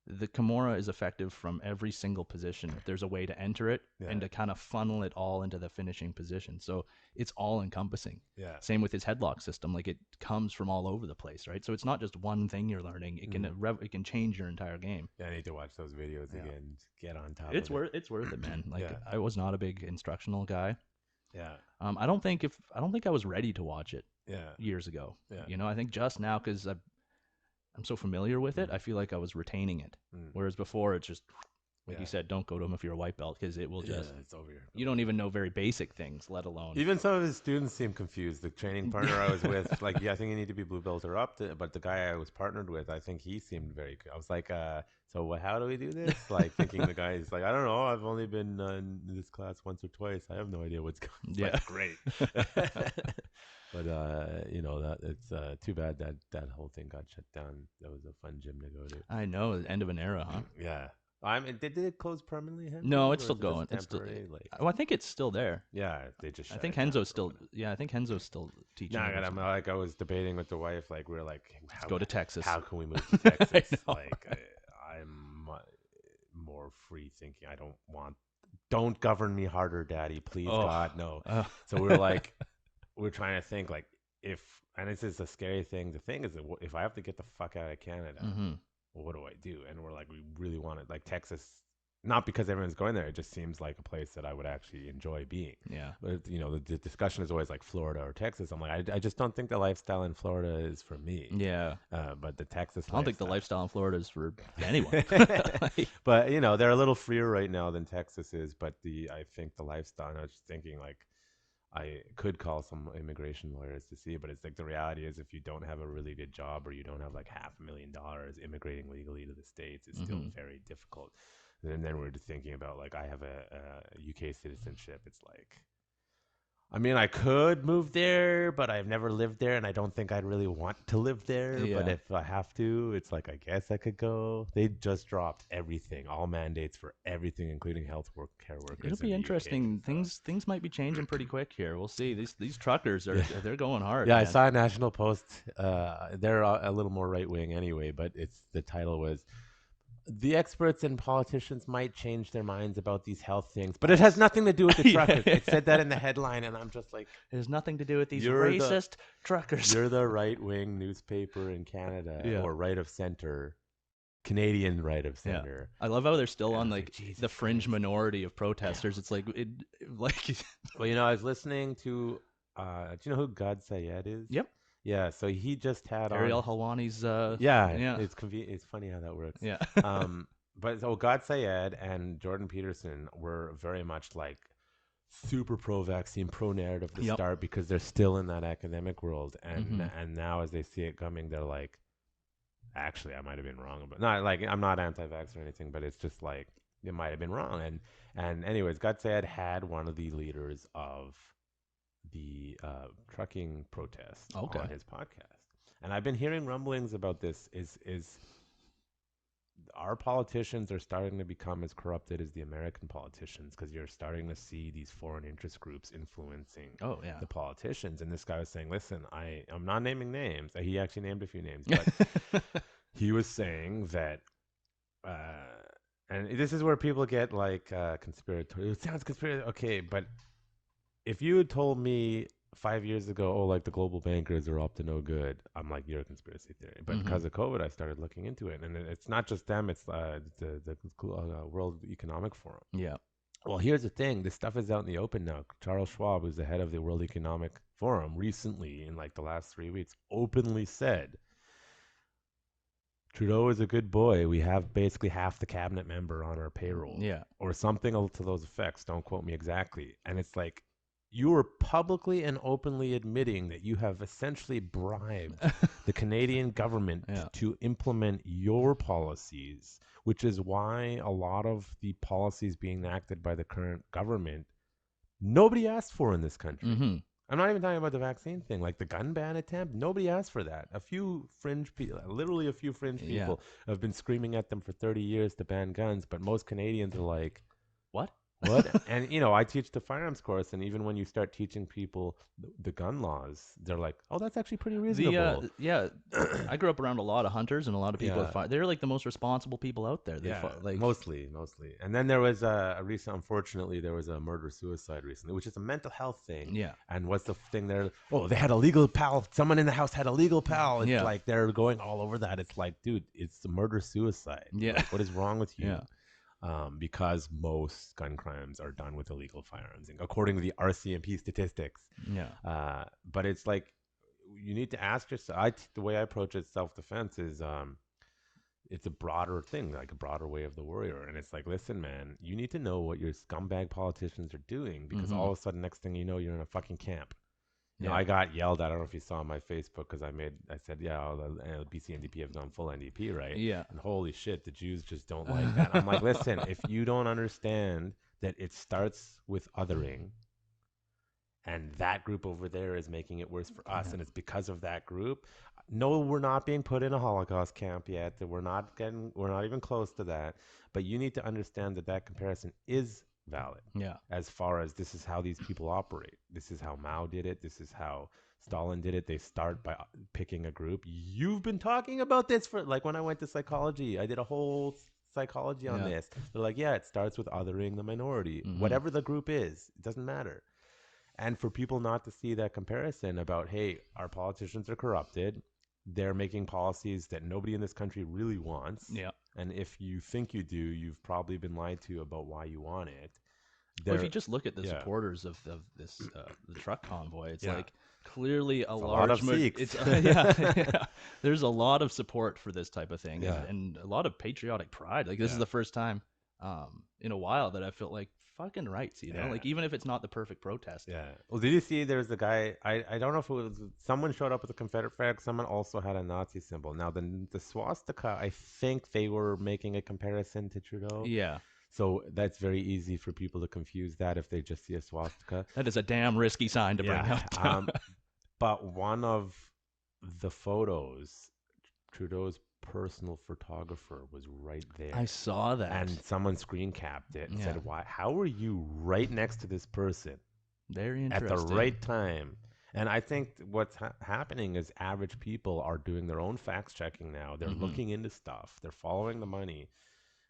The Kimura is effective from every single position. There's a way to enter it and Yeah. to kind of funnel it all into the finishing position. So it's all encompassing. Yeah. Same with his headlock system. Like it comes from all over the place, right? So it's not just one thing you're learning. It can it can change your entire game. Yeah, I need to watch those videos Yeah. again. Get on top It's of it. it's worth it, man. Like Yeah. I was not a big instructional guy. Yeah. I don't think I was ready to watch it Yeah. years ago. Yeah. You know, I think just now because I'm so familiar with it, I feel like I was retaining it. Whereas before, it's just like you said, don't go to him if you're a white belt because it will just it's over here. you don't even know very basic things, let alone Even some of his students seem confused. The training partner I was with, like, yeah, I think you need to be blue belt or up. But the guy I was partnered with, I think he seemed very. I was like, so how do we do this? Like, thinking the guy is like, I don't know. I've only been in this class once or twice. I have no idea what's going. It's Yeah. like, great. But you know that it's too bad that whole thing got shut down. That was a fun gym to go to. I know the end of an era, huh? Yeah. I mean, did it close permanently? Henzo, No, it's or still is it just going. It's still. temporary? Like, Well, I think it's still there. yeah, they just. I shut think it down Henzo's for a still. while. Yeah, I think Henzo's still teaching. No, it or I'm something. like I was debating with the wife. Like we were like, Let's go to Texas. How can we move to Texas? know. Like I'm more free thinking. I don't want. Don't govern me harder, Daddy. Please, Oh. God, no. So we were like, we're trying to think like and this is a scary thing to think is that if I have to get the fuck out of Canada, well, what do I do? And we're like, we really want it, like Texas. Not because everyone's going there. It just seems like a place that I would actually enjoy being. Yeah. But, you know, the discussion is always like Florida or Texas. I'm like, I just don't think the lifestyle in Florida is for me. Yeah. But the Texas I don't think the lifestyle in Florida is for anyone. But, you know, they're a little freer right now than Texas is. But I think the lifestyle, and I was just thinking like, I could call some immigration lawyers to see, but it's like the reality is if you don't have a really good job or you don't have like $500,000 immigrating legally to the States, it's still very difficult. And then we're just thinking about like I have a UK citizenship. It's like, I mean, I could move there, but I've never lived there, and I don't think I'd really want to live there. Yeah. But if I have to, it's like I guess I could go. They just dropped everything, all mandates for everything, including care workers. It'll be in the interesting. UK, so. Things might be changing pretty quick here. We'll see. These truckers are they're going hard. Yeah, man. I saw a National Post. They're a little more right wing anyway, but the title was, "The experts and politicians might change their minds about these health things, but it has nothing to do with the truckers." It said that in the headline, and I'm just like, It has nothing to do with these You're racist truckers. you're the right wing newspaper in Canada, Yeah. or right of center, Canadian right of Yeah. center. I love how they're still And I on was like like, Jesus the fringe Christ. minority of protesters. It's like like Well, you know, I was listening to, do you know who God Sayed is? Yep. Yeah, so he just had Ariel on. Helwani's Yeah. It's funny how that works. yeah. But so God Sayed and Jordan Peterson were very much like super pro-vaccine, pro-narrative to Yep. start because they're still in that academic world, and Mhm. and now as they see it coming, they're like, actually, I might have been wrong, but not like I'm not anti-vax or anything, but it's just like it might have been wrong. And anyways, God Sayed had one of the leaders of the trucking protest Okay. on his podcast. And I've been hearing rumblings about this. Is our politicians are starting to become as corrupted as the American politicians because you're starting to see these foreign interest groups influencing Oh yeah. the politicians. And this guy was saying, listen, I'm not naming names. He actually named a few names, but he was saying that, and this is where people get like conspiratorial. It sounds conspiratorial. Okay, but if you had told me 5 years ago, oh, like the global bankers are up to no good, I'm like, you're a conspiracy theory. But because of COVID, I started looking into it, and it's not just them; it's the World Economic Forum. Yeah. Well, here's the thing: this stuff is out in the open now. Charles Schwab, who's the head of the World Economic Forum, recently, in like the last 3 weeks, openly said, Trudeau is a good boy. We have basically half the cabinet member on our payroll. Yeah. Or something to those effects. Don't quote me exactly. And it's like, you are publicly and openly admitting that you have essentially bribed the Canadian government to implement your policies, which is why a lot of the policies being enacted by the current government, nobody asked for in this country. Mm-hmm. I'm not even talking about the vaccine thing, like the gun ban attempt. Nobody asked for that. A few fringe people, literally a few fringe people, have been screaming at them for 30 years to ban guns, but most Canadians are like, What? what? And, I teach the firearms course, and even when you start teaching people the gun laws, they're like, oh, that's actually pretty reasonable. I grew up around a lot of hunters and a lot of people that they're like the most responsible people out there. Mostly. And then there was unfortunately, there was a murder-suicide recently, which is a mental health thing. Yeah. And what's the thing there? Oh, they had a legal pal. Someone in the house had a legal pal. It's like they're going all over that. It's like, dude, it's the murder-suicide. Yeah. Like, what is wrong with you? Yeah. Because most gun crimes are done with illegal firearms, according to the RCMP statistics. Yeah. But it's like, you need to ask yourself. The way I approach it, self-defense is, it's a broader thing, like a broader way of the warrior. And it's like, listen, man, you need to know what your scumbag politicians are doing, because all of a sudden, next thing you know, you're in a fucking camp. I got yelled at. I don't know if you saw on my Facebook, because I said, BC NDP have gone full NDP, right? Yeah. And holy shit, the Jews just don't like that. I'm like, listen, if you don't understand that it starts with othering, and that group over there is making it worse for us, and it's because of that group. No, we're not being put in a Holocaust camp yet. We're not even close to that. But you need to understand that comparison is valid. Yeah. As far as this is how these people operate. This is how Mao did it. This is how Stalin did it. They start by picking a group. You've been talking about this for, like, when I went to psychology, I did a whole psychology on this. They're like, it starts with othering the minority. Whatever the group is, it doesn't matter. And for people not to see that comparison about, hey, our politicians are corrupted. They're making policies that nobody in this country really wants. Yeah. And if you think you do, you've probably been lied to about why you want it. Well, if you just look at the supporters of this the truck convoy, it's like clearly a large lot of Sikhs. There's a lot of support for this type of thing, and a lot of patriotic pride. Like, this is the first time in a while that I felt like fucking rights, like, even if it's not the perfect protest. Well, did you see there's the guy, I don't know if it was someone showed up with a Confederate flag, someone also had a Nazi symbol. Now the swastika, I think they were making a comparison to Trudeau. So that's very easy for people to confuse that if they just see a swastika. That is a damn risky sign to bring up. But one of the photos, Trudeau's personal photographer was right there. I saw that. And someone screen capped it and said, "Why? How are you right next to this person? Very interesting. At the right time?" And I think what's happening is average people are doing their own fact checking now. They're looking into stuff. They're following the money.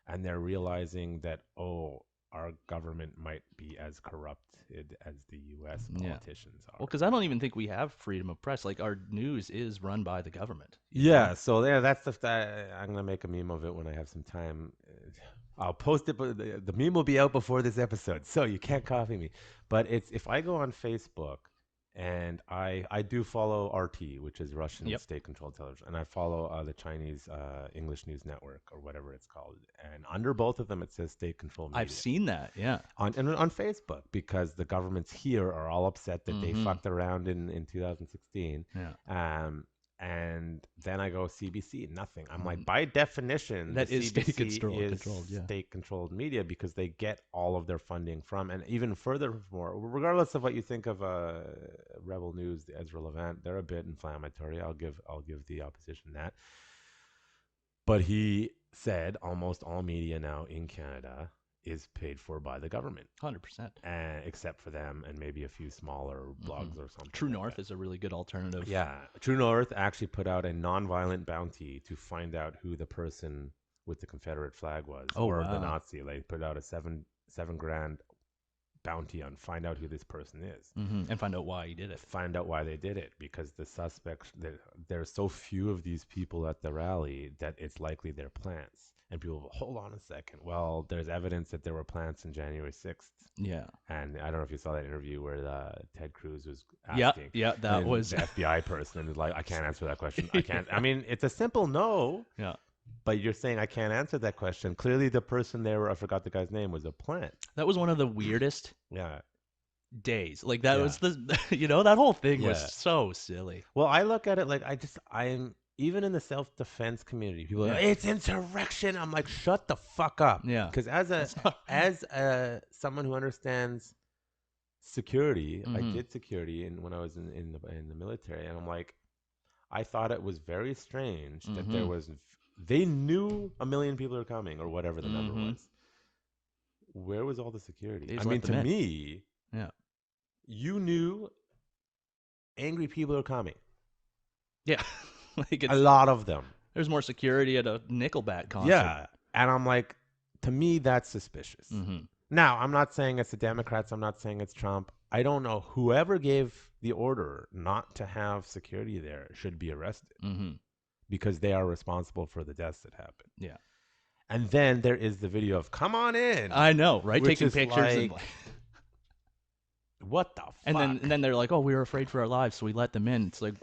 And they're realizing that, our government might be as corrupted as the U.S. politicians are. Well, because I don't even think we have freedom of press. Like, our news is run by the government. So that's I'm going to make a meme of it when I have some time. I'll post it, but the meme will be out before this episode, so you can't copy me. But if I go on Facebook, and I do follow RT, which is Russian state-controlled television, and I follow the Chinese English News Network, or whatever it's called. And under both of them, it says state-controlled media. I've seen that, on Facebook, because the governments here are all upset that they fucked around in 2016. And then I go CBC, nothing. I'm like, by definition, That the is CBC state-controlled, yeah. state-controlled media because they get all of their funding from, and even furthermore, regardless of what you think of Rebel News, the Ezra Levant, they're a bit inflammatory. I'll give the opposition that. But he said almost all media now in Canada is paid for by the government. 100%. Except for them and maybe a few smaller blogs or something. True like North that. is a really good alternative. Yeah. True North actually put out a nonviolent bounty to find out who the person with the Confederate flag was, or the Nazi. They put out a $7,000 bounty on find out who this person is. And find out why he did it. Find out why they did it, because the suspects, there's so few of these people at the rally that it's likely they're plants. And people go, hold on a second. Well, there's evidence that there were plants in January 6th. Yeah. And I don't know if you saw that interview where Ted Cruz was asking. Yeah, that was the FBI person is like, I can't answer that question. I can't. I mean, it's a simple no. Yeah. But you're saying I can't answer that question. Clearly, the person there, I forgot the guy's name, was a plant. That was one of the weirdest days. Like that was that whole thing was so silly. Well, I look at it like I'm even in the self-defense community, people are like, it's insurrection. I'm like, shut the fuck up. Yeah. Because as someone who understands security, I did security when I was in the military, and I'm like, I thought it was very strange that they knew 1 million people are coming or whatever the number was. Where was all the security? I mean, to me, you knew angry people are coming. Yeah. Like a lot of them. There's more security at a Nickelback concert. Yeah. And I'm like, to me, that's suspicious. Now, I'm not saying it's the Democrats. I'm not saying it's Trump. I don't know. Whoever gave the order not to have security there should be arrested because they are responsible for the deaths that happened. Yeah. And then there is the video of come on in. I know, right? Taking pictures. Like, what the fuck? And then they're like, oh, we were afraid for our lives, so we let them in. It's like,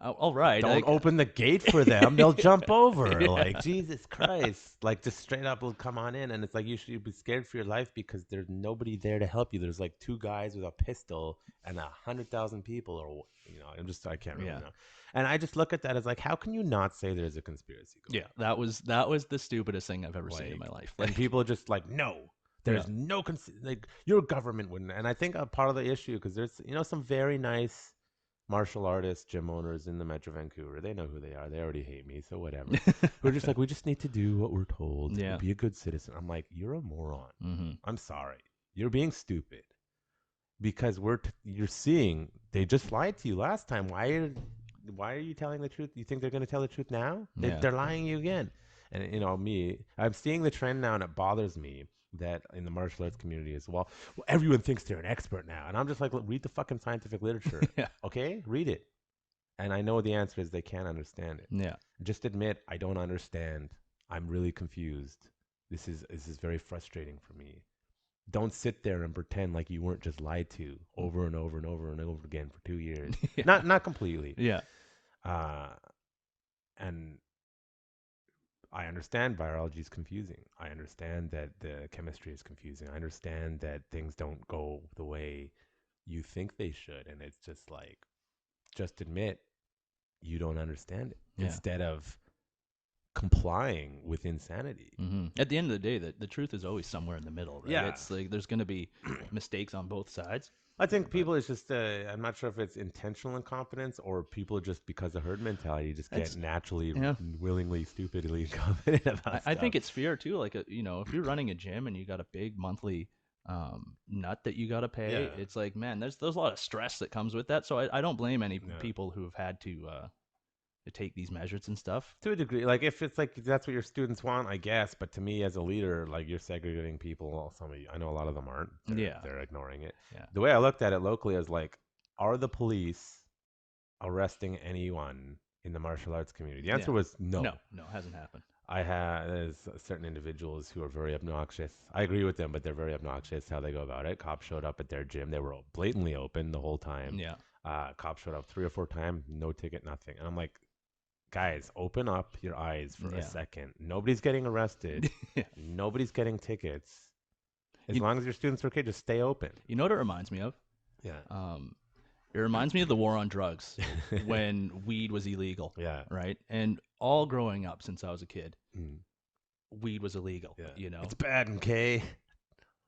all right. Don't open the gate for them. They'll jump over. Like, Jesus Christ. Like, just straight up will come on in. And it's like, you should be scared for your life because there's nobody there to help you. There's like 2 guys with a pistol and 100,000 people. Or, I can't really know. And I just look at that as like, how can you not say there's a conspiracy going on? Yeah, that was the stupidest thing I've ever seen in my life. And people are just like, no. There's no like your government wouldn't. And I think a part of the issue, because there's some very nice martial artists, gym owners in the Metro Vancouver. They know who they are. They already hate me, so whatever. We're just like, we just need to do what we're told. Yeah. Be a good citizen. I'm like, you're a moron. I'm sorry. You're being stupid. Because you're seeing they just lied to you last time. Why are you telling the truth? You think they're going to tell the truth now? They're lying you again. And I'm seeing the trend now, and it bothers me that in the martial arts community as well, everyone thinks they're an expert now. And I'm just like, read the fucking scientific literature. Okay? Read it. And I know the answer is they can't understand it. Yeah. Just admit, I don't understand. I'm really confused. This is very frustrating for me. Don't sit there and pretend like you weren't just lied to over and over and over and over again for 2 years. Not completely. Yeah. And I understand virology is confusing. I understand that the chemistry is confusing. I understand that things don't go the way you think they should. And it's just like, just admit you don't understand it instead of complying with insanity. At the end of the day, the truth is always somewhere in the middle, right? Yeah. It's like there's going to be mistakes on both sides. I think people is just, I'm not sure if it's intentional incompetence or people just because of herd mentality just get naturally, willingly, stupidly confident about stuff. I think it's fair too. Like, if you're running a gym and you got a big monthly nut that you got to pay, it's like, man, there's a lot of stress that comes with that. So I don't blame any people who have had to take these measures and stuff. To a degree, like if it's like that's what your students want, I guess. But to me, as a leader, like you're segregating people. Well, I know a lot of them aren't. They're ignoring it. Yeah. The way I looked at it locally is like, are the police arresting anyone in the martial arts community? The answer was no. No, it hasn't happened. There's certain individuals who are very obnoxious. I agree with them, but they're very obnoxious how they go about it. Cops showed up at their gym. They were blatantly open the whole time. Yeah. Cops showed up 3 or 4 times, no ticket, nothing. And I'm like, guys, open up your eyes for a second. Nobody's getting arrested. Nobody's getting tickets. As long as your students are okay, just stay open. You know what it reminds me of? Yeah. It reminds me of the war on drugs when weed was illegal. Yeah. Right. And all growing up since I was a kid, Mm. weed was illegal. Yeah. You know, It's bad in K.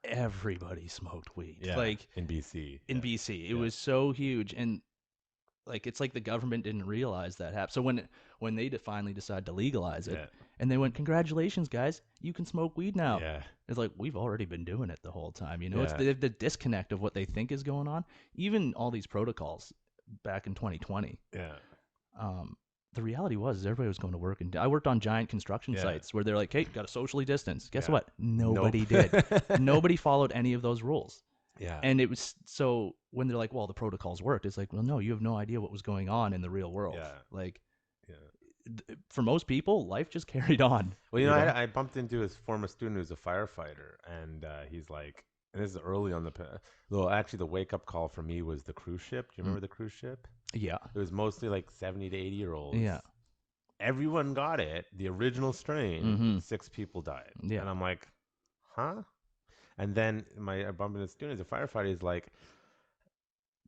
everybody smoked weed. Yeah. Like in BC. in Yeah. BC, it was so huge. And like it's like the government didn't realize that happened. So when they finally decided to legalize it, Yeah. and they went, "Congratulations, guys, you can smoke weed now." Yeah. It's like we've already been doing it the whole time. You know, it's Yeah. the disconnect of what they think is going on. Even all these protocols back in 2020. Yeah. The reality was everybody was going to work, and I worked on giant construction Yeah. sites where they're like, "Hey, got to socially distance." Guess Yeah. what? Nobody Nope. did. Nobody followed any of those rules. Yeah. And it was so when they're like, well, the protocols worked, it's like, well, no, you have no idea what was going on in the real world. Yeah. Like, Yeah. for most people, life just carried on. Well, you know, I bumped into his former student who's a firefighter, and he's like, and this is early on well, actually, the wake up call for me was the cruise ship. Do you remember the cruise ship? Yeah. It was mostly like 70 to 80-year-olds. Yeah. Everyone got it, the original strain. Mm-hmm. 6 people died. Yeah. And I'm like, huh? And then I bumped into a student, as a firefighter, he's like,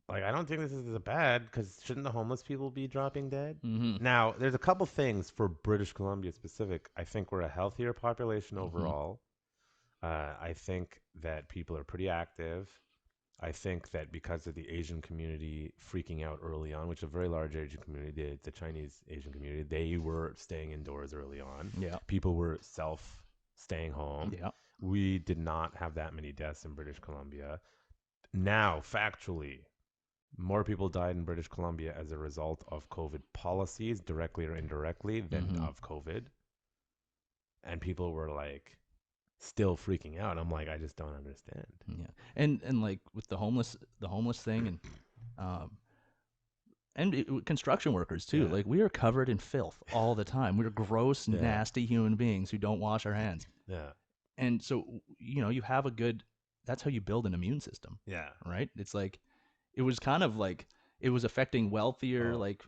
I don't think this is as bad because shouldn't the homeless people be dropping dead? Mm-hmm. Now, there's a couple things for British Columbia specific. I think we're a healthier population Mm-hmm. overall. I think that people are pretty active. I think that because of the Asian community freaking out early on, which is a very large Asian community, the Chinese Asian community, they were staying indoors early on. Yeah. People were staying home. Yeah. We did not have that many deaths in British Columbia. Now, factually, more people died in British Columbia as a result of COVID policies, directly or indirectly, than Mm-hmm. of COVID. And people were like still freaking out. I'm like, I just don't understand. Yeah. And like with the homeless thing, and construction workers too. Yeah. Like we are covered in filth all the time. We're gross, Yeah. nasty human beings who don't wash our hands. Yeah. And so, you know, you have that's how you build an immune system, Yeah. right? It's like, it was kind of like, it was affecting wealthier, Oh. like,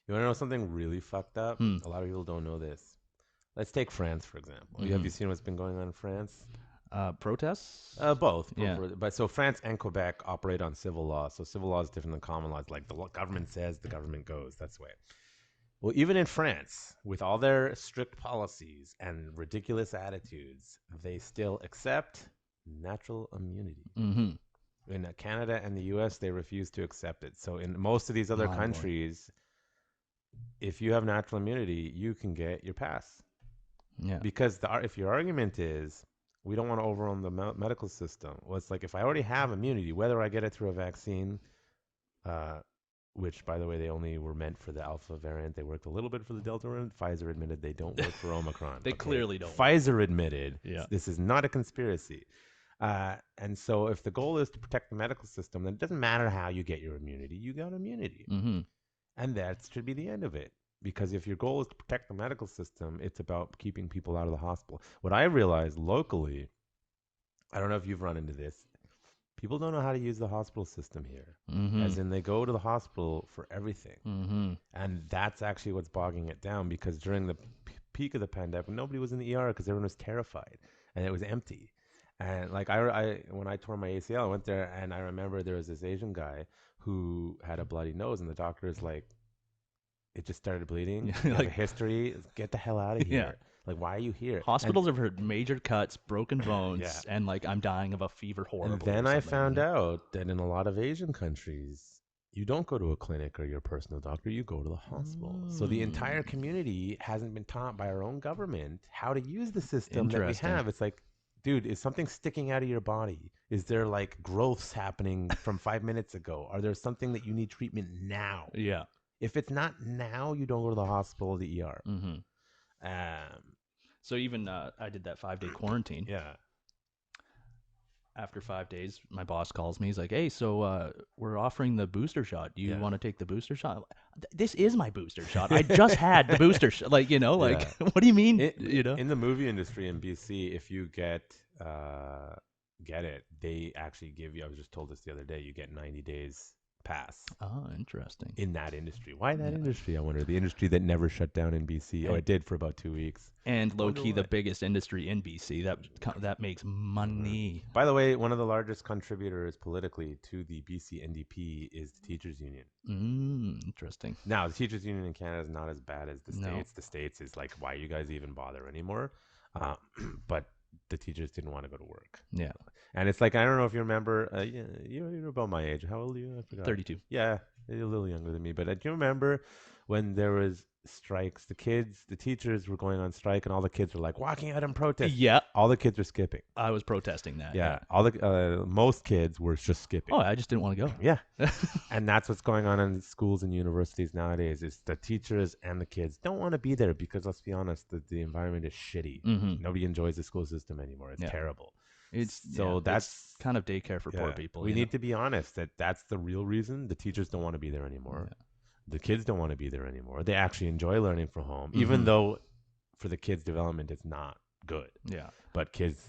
You want to know something really fucked up? Hmm. A lot of people don't know this. Let's take France, for example. Have Mhm. you seen what's been going on in France? protests. Both. Yeah. But so France and Quebec operate on civil law. So civil law is different than common law. It's like the government says, the government goes. That's the way. Well, even in France, with all their strict policies and ridiculous attitudes, they still accept natural immunity. Mm-hmm. In Canada and the U.S., they refuse to accept it. So in most of these other Oh, boy. countries, if you have natural immunity, you can get your pass. Yeah. Because if your argument is, we don't want to overrun the medical system, well, it's like if I already have immunity, whether I get it through a vaccine, which, by the way, they only were meant for the Alpha variant. They worked a little bit for the Delta variant. Pfizer admitted they don't work for Omicron. They clearly don't. Pfizer admitted Yeah. this is not a conspiracy. And so if the goal is to protect the medical system, then it doesn't matter how you get your immunity. You got immunity. Mm-hmm. And that should be the end of it. Because if your goal is to protect the medical system, it's about keeping people out of the hospital. What I realized locally, I don't know if you've run into this, people don't know how to use the hospital system here. Mm-hmm. As in, they go to the hospital for everything. Mm-hmm. And that's actually what's bogging it down, because during the peak of the pandemic, nobody was in the ER because everyone was terrified and it was empty. And like when I tore my ACL, I went there and I remember there was this Asian guy who had a bloody nose, and the doctor is like, it just started bleeding. Yeah, You have like- a history. Get the hell out of here. Yeah. Like, why are you here? Hospitals have heard major cuts, broken bones, Yeah. and like I'm dying of a fever horribly. And then or I something, found you know? out that in a lot of Asian countries, you don't go to a clinic or your personal doctor, you go to the hospital. So the entire community hasn't been taught by our own government how to use the system that we Interesting. have. It's like, dude, is something sticking out of your body? Is there like growths happening from 5 minutes ago? Are there something that you need treatment now? Yeah. If it's not now, you don't go to the hospital or the ER. Mm-hmm. So even I did that 5-day quarantine. Yeah. After 5 days, my boss calls me. He's like, "Hey, so we're offering the booster shot. Do you Yeah. want to take the booster shot?" This is my booster shot. I just had the booster shot. Like, you know, like, Yeah. what do you mean? In the movie industry in BC, if you get it, they actually give you, I was just told this the other day, you get 90 days pass Oh, interesting. in that industry. Why that Yeah. industry? I wonder. The industry that never shut down in BC. Oh, And it did for about 2 weeks. and low Wonder key the why. biggest industry in BC that makes money. By the way, one of the largest contributors politically to the BC NDP is the teachers union. Interesting. Now, the teachers union in Canada is not as bad as the No. states. The states is like, why you guys even bother anymore? Uh, but the teachers didn't want to go to work. Yeah. And it's like, I don't know if you remember, you're about my age. How old are you? I forgot. 32. Yeah, you're a little younger than me. But do you remember when there was strikes? The teachers were going on strike, and all the kids were like walking out in protest. Yeah. All the kids were skipping. I was protesting that. Yeah, all the most kids were just skipping. Oh, I just didn't want to go. Yeah, and that's what's going on in schools and universities nowadays. Is the teachers and the kids don't want to be there because, let's be honest, the environment is shitty. Mm-hmm. Nobody enjoys the school system anymore. It's terrible. It's That's it's kind of daycare for poor people. We need to be honest that that's the real reason. The teachers don't want to be there anymore. Yeah. The kids don't want to be there anymore. They actually enjoy learning from home, even though for the kids' development it's not good. Yeah. But kids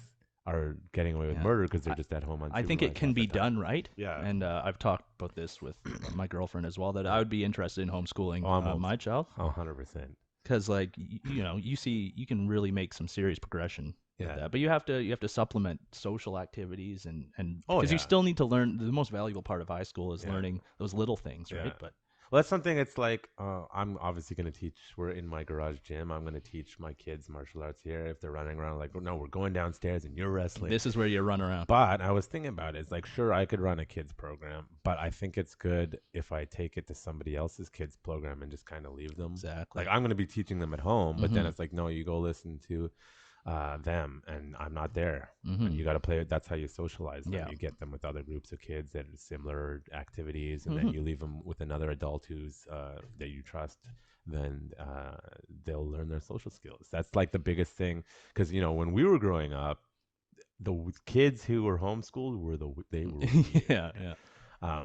are getting away with murder because they're just at home on. I think it can be done right. Yeah. And I've talked about this with my girlfriend as well, that I would be interested in homeschooling my child. 100%. Because you can really make some serious progression with that. But you have to supplement social activities and because you still need to learn. The most valuable part of high school is learning those little things, right? But well, that's something. It's like I'm obviously going to teach. We're in my garage gym. I'm going to teach my kids martial arts here. If they're running around, like, no, we're going downstairs and you're wrestling. This is where you run around. But I was thinking about it. It's like, sure, I could run a kids program, but I think it's good if I take it to somebody else's kids program and just kind of leave them. Exactly. Like, I'm going to be teaching them at home, but then it's like, no, you go listen to them, and I'm not there. And you got to play. That's how you socialize them. You get them with other groups of kids that are similar activities, and then you leave them with another adult who's that you trust. Then they'll learn their social skills. That's like the biggest thing, because when we were growing up, the kids who were homeschooled were they were weird. Yeah.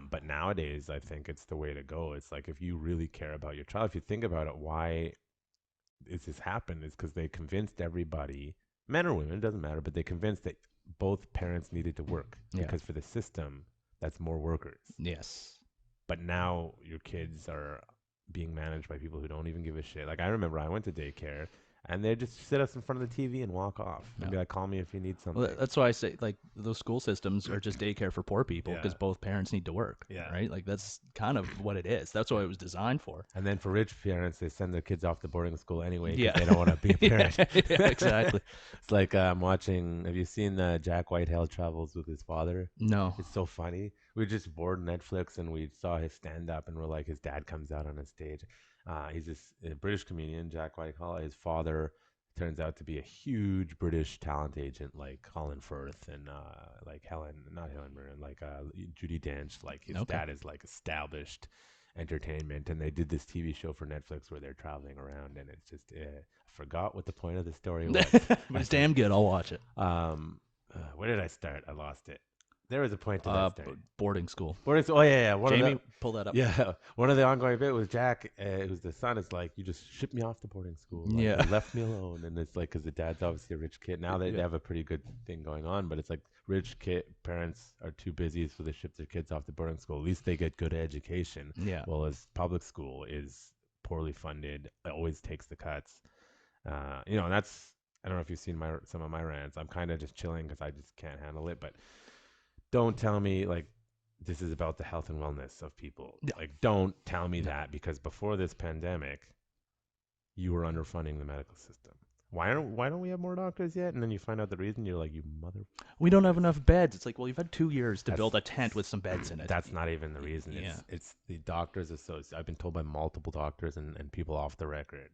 But nowadays, I think it's the way to go. It's like, if you really care about your child, if you think about it, why this happened is because they convinced everybody, men or women, it doesn't matter, but they convinced that both parents needed to work because for the system, that's more workers. Yes. But now your kids are being managed by people who don't even give a shit. Like, I remember I went to daycare, and they just sit us in front of the TV and walk off and be like, call me if you need something. Well, that's why I say, like, those school systems are just daycare for poor people because both parents need to work. Yeah. Right? Like, that's kind of what it is. That's what it was designed for. And then for rich parents, they send their kids off to boarding school anyway because they don't want to be a parent. Exactly. It's like I'm watching. Have you seen Jack Whitehall Travels with his father? No. It's so funny. We just bored Netflix and we saw his stand up, and we're like, his dad comes out on a stage. He's this British comedian, Jack Whitehall. His father turns out to be a huge British talent agent, like Colin Firth and like not Helen Mirren, like Judi Dench. Like, his dad is like established entertainment, and they did this TV show for Netflix where they're traveling around, and it's just I forgot what the point of the story was. But it's damn good. I'll watch it. Where did I start? I lost it. There was a point to that start. Boarding school. Oh yeah. Jamie, pull that up. Yeah, one of the ongoing bit was Jack. It was the son. It's like, you just shipped me off to boarding school. Like, you left me alone, and it's like, because the dad's obviously a rich kid. Now they have a pretty good thing going on, but it's like, rich kid parents are too busy, so they ship their kids off to boarding school. At least they get good education. Yeah. Well, as public school is poorly funded, it always takes the cuts. And that's, I don't know if you've seen some of my rants. I'm kind of just chilling because I just can't handle it, but. Don't tell me, like, this is about the health and wellness of people. Yeah. Like, don't tell me that, because before this pandemic, you were underfunding the medical system. Why don't we have more doctors yet? And then you find out the reason, you're like, you mother... We don't have enough beds. It's like, well, you've had 2 years to build a tent with some beds in it. That's not even the reason. It's the Doctors Association. I've been told by multiple doctors and people off the record,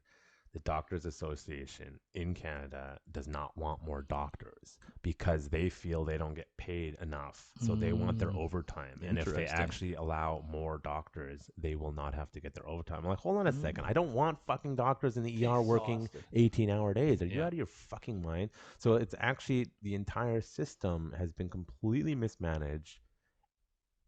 the Doctors Association in Canada does not want more doctors because they feel they don't get paid enough. So they want their overtime. And if they actually allow more doctors, they will not have to get their overtime. I'm like, hold on a second. I don't want fucking doctors in the ER working 18-hour days. Are you out of your fucking mind? So it's actually, the entire system has been completely mismanaged.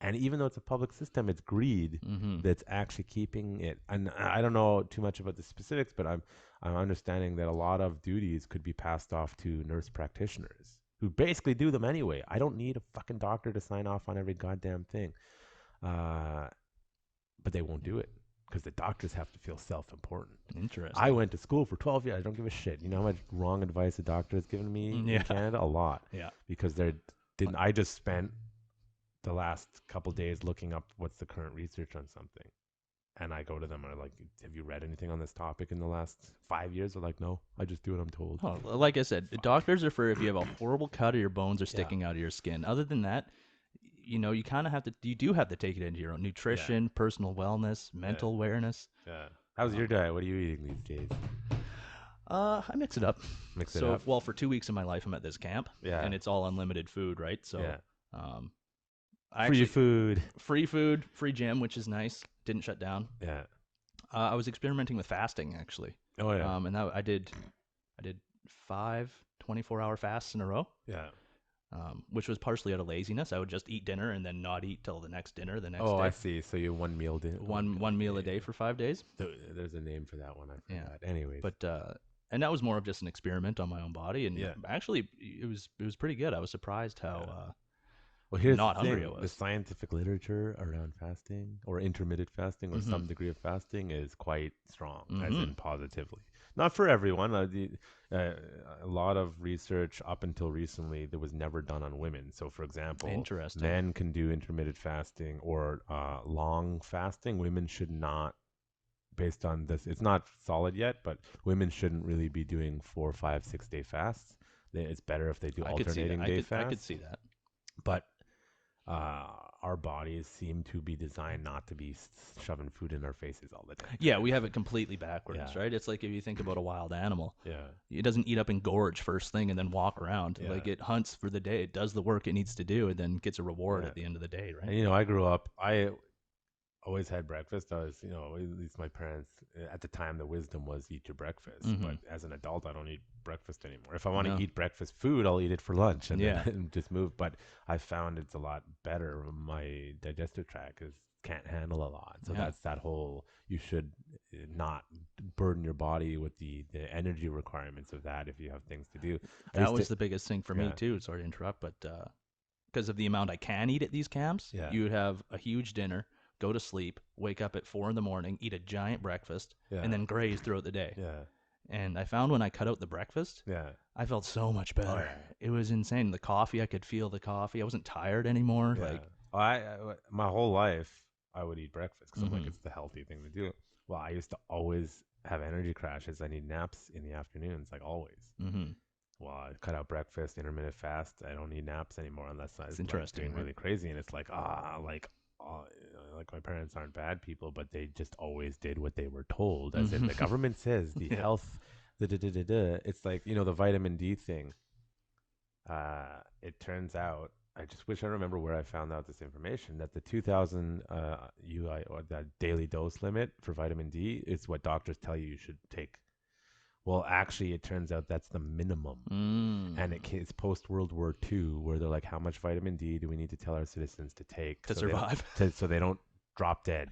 And even though it's a public system, it's greed that's actually keeping it. And I don't know too much about the specifics, but I'm understanding that a lot of duties could be passed off to nurse practitioners who basically do them anyway. I don't need a fucking doctor to sign off on every goddamn thing. But they won't do it because the doctors have to feel self-important. Interesting. I went to school for 12 years. I don't give a shit. You know how much wrong advice the doctor has given me Yeah. in Canada? A lot. Yeah. Because I just spent the last couple days looking up what's the current research on something. And I go to them and I'm like, have you read anything on this topic in the last 5 years? They're like, no, I just do what I'm told. Oh, like I said, doctors are for if you have a horrible cut or your bones are sticking Yeah. out of your skin. Other than that, you know, you kind of have to, you do have to take it into your own nutrition, personal wellness, mental awareness. Yeah. How's your diet? What are you eating these days? I mix it up. Mix it up. Well, for 2 weeks of my life, I'm at this camp, Yeah. and it's all unlimited food, right? So, Yeah. free food. free food, free gym, which is nice. Didn't shut down. Yeah. I was experimenting with fasting actually. Oh yeah. And I did 5 24-hour fasts in a row. Yeah. Which was partially out of laziness. I would just eat dinner and then not eat till the next dinner the next day. Oh, I see. So you one meal day. One meal a day for 5 days. There's a name for that one. I forgot. Anyways. But and that was more of just an experiment on my own body, and actually it was pretty good. I was surprised how well, here's not the thing. hungry I was. The scientific literature around fasting or intermittent fasting or some degree of fasting is quite strong, as in positively. Not for everyone. A lot of research up until recently that was never done on women. So, for example, men can do intermittent fasting or long fasting. Women should not. Based on this, it's not solid yet, but women shouldn't really be doing 4, 5, 6 day fasts. It's better if they do alternating day fasts. I could see that. But our bodies seem to be designed not to be shoving food in our faces all the time. Yeah, we have it completely backwards, right? It's like if you think about a wild animal. Yeah. It doesn't eat up and gorge first thing and then walk around. Yeah. Like it hunts for the day. It does the work it needs to do and then gets a reward at the end of the day, right? And, I grew up, I always had breakfast. I was, at least my parents, at the time, the wisdom was eat your breakfast. But as an adult, I don't eat breakfast anymore. If I want to eat breakfast food, I'll eat it for lunch and then just move. But I found it's a lot better. My digestive tract can't handle a lot. So that's that whole, you should not burden your body with the energy requirements of that if you have things to do. That was the biggest thing for me too. Sorry to interrupt, but because of the amount I can eat at these camps, you would have a huge dinner, go to sleep, wake up at 4 a.m, eat a giant breakfast, and then graze throughout the day. Yeah. And I found when I cut out the breakfast, I felt so much better. It was insane. The coffee, I could feel the coffee. I wasn't tired anymore. Yeah. Like my whole life, I would eat breakfast because I'm like, it's the healthy thing to do. Well, I used to always have energy crashes. I need naps in the afternoons, like always. Well, I cut out breakfast, intermittent fast. I don't need naps anymore unless I'm doing really crazy. And it's like, like my parents aren't bad people, but they just always did what they were told. As in the government says, the health, it's like, the vitamin D thing. It turns out, I just wish I remember where I found out this information, that the 2000 UI, or the daily dose limit for vitamin D is what doctors tell you should take. Well, actually, it turns out that's the minimum. And it's post-World War II, where they're like, how much vitamin D do we need to tell our citizens to take to survive? So they don't drop dead.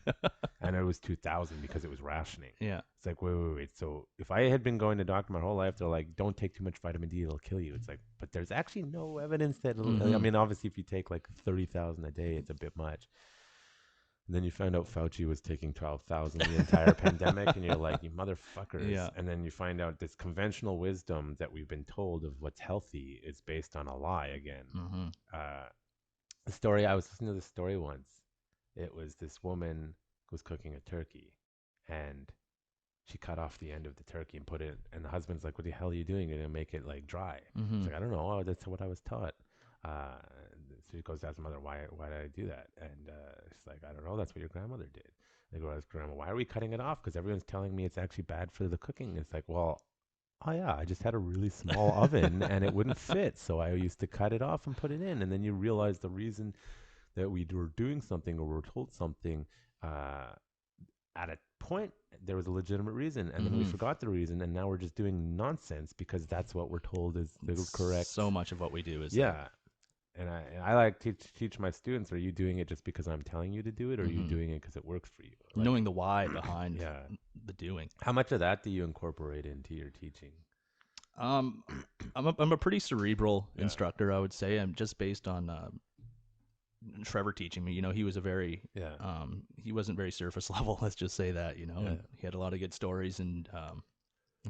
And it was 2000 because it was rationing. Yeah. It's like, wait. So if I had been going to doctor my whole life, they're like, don't take too much vitamin D, it'll kill you. It's like, but there's actually no evidence that I mean, obviously, if you take like 30,000 a day, it's a bit much. And then you find out Fauci was taking 12,000 the entire pandemic, and you're like, you motherfuckers. Yeah. And then you find out this conventional wisdom that we've been told of what's healthy is based on a lie again. The story, I was listening to this story once. It was this woman who was cooking a turkey, and she cut off the end of the turkey and put it, and the husband's like, what the hell are you doing? You're going to make it like dry. She's like, I don't know. That's what I was taught. So he goes to ask her mother, why did I do that? And she's like, I don't know. That's what your grandmother did. They go to his grandma, why are we cutting it off? Because everyone's telling me it's actually bad for the cooking. It's like, well, oh yeah, I just had a really small oven and it wouldn't fit. So I used to cut it off and put it in. And then you realize the reason that we were doing something or were told something at a point, there was a legitimate reason. And then we forgot the reason. And now we're just doing nonsense because that's what we're told is the correct. So much of what we do is. Yeah. And I like to teach my students, are you doing it just because I'm telling you to do it, or are you doing it because it works for you? Like, knowing the why behind the doing. How much of that do you incorporate into your teaching? I'm a pretty cerebral instructor, I would say. I'm just based on Trevor teaching me, he was a very, he wasn't very surface level. Let's just say that, and he had a lot of good stories and,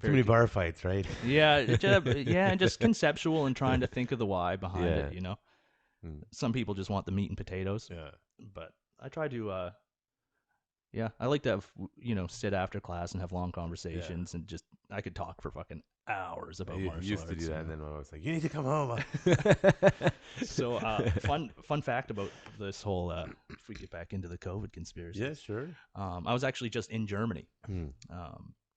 too many bar fights, right? and just conceptual and trying to think of the why behind it, Some people just want the meat and potatoes. Yeah. But I try to, I like to have, sit after class and have long conversations and just, I could talk for fucking hours about martial arts. Used to do that, and then I was like, you need to come home. So, fun fact about this whole, if we get back into the COVID conspiracy. Yeah, sure. I was actually just in Germany.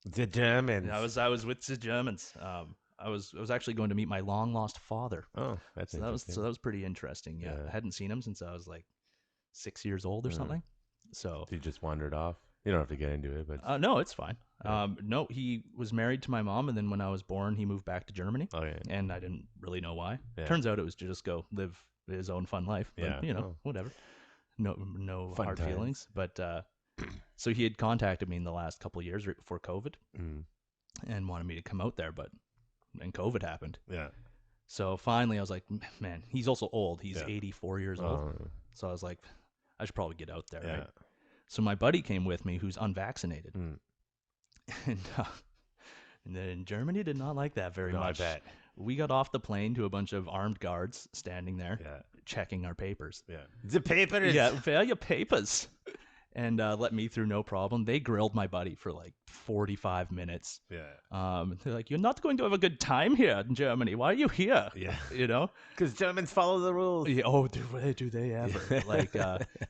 The Germans. I was with the Germans. I was actually going to meet my long lost father. Oh, that's interesting. That was pretty interesting. Yeah. I hadn't seen him since I was like 6 years old or something. So you just wandered off. You don't have to get into it, but no, it's fine. No, he was married to my mom, and then when I was born, he moved back to Germany. Oh, yeah. And I didn't really know why. Yeah. Turns out it was to just go live his own fun life. But, whatever. No Fun hard times. feelings. But so he had contacted me in the last couple of years right before COVID, and wanted me to come out there, and COVID happened. Yeah. So finally, I was like, man, he's also old. He's 84 years old. So I was like, I should probably get out there, right? So my buddy came with me, who's unvaccinated, and then Germany did not like that very much. I bet. We got off the plane to a bunch of armed guards standing there, checking our papers. Yeah, the papers. Yeah, your papers. And let me through no problem. They grilled my buddy for like 45 minutes. Yeah. They're like, you're not going to have a good time here in Germany. Why are you here? Yeah. Because Germans follow the rules. Yeah, do they ever? Like,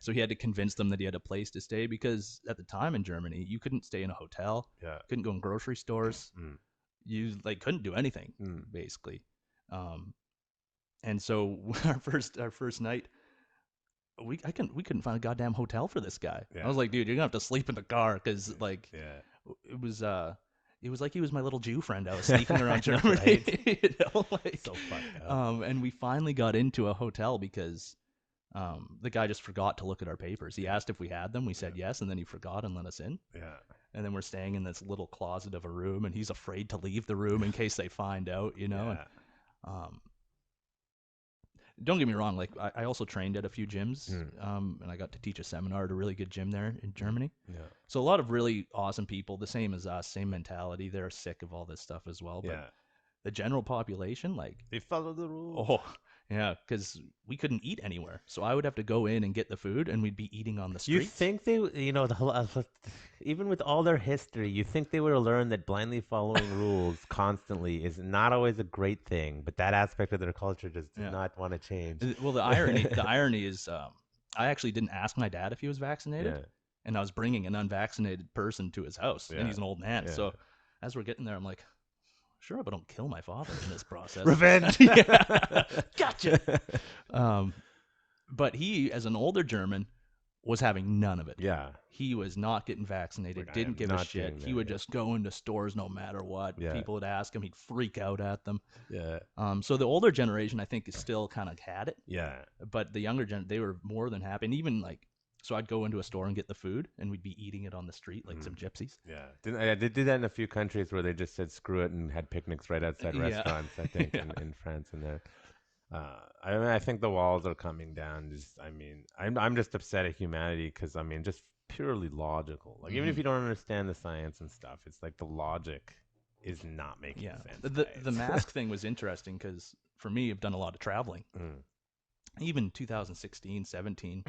so he had to convince them that he had a place to stay because at the time in Germany, you couldn't stay in a hotel. Yeah. Couldn't go in grocery stores. You couldn't do anything basically. And so our first night, we couldn't find a goddamn hotel for this guy. Yeah. I was like, dude, you're gonna have to sleep in the car because it was like he was my little Jew friend. I was sneaking around Germany, so fucked up. And we finally got into a hotel because the guy just forgot to look at our papers. He asked if we had them. We said yes, and then he forgot and let us in. Yeah. And then we're staying in this little closet of a room, and he's afraid to leave the room in case they find out, Yeah. And, don't get me wrong, like I also trained at a few gyms, and I got to teach a seminar at a really good gym there in Germany. Yeah. So a lot of really awesome people, the same as us, same mentality. They're sick of all this stuff as well. But the general population, like, they follow the rules. Oh, yeah, because we couldn't eat anywhere. So I would have to go in and get the food, and we'd be eating on the streets. You think they, the whole, even with all their history, you think they would have learned that blindly following rules constantly is not always a great thing, but that aspect of their culture just does not want to change. Well, the irony is, I actually didn't ask my dad if he was vaccinated, and I was bringing an unvaccinated person to his house, and he's an old man. So as we're getting there, I'm like, sure, but don't kill my father in this process. Revenge. Gotcha. But he, as an older German, was having none of it. Yeah. He was not getting vaccinated, didn't give a shit. He would just go into stores no matter what. Yeah. People would ask him, he'd freak out at them. Yeah. So the older generation, I think, is still kind of had it. Yeah. But the younger gen, they were more than happy. And even like, so I'd go into a store and get the food, and we'd be eating it on the street like some gypsies. Yeah. They did that in a few countries where they just said screw it and had picnics right outside restaurants, I think, in France and there. I think the walls are coming down. I'm just upset at humanity because, just purely logical. Like, even if you don't understand the science and stuff, it's like the logic is not making sense. The mask thing was interesting because, for me, I've done a lot of traveling. Even 2016, 17,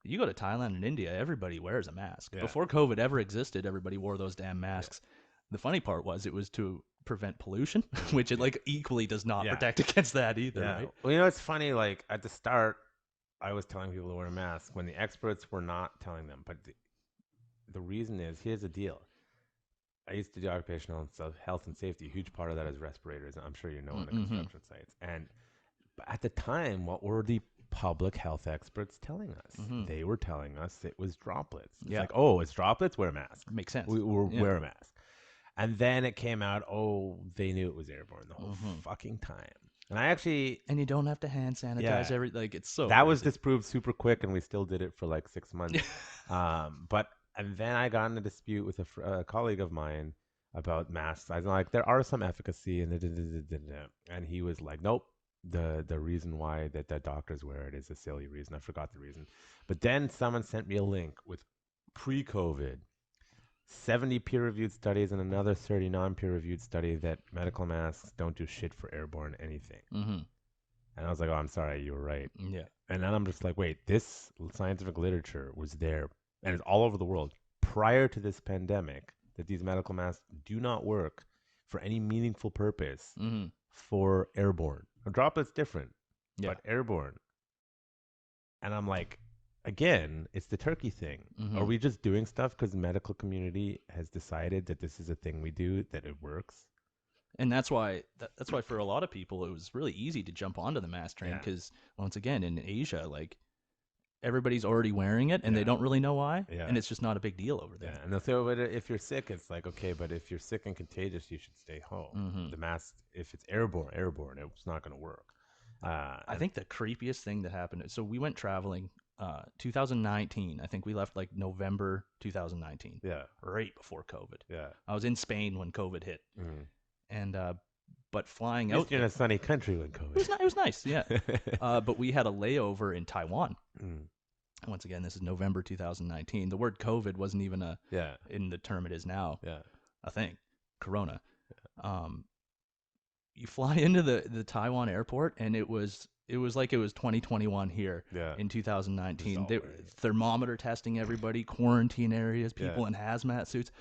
you go to Thailand and India, everybody wears a mask. Yeah. Before COVID ever existed, everybody wore those damn masks. The funny part was it was to prevent pollution, which it like equally does not protect against that either, right? Well, it's funny, like at the start, I was telling people to wear a mask when the experts were not telling them. But the reason is, here's the deal. I used to do occupational health and safety. A huge part of that is respirators. I'm sure you know on the construction sites. And at the time, what were the public health experts telling us? They were telling us it was droplets. It's like, oh, it's droplets, wear a mask. Makes sense. Wear a mask. And then it came out, oh, they knew it was airborne the whole fucking time. And you don't have to hand sanitize it's so that crazy. was disproved super quick, and we still did it for like 6 months. And then I got in a dispute with a colleague of mine about masks. I was like, there are some efficacy, and he was like, nope, the reason why that the doctors wear it is a silly reason. I forgot the reason. But then someone sent me a link with pre-COVID 70 peer-reviewed studies and another 30 non-peer-reviewed study that medical masks don't do shit for airborne anything. Mm-hmm. And I was like, oh, I'm sorry, you were right. Yeah. And then I'm just like, wait, this scientific literature was there, and it's all over the world prior to this pandemic, that these medical masks do not work for any meaningful purpose Mm-hmm. for airborne. A droplet's different, Yeah. but airborne. And I'm like, again, it's the turkey thing. Mm-hmm. Are we just doing stuff because the medical community has decided that this is a thing we do, that it works? And that's why for a lot of people it was really easy to jump onto the mask train, Yeah. because once again in Asia, like, everybody's already wearing it and Yeah. they don't really know why, Yeah. and it's just not a big deal over there. Yeah, and they'll say, oh, but if you're sick, it's like, okay, but if you're sick and contagious, you should stay home. Mm-hmm. The mask, if it's airborne, it's not going to work. I think the creepiest thing that happened. So we went traveling, 2019. I think we left like November 2019. Yeah, Right before COVID. yeah. I was in Spain when COVID hit, Mm. and but flying At out least you're in a sunny country when it COVID. was nice, yeah. But we had a layover in Taiwan. Mm. Once again, this is November 2019. The word COVID wasn't even Yeah, in the term it is now yeah. a thing. Corona. You fly into the Taiwan airport, and it was like it was 2021 here Yeah. in 2019. It's They all weird. thermometer testing everybody, quarantine areas, people in hazmat suits.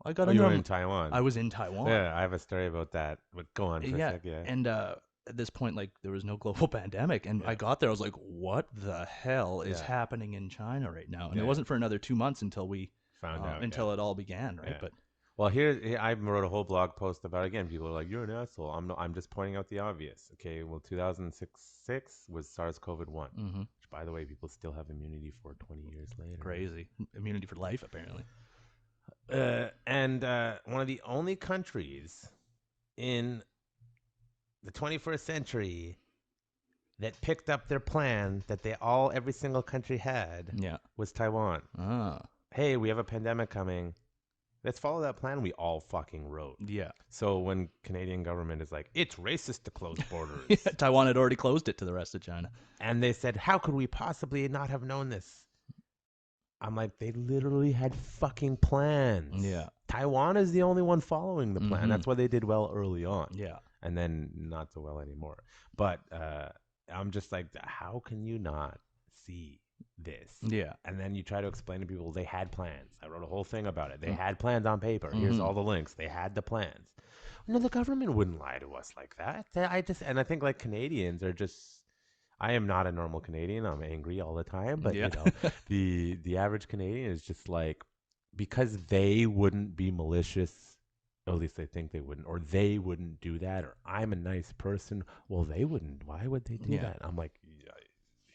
I got Oh, into you were them- in Taiwan. I was in Taiwan. Yeah, I have a story about that. But go on for a Yeah, sec. Yeah. and at this point, like, there was no global pandemic, and Yeah. I got there. I was like, "What the hell is Yeah. happening in China right now?" And Yeah. it wasn't for another 2 months until we Found out. until it all began, right? Yeah. But Well, here I wrote a whole blog post about it. Again, people are like, "You're an asshole." I'm just pointing out the obvious. Okay, well, 2006 was SARS-CoV-1, which, by the way, people still have immunity for 20 years later. crazy immunity for life, apparently. And one of the only countries in the 21st century that picked up their plan that every single country had Yeah. was Taiwan. Ah. Hey, we have a pandemic coming. Let's follow that plan we all fucking wrote. Yeah. So when Canadian government is like, it's racist to close borders. Yeah, Taiwan had already closed it to the rest of China. And they said, how could we possibly not have known this? I'm like, they literally had fucking plans. Yeah. Taiwan is the only one following the plan. Mhm. That's why they did well early on. Yeah. And then not so well anymore. But I'm just like, how can you not see this? Yeah. And then you try to explain to people they had plans. I wrote a whole thing about it. They had plans on paper. Here's all the links. They had the plans. No, the government wouldn't lie to us like that. I think like Canadians are just. I am not a normal Canadian. I'm angry all the time. But Yeah. you know, the average Canadian is just like, because they wouldn't be malicious, or at least they think they wouldn't, or they wouldn't do that, or I'm a nice person. Well, they wouldn't. Why would they do Yeah. that? I'm like,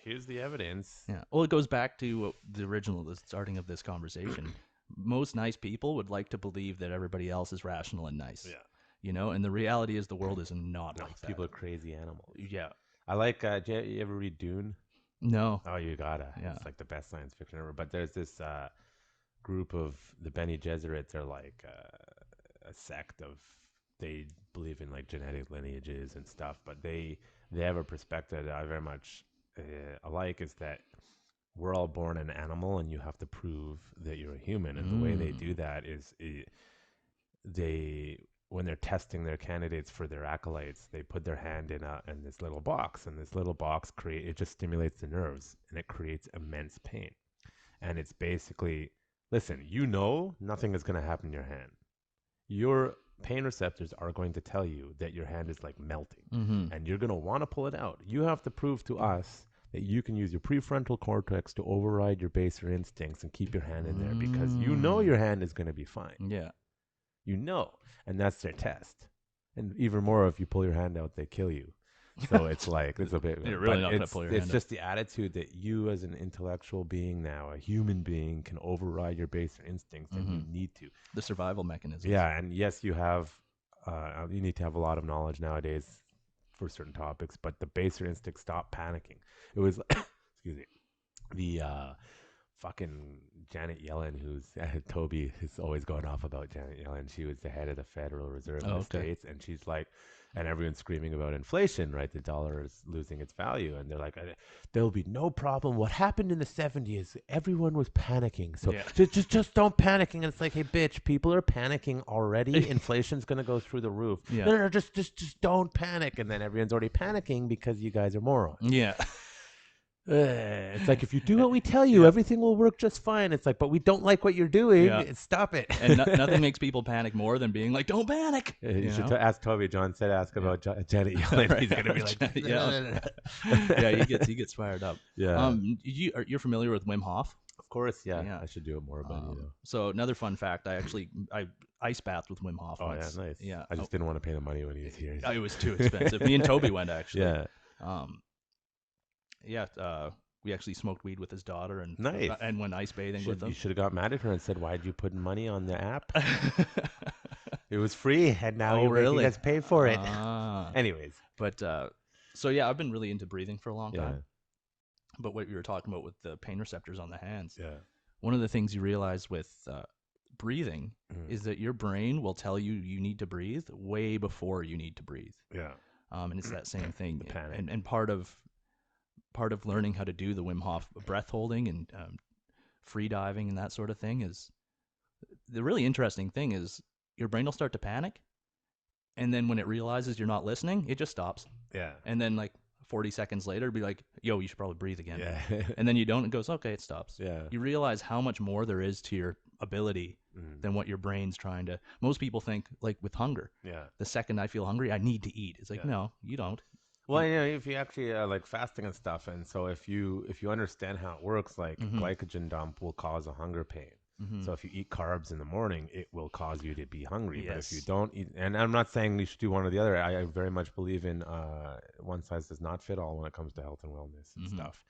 here's the evidence. Yeah. Well, it goes back to the starting of this conversation. Most nice people would like to believe that everybody else is rational and nice. Yeah. You know, and the reality is the world is not No, like that. people are crazy animals. Yeah. I like. Do you ever read Dune? No. Oh, you gotta. Yeah. It's like the best science fiction ever. But there's this group of the Bene Gesserit. They're like a sect of. They believe in like genetic lineages and stuff. But they have a perspective that I very much alike. Is that we're all born an animal, and you have to prove that you're a human. And the way they do that is when they're testing their candidates for their acolytes, they put their hand in this little box, and this little box it just stimulates the nerves, and it creates immense pain. And it's basically, listen, nothing is going to happen in your hand. Your pain receptors are going to tell you that your hand is like melting, and you're going to want to pull it out. You have to prove to us that you can use your prefrontal cortex to override your baser instincts and keep your hand in there, because your hand is going to be fine. Yeah. And that's their test. And even more, if you pull your hand out, they kill you. So it's like, it's a bit. You're really but not going to pull your hand It's just the attitude that you, as an intellectual being now, a human being, can override your baser instincts, and you need to. The survival mechanism. Yeah, and yes, you need to have a lot of knowledge nowadays for certain topics, but the baser instincts, stop panicking. It was, excuse me, the fucking Janet Yellen, who's Toby is always going off about Janet Yellen. She was the head of the Federal Reserve in the States, and she's like, And everyone's screaming about inflation, right? The dollar is losing its value. And they're like, there'll be no problem. What happened in the 70s, everyone was panicking. So just don't panic. And it's like, hey, bitch, people are panicking already. Inflation's going to go through the roof. Yeah. No, just don't panic. And then everyone's already panicking because you guys are morons. Yeah. It's like, if you do what we tell you, everything will work just fine. It's like, but we don't like what you're doing. Yeah. Stop it. And nothing makes people panic more than being like, don't panic. You should ask Toby. John said ask about Janet yelling. Right. He's going to be like, yeah, he gets fired up. Yeah. You're familiar with Wim Hof? Of course, yeah. I should do it more, but So another fun fact, I ice bathed with Wim Hof once. Yeah, nice. Yeah. I just didn't want to pay the money when he was here. It was too expensive. Me and Toby went, actually. Yeah. We actually smoked weed with his daughter and nice. And went ice bathing with them. You should have got mad at her and said, "Why'd you put money on the app? It was free, and now you're making us pay for it." Anyways, but so yeah, I've been really into breathing for a long time. Yeah. But what you were talking about with the pain receptors on the hands, one of the things you realize with breathing is that your brain will tell you need to breathe way before you need to breathe. Yeah. And it's that same thing. The panic. And part of learning how to do the Wim Hof breath holding and free diving and that sort of thing is the really interesting thing is your brain will start to panic, and then when it realizes you're not listening, it just stops. Yeah. And then like 40 seconds later, it'll be like, yo, you should probably breathe again. Yeah. And then you don't, it goes, okay, it stops. Yeah. You realize how much more there is to your ability than what your brain's trying to. Most people think, like with hunger. Yeah. The second I feel hungry, I need to eat. It's like, no, you don't. Well, if you actually like fasting and stuff, and so if you understand how it works, like glycogen dump will cause a hunger pain. So if you eat carbs in the morning, it will cause you to be hungry. But if you don't eat, and I'm not saying you should do one or the other. I very much believe in one size does not fit all when it comes to health and wellness and stuff.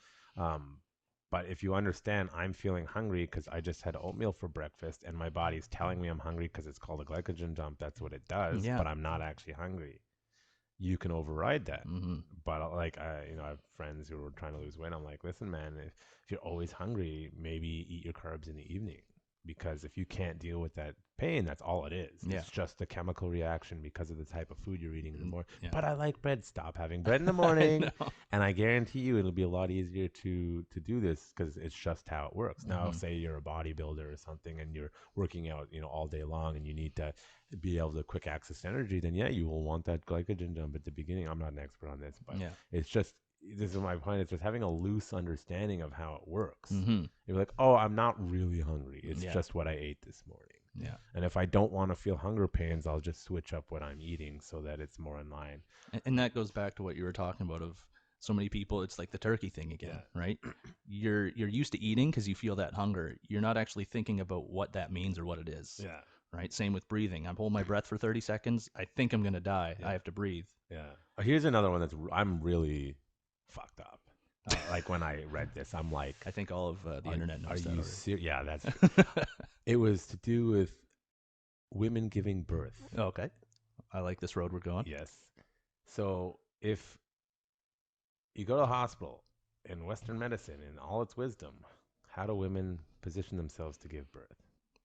But if you understand, I'm feeling hungry because I just had oatmeal for breakfast, and my body's telling me I'm hungry because it's called a glycogen dump. That's what it does. Yeah. But I'm not actually hungry. You can override that. But like, I have friends who are trying to lose weight. I'm like, listen, man, if you're always hungry, maybe eat your carbs in the evening. Because if you can't deal with that pain, that's all it is. Yeah. It's just a chemical reaction because of the type of food you're eating in the morning. Yeah. But I like bread. Stop having bread in the morning. And I guarantee you it'll be a lot easier to do this because it's just how it works. Now, say you're a bodybuilder or something and you're working out, all day long and you need to be able to quick access energy, then yeah, you will want that glycogen dump at the beginning. I'm not an expert on this, but it's just, this is my point. It's just having a loose understanding of how it works. You're like, oh, I'm not really hungry. It's just what I ate this morning. Yeah. And if I don't want to feel hunger pains, I'll just switch up what I'm eating so that it's more in line. And that goes back to what you were talking about of so many people, it's like the turkey thing again, right? You're used to eating because you feel that hunger. You're not actually thinking about what that means or what it is. Yeah. Right? Same with breathing. I'm holding my breath for 30 seconds. I think I'm going to die. I have to breathe. Yeah. Here's another one I'm really fucked up. Like when I read this, I'm like, I think all of the internet knows that. Are you serious? Yeah, that's. It was to do with women giving birth. Okay, I like this road we're going. Yes. So if you go to a hospital in Western medicine, in all its wisdom, how do women position themselves to give birth?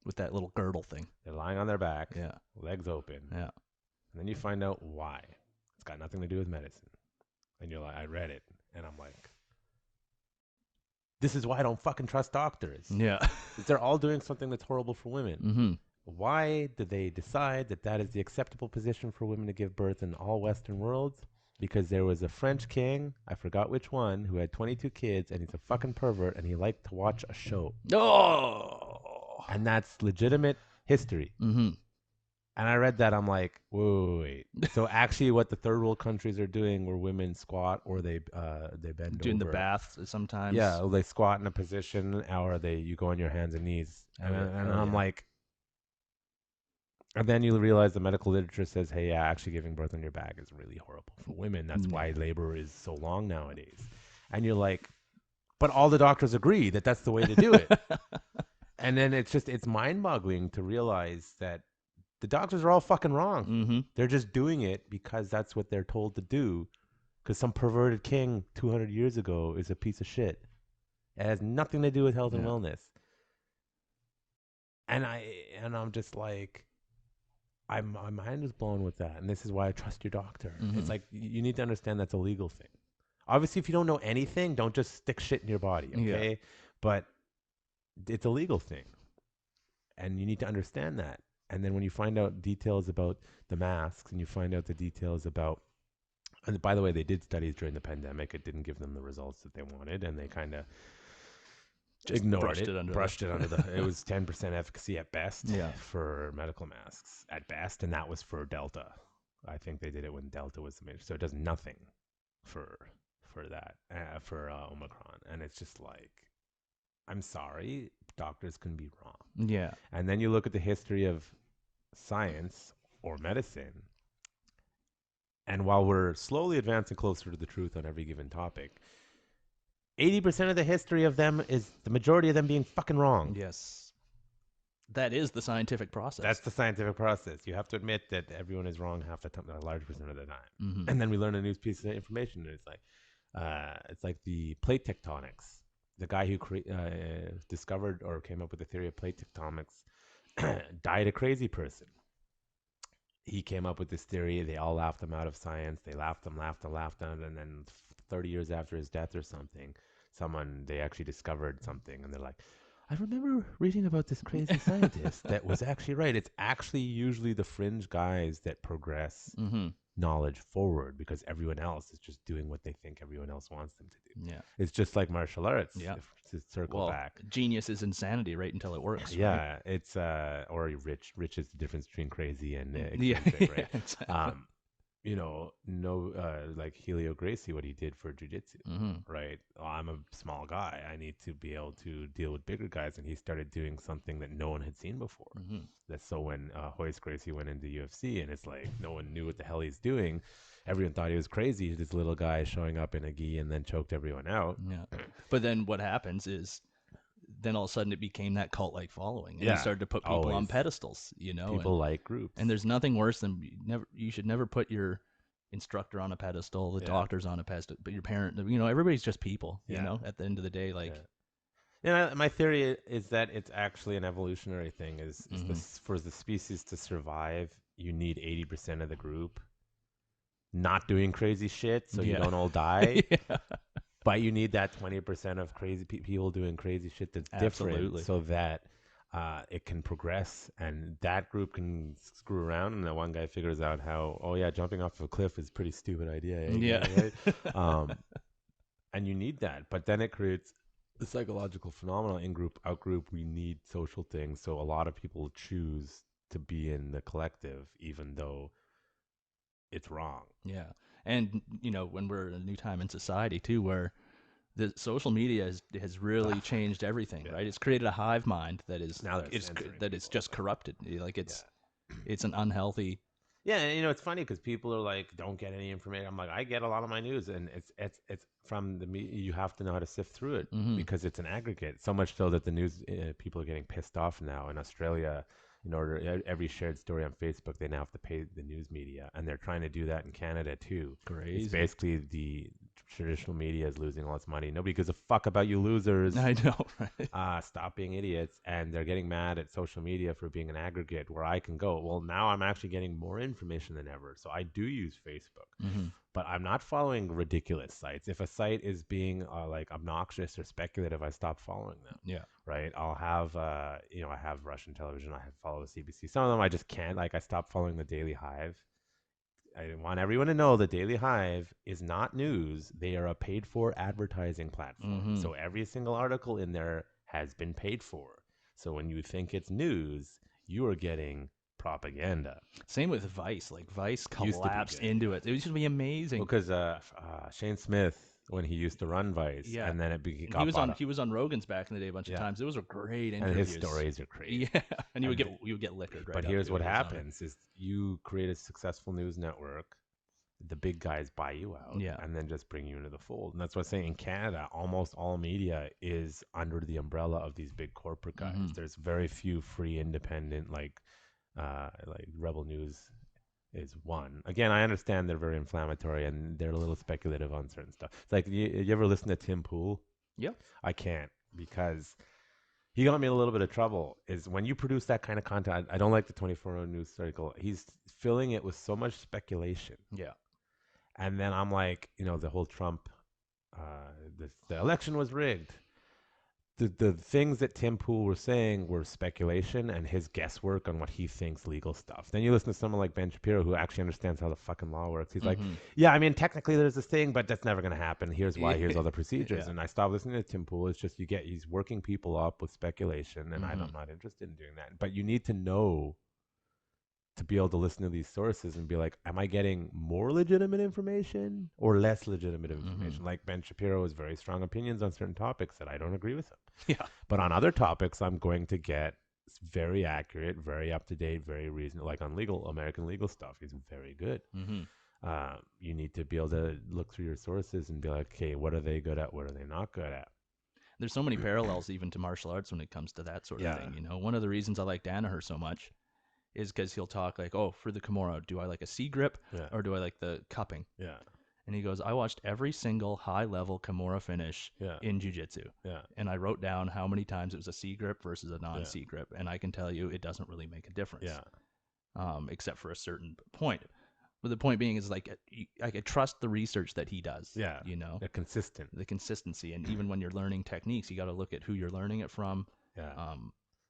With that little girdle thing. They're lying on their back, yeah, legs open, yeah, and then you find out why. It's got nothing to do with medicine. And you're like, I read it, and I'm like, this is why I don't fucking trust doctors. Yeah. They're all doing something that's horrible for women. Why did they decide that that is the acceptable position for women to give birth in all Western worlds? Because there was a French king, I forgot which one, who had 22 kids, and he's a fucking pervert, and he liked to watch a show. Oh! And that's legitimate history. And I read that, I'm like, wait. So actually what the third world countries are doing where women squat or they bend doing over. the bath sometimes. Yeah, or they squat in a position or you go on your hands and knees. And I'm like, and then you realize the medical literature says, hey, yeah, actually giving birth on your back is really horrible for women. That's why labor is so long nowadays. And you're like, but all the doctors agree that that's the way to do it. And then it's mind-boggling to realize that the doctors are all fucking wrong. They're just doing it because that's what they're told to do. Because some perverted king 200 years ago is a piece of shit. It has nothing to do with health and wellness. And I'm just like, my mind is blown with that, and this is why I trust your doctor. It's like you need to understand that's a legal thing. Obviously, if you don't know anything, don't just stick shit in your body, okay? Yeah. But it's a legal thing, and you need to understand that. And then when you find out details about the masks, and you find out the details about, and by the way, they did studies during the pandemic. It didn't give them the results that they wanted, and they kind of Just ignored brushed it under brushed it under the. It was 10% efficacy at best Yeah. for medical masks at best, and that was for Delta. I think they did it when Delta was the major, so it does nothing for that for Omicron, and it's just like, I'm sorry, doctors can be wrong. Yeah. And then you look at the history of science or medicine, and while we're slowly advancing closer to the truth on every given topic, 80% of the history of them is the majority of them being fucking wrong. Yes. That is the scientific process. That's the scientific process. You have to admit that everyone is wrong half the time, a large percent of the time. Mm-hmm. And then we learn a new piece of information, and it's like the plate tectonics. The guy who discovered or came up with the theory of plate tectonics died a crazy person. He came up with this theory. They all laughed him out of science. They laughed him, and then 30 years after his death or something, they actually discovered something, and they're like, I remember reading about this crazy scientist that was actually right. It's actually usually the fringe guys that progress knowledge forward, because everyone else is just doing what they think everyone else wants them to do. Yeah. It's just like martial arts. Yeah. To circle back. Genius is insanity right until it works. Yeah. Right? It's or rich. Rich is the difference between crazy and eccentric, right? Exactly. Like Helio Gracie, what he did for jiu-jitsu, right? I'm a small guy. I need to be able to deal with bigger guys. And he started doing something that no one had seen before. That's so when Hoist Gracie went into UFC, and it's like no one knew what the hell he's doing. Everyone thought he was crazy. This little guy showing up in a gi and then choked everyone out. Yeah. But then what happens is, then all of a sudden it became that cult-like following, and you started to put people on pedestals, People like groups, and there's nothing worse than you should never put your instructor on a pedestal, the doctor's on a pedestal, but your parent, everybody's just people, at the end of the day, like. My theory is that it's actually an evolutionary thing. For the species to survive, you need 80% of the group not doing crazy shit, so you don't all die. But you need that 20% of crazy people doing crazy shit that's different, so that it can progress, and that group can screw around, and that one guy figures out how, jumping off of a cliff is a pretty stupid idea. Right? And you need that, but then it creates the psychological phenomenon, in-group, out-group. We need social things, so a lot of people choose to be in the collective, even though it's wrong. Yeah. And, when we're in a new time in society, too, where the social media has really changed everything, right? It's created a hive mind that is just corrupted. Like it's an unhealthy. Yeah, and it's funny because people are like, don't get any information. I'm like, I get a lot of my news, and it's from the media. You have to know how to sift through it because it's an aggregate. So much so that the news people are getting pissed off now in Australia. In order, every shared story on Facebook, they now have to pay the news media, and they're trying to do that in Canada too. Crazy. It's basically the traditional media is losing all its money. Nobody gives a fuck about you losers. I know, right? Stop being idiots. And they're getting mad at social media for being an aggregate where I can go, well, now I'm actually getting more information than ever. So I do use Facebook. But I'm not following ridiculous sites. If a site is being like obnoxious or speculative, I stop following them. Yeah. Right. I'll have, I have Russian television. I follow the CBC. Some of them I just can't. Like I stopped following the Daily Hive. I want everyone to know the Daily Hive is not news. They are a paid-for advertising platform. So every single article in there has been paid for. So when you think it's news, you are getting propaganda. Same with Vice. Like Vice collapsed into it. It used to be amazing. Because Shane Smith, when he used to run Vice, and then he was on Rogan's back in the day a bunch of times. Those were great interviews. And his stories are crazy. Yeah, and you would get liquored. Right. But here's what happens: is you create a successful news network, the big guys buy you out, and then just bring you into the fold. And that's what I'm saying. In Canada, almost all media is under the umbrella of these big corporate guys. There's very few free, independent, like Rebel News is one. Again, I understand they're very inflammatory and they're a little speculative on certain stuff. It's like, you ever listen to Tim Pool? Yeah. I can't, because he got me in a little bit of trouble. Is when you produce that kind of content, I don't like the 24-hour news cycle. He's filling it with so much speculation. Yeah. And then I'm like, the whole Trump, the election was rigged. The things that Tim Pool were saying were speculation and his guesswork on what he thinks legal stuff. Then you listen to someone like Ben Shapiro, who actually understands how the fucking law works. He's like, yeah, I mean, technically there's this thing, but that's never going to happen. Here's why. Here's all the procedures. Yeah. And I stopped listening to Tim Pool. It's just he's working people up with speculation, and I'm not interested in doing that. But you need to know to be able to listen to these sources and be like, am I getting more legitimate information or less legitimate information? Like Ben Shapiro has very strong opinions on certain topics that I don't agree with him. Yeah. But on other topics, I'm going to get very accurate, very up-to-date, very reasonable. Like on American legal stuff, he's very good. You need to be able to look through your sources and be like, okay, what are they good at? What are they not good at? There's so many parallels even to martial arts when it comes to that sort of thing. One of the reasons I like Danaher so much is because he'll talk like, oh, for the Kimura, do I like a C grip or do I like the cupping? Yeah. And he goes, I watched every single high-level Kimura finish in jiu-jitsu. Yeah. And I wrote down how many times it was a C grip versus a non-C grip. And I can tell you it doesn't really make a difference. Except for a certain point. But the point being is like, I could trust the research that he does. Yeah. The consistency. And even when you're learning techniques, you got to look at who you're learning it from. Yeah.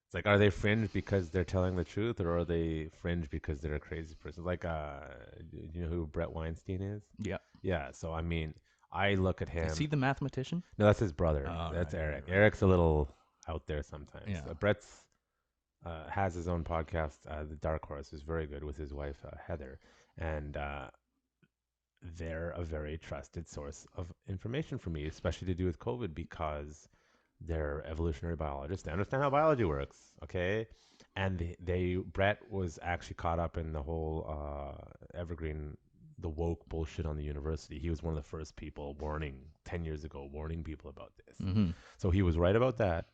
It's like, are they fringe because they're telling the truth, or are they fringe because they're a crazy person? Like, you know who Brett Weinstein is? Yeah. Yeah. So, I mean, I look at him. Is he the mathematician? No, that's his brother. That's right, Eric. right. Eric's a little out there sometimes. Yeah. Brett's has his own podcast, The Dark Horse, is very good with his wife, Heather. And they're a very trusted source of information for me, especially to do with COVID, because they're evolutionary biologists. They understand how biology works, okay? And Brett was actually caught up in the whole evergreen, the woke bullshit on the university. He was one of the first people 10 years ago, warning people about this. So he was right about that.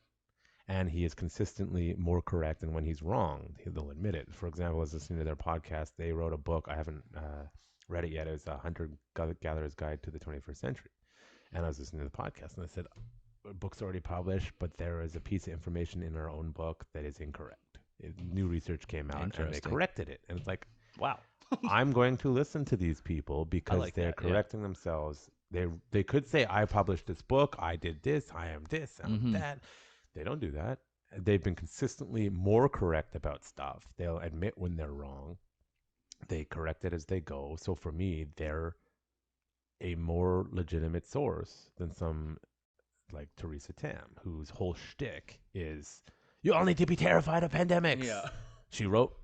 And he is consistently more correct. And when he's wrong, they'll admit it. For example, I was listening to their podcast. They wrote a book. I haven't read it yet. It was a Hunter-Gatherer's Guide to the 21st Century. And I was listening to the podcast, and I said, book's already published, but there is a piece of information in our own book that is incorrect. New research came out, and they corrected it. And it's like, wow. I'm going to listen to these people because they're correcting themselves. They could say, I published this book, I did this, I am this, I'm that. They don't do that. They've been consistently more correct about stuff. They'll admit when they're wrong. They correct it as they go. So for me, they're a more legitimate source than some like Teresa Tam, whose whole shtick is, you all need to be terrified of pandemics. Yeah. She wrote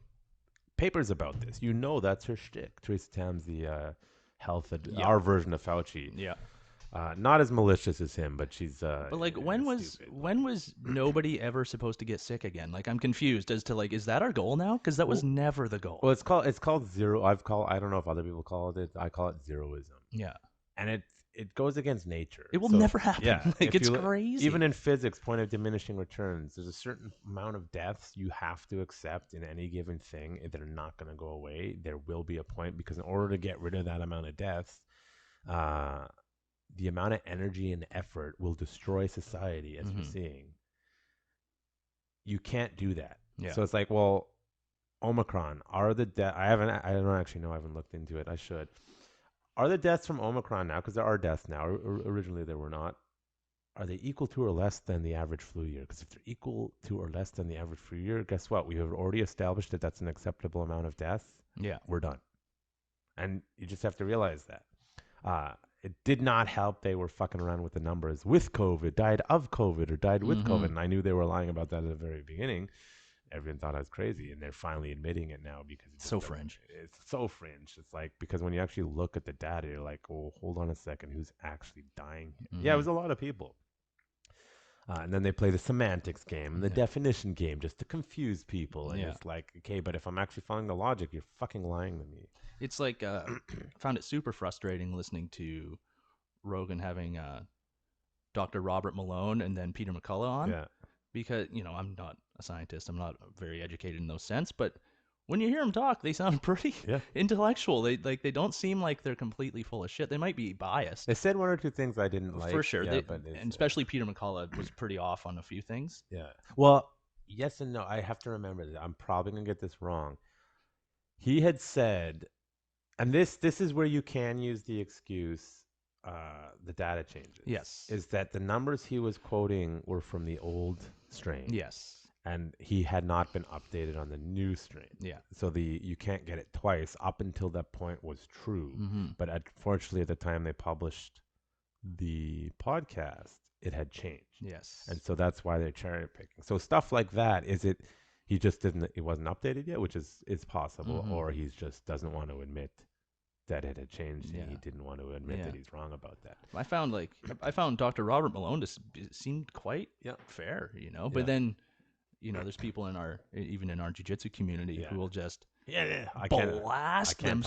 papers about this. That's her shtick. Teresa Tam's the our version of Fauci. Yeah. Not as malicious as him, but she's. But like, when was nobody ever supposed to get sick again? Like, I'm confused as to like, is that our goal now? Because that was never the goal. Well, it's called zero. I don't know if other people call it. I call it zeroism. Yeah. And it goes against nature. It will never happen. Yeah, like, it's crazy. Even in physics, point of diminishing returns. There's a certain amount of deaths you have to accept in any given thing that are not going to go away. There will be a point, because in order to get rid of that amount of deaths, the amount of energy and effort will destroy society, as we're seeing. You can't do that. Yeah. So it's like, well, Omicron, are the I don't actually know. I haven't looked into it. I should. Are the deaths from Omicron now, because there are deaths now, originally there were not, are they equal to or less than the average flu year? Because if they're equal to or less than the average flu year, guess what? We have already established that that's an acceptable amount of deaths. Yeah. We're done. And you just have to realize that. It did not help they were fucking around with the numbers with COVID, died of COVID, or died with COVID. And I knew they were lying about that at the very beginning. Everyone thought I was crazy, and they're finally admitting it now, because it's so fringe. It's so fringe. It's like, because when you actually look at the data, you're like, oh, hold on a second, who's actually dying? Yeah, it was a lot of people. And then they play the semantics game and the definition game just to confuse people. And it's like, okay, but if I'm actually following the logic, you're fucking lying to me. It's like, I found it super frustrating listening to Rogan having Dr. Robert Malone and then Peter McCullough on. Yeah. Because, I'm not a scientist. I'm not very educated in those sense. But when you hear them talk, they sound pretty Yeah. intellectual. They don't seem like they're completely full of shit. They might be biased. They said one or two things I didn't like. For sure. Yeah, but and especially Peter McCullough was pretty off on a few things. Yeah. Well, yes and no. I have to remember that. I'm probably going to get this wrong. He had said, and this is where you can use the excuse, the data changes. Yes. Is that the numbers he was quoting were from the old strain. Yes. And he had not been updated on the new strain. Yeah. So you can't get it twice. Up until that point was true. Mm-hmm. But unfortunately, at the time they published the podcast, it had changed. Yes. And so that's why they're cherry picking. So stuff like that, he just it wasn't updated yet, which is possible, Mm-hmm. or he just doesn't want to admit that it had changed, Yeah. and he didn't want to admit that he's wrong about that. I found Dr. Robert Malone seemed quite fair, you know. But then, you know, there's people even in our jiu-jitsu community who will just blast them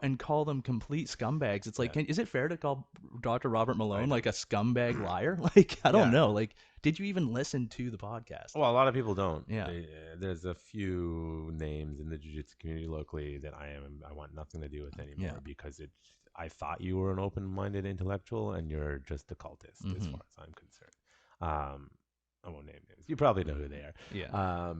and call them complete scumbags. It's like, is it fair to call Dr. Robert Malone like a scumbag liar? Like, I don't know. Like, did you even listen to the podcast? Well, a lot of people don't. Yeah. There's a few names in the jiu-jitsu community locally that I want nothing to do with anymore because I thought you were an open-minded intellectual and you're just a cultist as far as I'm concerned. I won't name names. You probably know who they are. Yeah.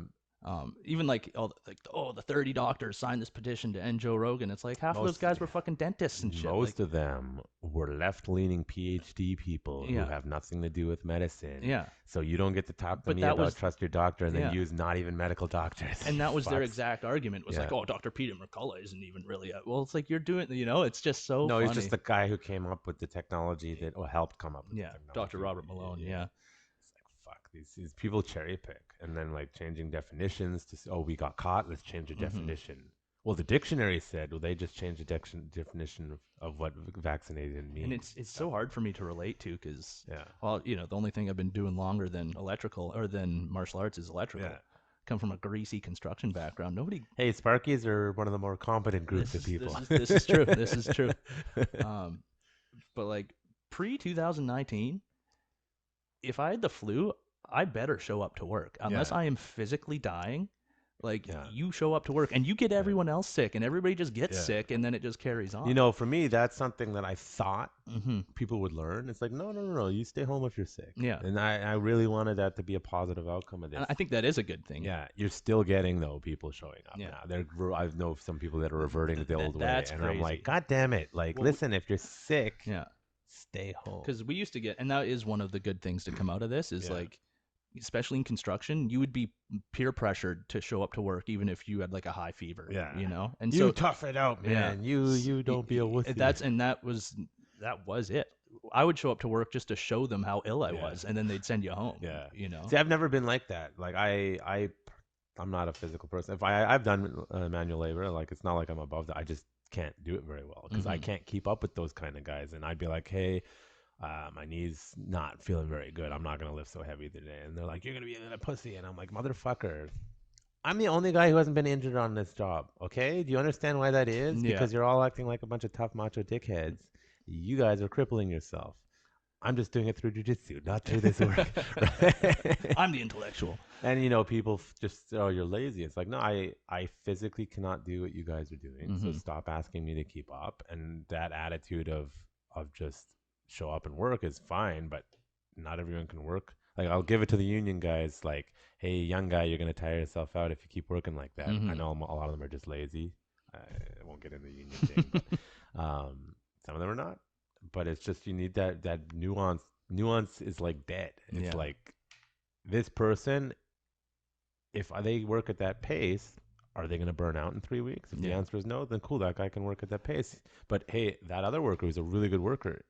Even the 30 doctors signed this petition to end Joe Rogan. It's like half of those guys were fucking dentists and shit. Most of them were left-leaning PhD people who have nothing to do with medicine. Yeah. So you don't get to talk to me about trust your doctor and then use not even medical doctors. And that was their exact argument was like, oh, Dr. Peter McCullough isn't even really well, it's like you're doing, you know, it's just so funny. He's just the guy who came up with the technology that helped come up with the technology. Dr. Robert Malone, These people cherry pick and then like changing definitions to we got caught, let's change the definition. Well, the dictionary said, they just changed the definition of what vaccinated means. And it's so hard for me to relate to because, well, you know, the only thing I've been doing longer than electrical or than martial arts is electrical. Yeah. Come from a greasy construction background. Hey, Sparkies are one of the more competent groups of people. This is true. This is true. But like pre-2019, if I had the flu, I better show up to work unless I am physically dying. Like you show up to work and you get everyone else sick and everybody just gets sick and then it just carries on. You know, for me, that's something that I thought people would learn. It's like, no. You stay home if you're sick. Yeah. And I really wanted that to be a positive outcome of this. And I think that is a good thing. Yeah. You're still getting, though, people showing up now. I know some people that are reverting to the old way. And crazy. I'm like, God damn it. Like, listen, if you're sick, stay home. Because we used to get, and that is one of the good things to come out of this is like, especially in construction, you would be peer pressured to show up to work even if you had like a high fever. Yeah, you know, and you tough it out, man. You don't be a wussy. That was it. I would show up to work just to show them how ill I was, and then they'd send you home. Yeah, you know. See, I've never been like that. Like I'm not a physical person. If I've done manual labor, like it's not like I'm above that. I just can't do it very well because I can't keep up with those kind of guys. And I'd be like, hey. My knee's not feeling very good. I'm not going to lift so heavy today. And they're like, you're going to be a pussy. And I'm like, motherfucker, I'm the only guy who hasn't been injured on this job. Okay? Do you understand why that is? Yeah. Because you're all acting like a bunch of tough macho dickheads. You guys are crippling yourself. I'm just doing it through jiu-jitsu, not through this work. I'm the intellectual. And, you know, people just, you're lazy. It's like, no, I physically cannot do what you guys are doing. So stop asking me to keep up. And that attitude of just, show up and work is fine, but not everyone can work. Like, I'll give it to the union guys, like, hey, young guy, you're going to tire yourself out if you keep working like that. I know a lot of them are just lazy. I won't get into the union thing. But, some of them are not. But it's just you need that nuance. Nuance is like dead. It's like this person, if they work at that pace, are they going to burn out in 3 weeks? If the answer is no, then cool, that guy can work at that pace. But, hey, that other worker who's a really good worker,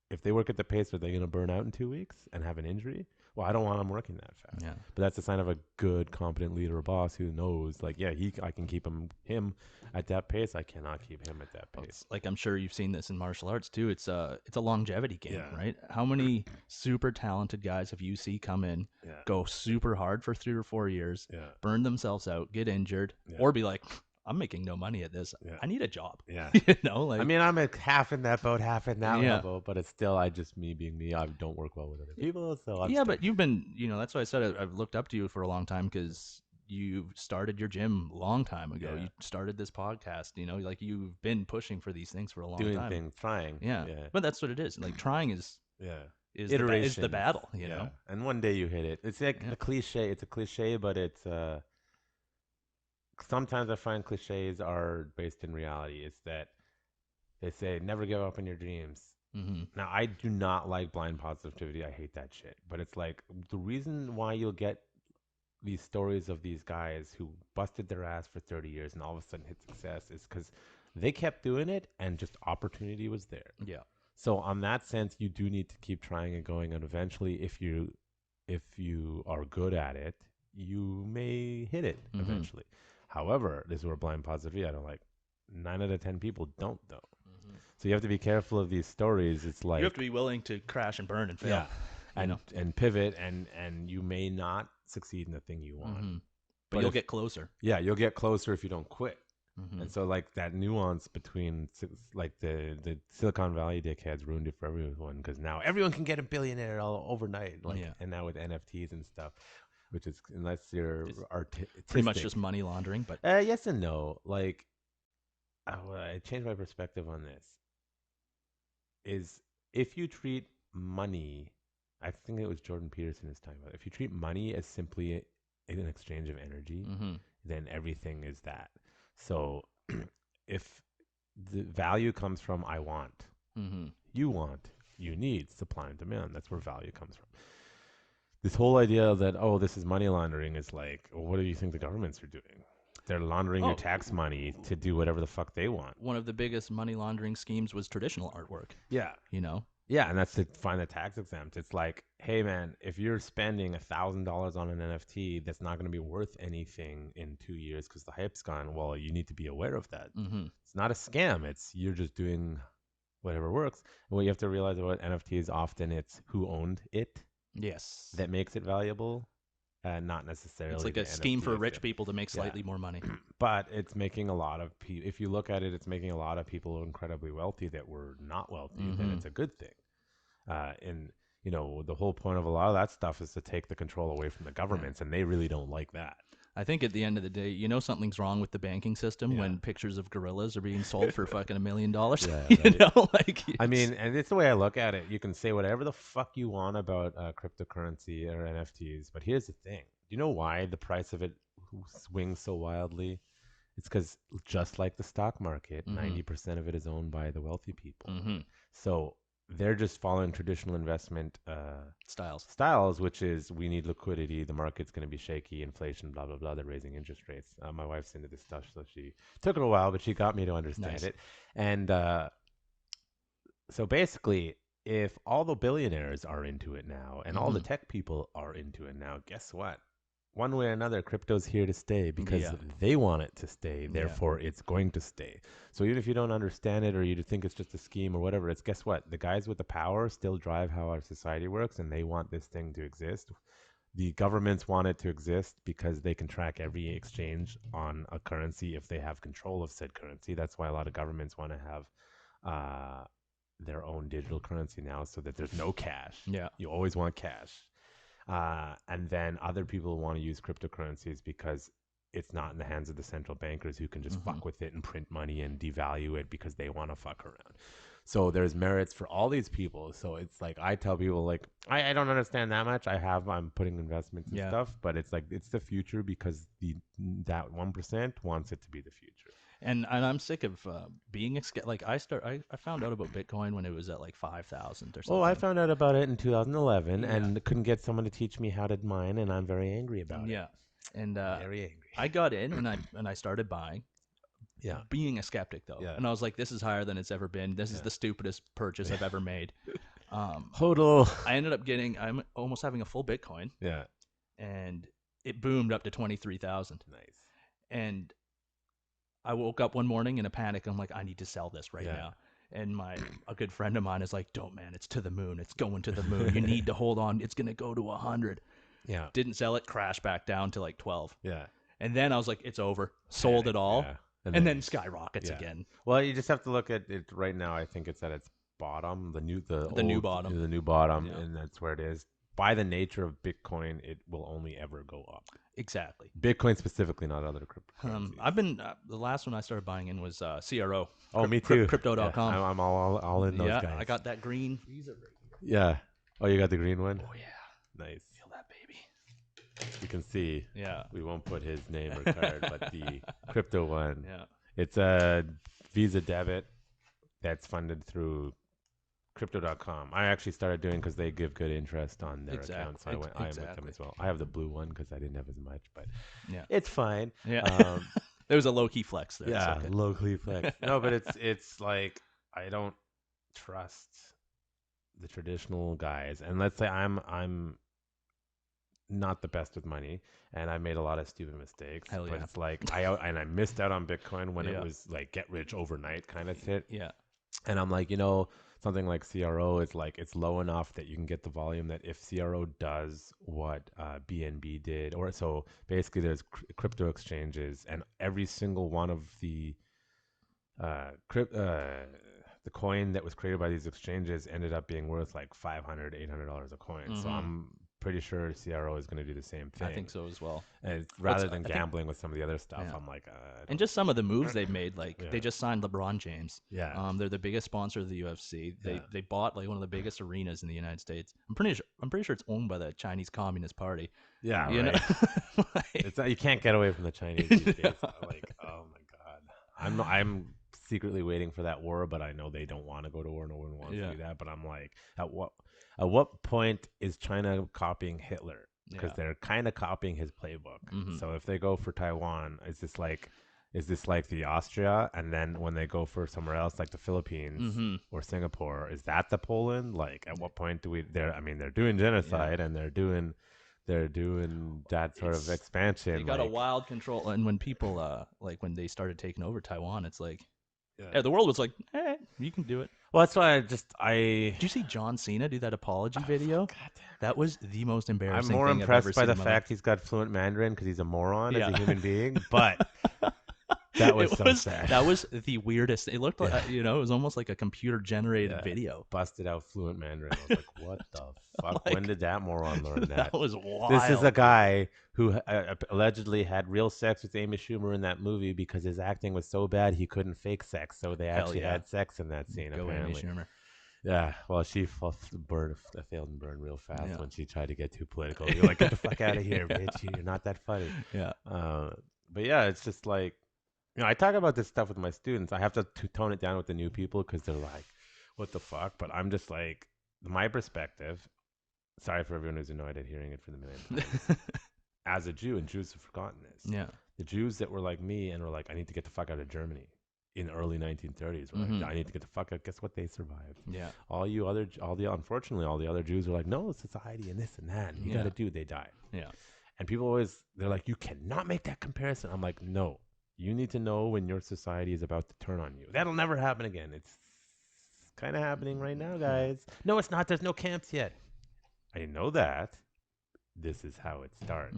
if they work at the pace, are they going to burn out in 2 weeks and have an injury? Well, I don't want them working that fast. Yeah. But that's a sign of a good, competent leader or boss who knows, like, I can keep him at that pace. I cannot keep him at that pace. Like, I'm sure you've seen this in martial arts too. It's a longevity game, right? How many super talented guys have you see come in, go super hard for 3 or 4 years, burn themselves out, get injured, or be like, I'm making no money at this. I need a job. Yeah. You know, like, I mean, I'm half in that boat, half in that level, but it's still, me being me, I don't work well with other people. So but you've been, you know, that's why I said I've looked up to you for a long time because you started your gym a long time ago. Yeah. You started this podcast, you know, like you've been pushing for these things for a long Doing time. things, trying. Yeah. But that's what it is. Like trying is is the Iterations. battle, you know. And one day you hit it. It's like a cliche. It's a cliche, but it's sometimes I find cliches are based in reality. It's that they say never give up on your dreams. Mm-hmm. Now I do not like blind positivity. I hate that shit. But it's like the reason why you'll get these stories of these guys who busted their ass for 30 years and all of a sudden hit success is because they kept doing it and just opportunity was there. Yeah. So on that sense, you do need to keep trying and going, and eventually, if you are good at it, you may hit it eventually. However, this is where blind positivity I don't like. 9 out of 10 people don't though. So you have to be careful of these stories. It's like you have to be willing to crash and burn and fail. And pivot, and you may not succeed in the thing you want. But you'll get closer. Yeah, you'll get closer if you don't quit. Mm-hmm. And so like that nuance between like the Silicon Valley dickheads ruined it for everyone because now everyone can get a billionaire all overnight. Like and now with NFTs and stuff, which is unless you're pretty much just money laundering. But yes and no. Like I changed my perspective on this. Is if you treat money, I think it was Jordan Peterson is talking about. If you treat money as simply an exchange of energy, then everything is that. So if the value comes from I want, you want, you need, supply and demand. That's where value comes from. This whole idea that, oh, this is money laundering is like, well, what do you think the governments are doing? They're laundering your tax money to do whatever the fuck they want. One of the biggest money laundering schemes was traditional artwork. Yeah. You know? Yeah, and that's to find the tax exempt. It's like, hey, man, if you're spending $1,000 on an NFT that's not going to be worth anything in 2 years because the hype's gone, well, you need to be aware of that. It's not a scam. It's you're just doing whatever works. And what you have to realize about NFTs, often it's who owned it. Yes. That makes it valuable. Not necessarily. It's like a scheme for rich people to make slightly more money. But it's making a lot of people, if you look at it, it's making a lot of people incredibly wealthy that were not wealthy. Then it's a good thing. And, you know, the whole point of a lot of that stuff is to take the control away from the governments, and they really don't like that. I think at the end of the day, you know something's wrong with the banking system when pictures of gorillas are being sold for fucking $1 million. You know, like I mean, and it's the way I look at it. You can say whatever the fuck you want about cryptocurrency or NFTs, but here's the thing: do you know why the price of it swings so wildly? It's because just like the stock market, 90% of it is owned by the wealthy people. So they're just following traditional investment styles, which is we need liquidity. The market's going to be shaky, inflation, blah, blah, blah. They're raising interest rates. My wife's into this stuff, so she took it a while, but she got me to understand it. And so basically, if all the billionaires are into it now and all the tech people are into it now, guess what? One way or another, crypto's here to stay because they want it to stay. Therefore, it's going to stay. So even if you don't understand it or you think it's just a scheme or whatever, it's guess what? The guys with the power still drive how our society works, and they want this thing to exist. The governments want it to exist because they can track every exchange on a currency if they have control of said currency. That's why a lot of governments want to have their own digital currency now so that there's no cash. Yeah. You always want cash. And then other people want to use cryptocurrencies because it's not in the hands of the central bankers who can just fuck with it and print money and devalue it because they want to fuck around. So there's merits for all these people. So it's like I tell people, like, I don't understand that much. I'm putting investments and stuff, but it's like it's the future because that 1% wants it to be the future. And I'm sick of being like I found out about Bitcoin when it was at like 5,000 or something. Oh, I found out about it in 2011 and couldn't get someone to teach me how to mine, and I'm very angry about it. Yeah, and very angry. I got in and I started buying. Yeah, being a skeptic though, and I was like, this is higher than it's ever been. This is the stupidest purchase I've ever made. Hodl. I ended up I'm almost having a full Bitcoin. Yeah, and it boomed up to 23,000. Nice, and I woke up one morning in a panic. I'm like, I need to sell this right now. And a good friend of mine is like, don't, man, it's to the moon. It's going to the moon. You need to hold on. It's going to go to 100. Yeah. Didn't sell it, crashed back down to like 12. Yeah. And then I was like, it's over. Sold it all. Yeah. And then skyrockets again. Well, you just have to look at it right now. I think it's at its bottom, the new bottom, and that's where it is. by the nature of Bitcoin, it will only ever go up. Exactly. Bitcoin specifically, not other cryptocurrencies. I've been the last one I started buying in was CRO. Oh, me too. Crypto.com. Yeah, I'm all in those guys. I got that green Visa right here. Yeah. Oh, you got the green one? Oh yeah. Nice. Feel that baby. You can see. Yeah. We won't put his name or card, but the crypto one. Yeah. It's a Visa debit that's funded through Crypto.com. I actually started doing because they give good interest on their account, so I am with them as well. I have the blue one because I didn't have as much, but it's fine. Yeah. There was a low key flex there. Yeah, low key flex. No, but it's like I don't trust the traditional guys, and let's say I'm not the best with money, and I made a lot of stupid mistakes. Hell yeah. But it's like I missed out on Bitcoin when it was like get rich overnight kind of shit. Yeah. And I'm like, something like CRO is like it's low enough that you can get the volume that if CRO does what BNB did, or so basically there's crypto exchanges, and every single one of the the coin that was created by these exchanges ended up being worth like $500, $800 a coin. So I'm pretty sure CRO is going to do the same thing. I think so as well. And rather than gambling with some of the other stuff, I'm like, and just some of the moves they've made, like they just signed LeBron James. Yeah. They're the biggest sponsor of the UFC. They bought like one of the biggest arenas in the United States. I'm pretty sure it's owned by the Chinese Communist Party. Yeah, you right. know? It's you can't get away from the Chinese these days. Like, oh my god, I'm secretly waiting for that war, but I know they don't want to go to war. No one wants to do that. But I'm like, at what point is China copying Hitler? Because they're kind of copying his playbook. So if they go for Taiwan, is this like the Austria? And then when they go for somewhere else, like the Philippines or Singapore, is that the Poland? Like, at what point do we? They're doing genocide and they're doing that sort of expansion. They got a wild control, and when people like when they started taking over Taiwan, it's like. Yeah, the world was like, you can do it. Well, that's why Did you see John Cena do that apology video? That was the most embarrassing I'm more thing impressed I've ever by seen the in my fact life. he's got fluent Mandarin because he's a moron as a human being. But that was sad. That was the weirdest. It looked like, it was almost like a computer-generated video. Busted out fluent Mandarin. I was like, what the fuck? When did that moron learn that? That was wild. This is a guy who allegedly had real sex with Amy Schumer in that movie because his acting was so bad he couldn't fake sex. So they actually had sex in that scene, apparently. Amy Schumer. Yeah, well, she failed and burned real fast when she tried to get too political. You're like, get the fuck out of here, bitch. You're not that funny. Yeah. But yeah, it's just like, I talk about this stuff with my students. I have to tone it down with the new people because they're like, what the fuck? But I'm just like, my perspective, sorry for everyone who's annoyed at hearing it for the millionth time. As a Jew, and Jews have forgotten this. Yeah. The Jews that were like me and were like, I need to get the fuck out of Germany in the early 1930s. Were like, I need to get the fuck out. Guess what? They survived. Yeah. Unfortunately, all the other Jews were like, no, society and this and that. And you got to do. They died. Yeah. And people they're like, you cannot make that comparison. I'm like, no. You need to know when your society is about to turn on you. That'll never happen again. It's kind of happening right now, guys. No, it's not. There's no camps yet. I know that. This is how it starts.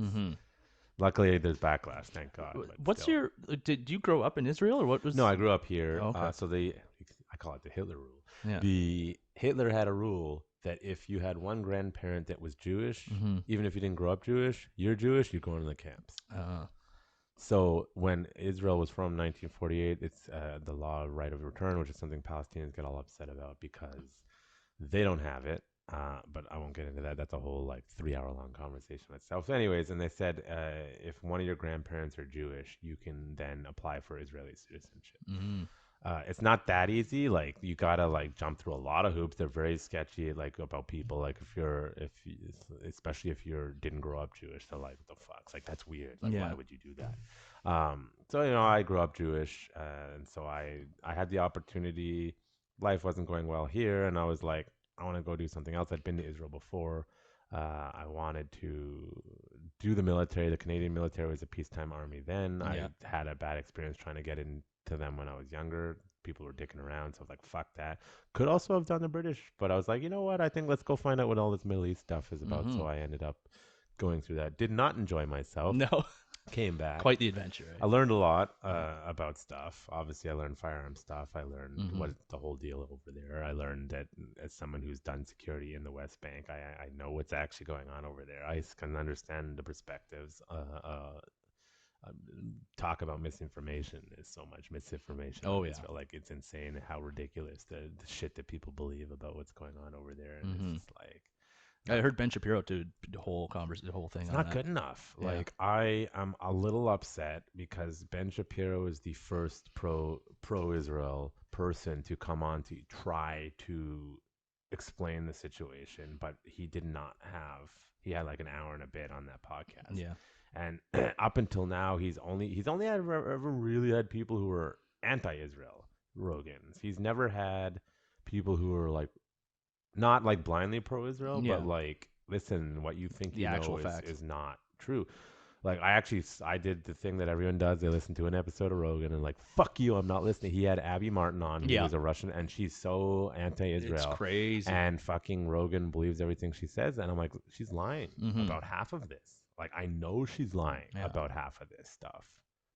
Luckily, there's backlash. Thank God. What's your? Did you grow up in Israel or what was? No, I grew up here. Oh, okay. So I call it the Hitler rule. Yeah. Hitler had a rule that if you had one grandparent that was Jewish, even if you didn't grow up Jewish, you're going to the camps. So when Israel was from 1948, it's the law of right of return, which is something Palestinians get all upset about because they don't have it. But I won't get into that. That's a whole 3-hour-long conversation itself. Anyways, and they said if one of your grandparents are Jewish, you can then apply for Israeli citizenship. It's not that easy. You gotta jump through a lot of hoops. They're very sketchy, about people. Especially if you didn't grow up Jewish, they're like, what the fuck? It's that's weird. Why would you do that? So I grew up Jewish, and so I had the opportunity. Life wasn't going well here, and I was like, I want to go do something else. I'd been to Israel before. I wanted to do the military. The Canadian military was a peacetime army then. I had a bad experience trying to get into them when I was younger. People were dicking around, so I was like, fuck that. Could also have done the British, but I was like, you know what? I think let's go find out what all this Middle East stuff is about. So I ended up going through that. Did not enjoy myself. No. Came back. Quite the adventure. I learned a lot about stuff. Obviously, I learned firearm stuff. I learned Mhm. what the whole deal over there. I learned that as someone who's done security in the West Bank, I know what's actually going on over there. I can understand the perspectives. Talk about misinformation. There's so much misinformation Oh, on yeah. Israel. Like, it's insane how ridiculous the shit that people believe about what's going on over there. And Mhm. it's just like, I heard Ben Shapiro did the whole thing it's on not that. good enough. Yeah. Like, I am a little upset because Ben Shapiro is the first pro Israel person to come on to try to explain the situation, but he did not have. He had like an hour and a bit on that podcast, Yeah. and up until now, he's only ever really had people who were anti-Israel Rogans. He's never had people who are like not like blindly pro-Israel, Yeah. but like, listen, what you think The you actual know facts. is not true. Like, I did the thing that everyone does. They listen to an episode of Rogan and like, fuck you, I'm not listening. He had Abby Martin on, who Yeah. was a Russian, and she's so It's anti-Israel. crazy. And fucking Rogan believes everything she says, and I'm like, she's lying Mhm. about half of this. Like, I know she's lying Yeah. about half of this stuff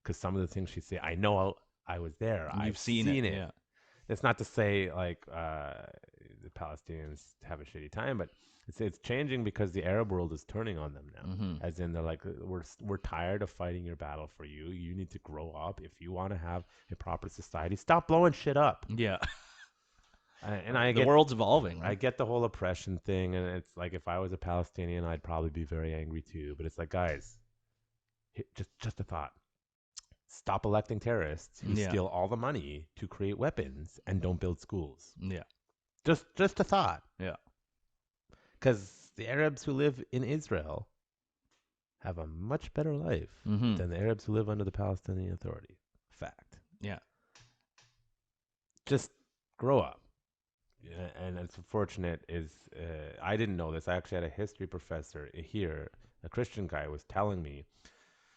because some of the things she say, I know I was there. You've I've seen it. Yeah. That's not to say like the Palestinians have a shitty time, but it's changing because the Arab world is turning on them now. Mhm. As in, they're like, we're tired of fighting your battle for you. You need to grow up if you want to have a proper society. Stop blowing shit up. Yeah. And I The get world's evolving, I right? get the whole oppression thing, and it's like, if I was a Palestinian, I'd probably be very angry too. But it's like, guys, just a thought. Stop electing terrorists who Yeah. steal all the money to create weapons and don't build schools. Yeah. Just a thought. Yeah. Because the Arabs who live in Israel have a much better life Mhm. than the Arabs who live under the Palestinian Authority. Fact. Yeah. Just grow up. Yeah, and it's unfortunate is I didn't know this. I actually had a history professor here, a Christian guy, was telling me.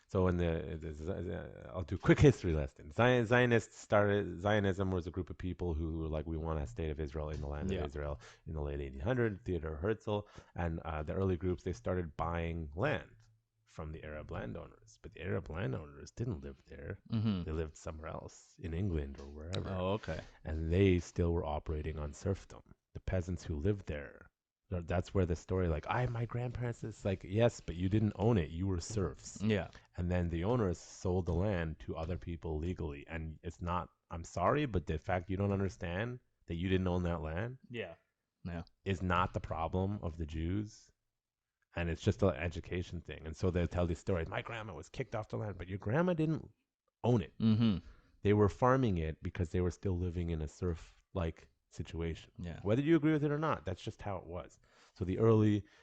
So I'll do a quick history lesson. Zionism was a group of people who were like, we want a state of Israel in the land Yeah. of Israel in the late 1800s. Theodor Herzl and the early groups, they started buying land from the Arab landowners. But the Arab landowners didn't live there. Mhm. They lived somewhere else, in England or wherever. Oh, okay. And they still were operating on serfdom. The peasants who lived there, that's where the story, like, my grandparents, is like, yes, but you didn't own it. You were serfs. Yeah. And then the owners sold the land to other people legally. And it's not, I'm sorry, but the fact you don't understand that you didn't own that land Yeah. Yeah. is not the problem of the Jews. And it's just an education thing. And so they tell these stories. My grandma was kicked off the land, but your grandma didn't own it. Mhm. They were farming it because they were still living in a serf-like situation. Yeah. Whether you agree with it or not, that's just how it was. So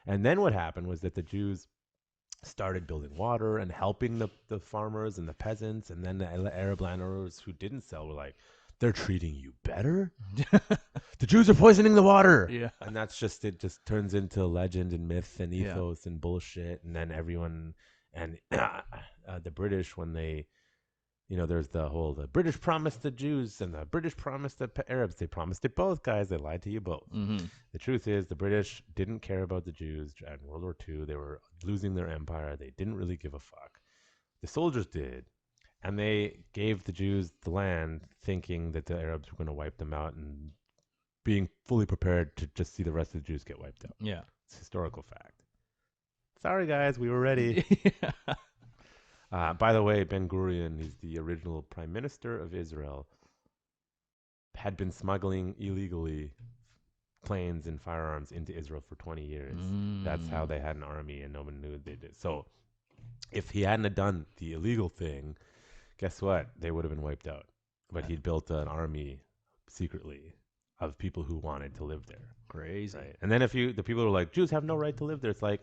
and then what happened was that the Jews started building water and helping the farmers and the peasants, and then the Arab landowners who didn't sell were like, they're treating you better? The Jews are poisoning the water! Yeah. And it just turns into legend and myth and ethos and bullshit, and then everyone, and the British, when they, there's the British promised the Jews and the British promised the Arabs. They promised it both, guys. They lied to you both. Mhm. The truth is, the British didn't care about the Jews in World War II. They were losing their empire. They didn't really give a fuck. The soldiers did. And they gave the Jews the land thinking that the Arabs were going to wipe them out, and being fully prepared to just see the rest of the Jews get wiped out. Yeah. It's a historical fact. Sorry, guys. We were ready. Yeah. By the way, Ben Gurion, he's the original prime minister of Israel, had been smuggling illegally planes and firearms into Israel for 20 years. That's how they had an army, and no one knew they did. So if he hadn't have done the illegal thing, guess what? They would have been wiped out. But he'd built an army secretly of people who wanted to live there. Crazy. Right? And then the people who are like, Jews have no right to live there, it's like,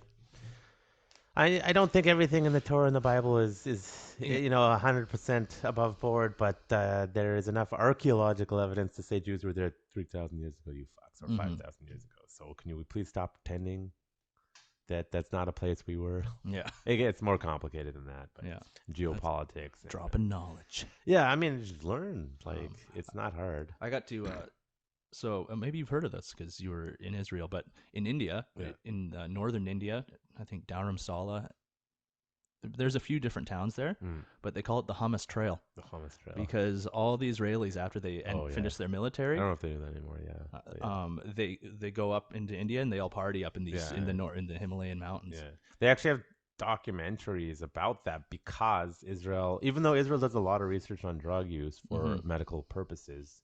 I don't think everything in the Torah and the Bible is 100% above board, but there is enough archaeological evidence to say Jews were there 3,000 years ago, you fucks, or 5,000 years ago. So can you please stop pretending that that's not a place we were? Yeah. It gets more complicated than that. But Yeah. geopolitics. Dropping knowledge. Yeah, I mean, just learn. Like, it's not hard. I got to. So maybe you've heard of this because you were in Israel, but in India, Yeah. in northern India, I think Dharamsala, there's a few different towns there, but they call it the Hummus Trail. The Hummus Trail. Because all the Israelis, after they finish their military, I don't know if they do that anymore. Yeah. They go up into India and they all party up in these in the Himalayan mountains. Yeah. They actually have documentaries about that because Israel, even though Israel does a lot of research on drug use for medical purposes,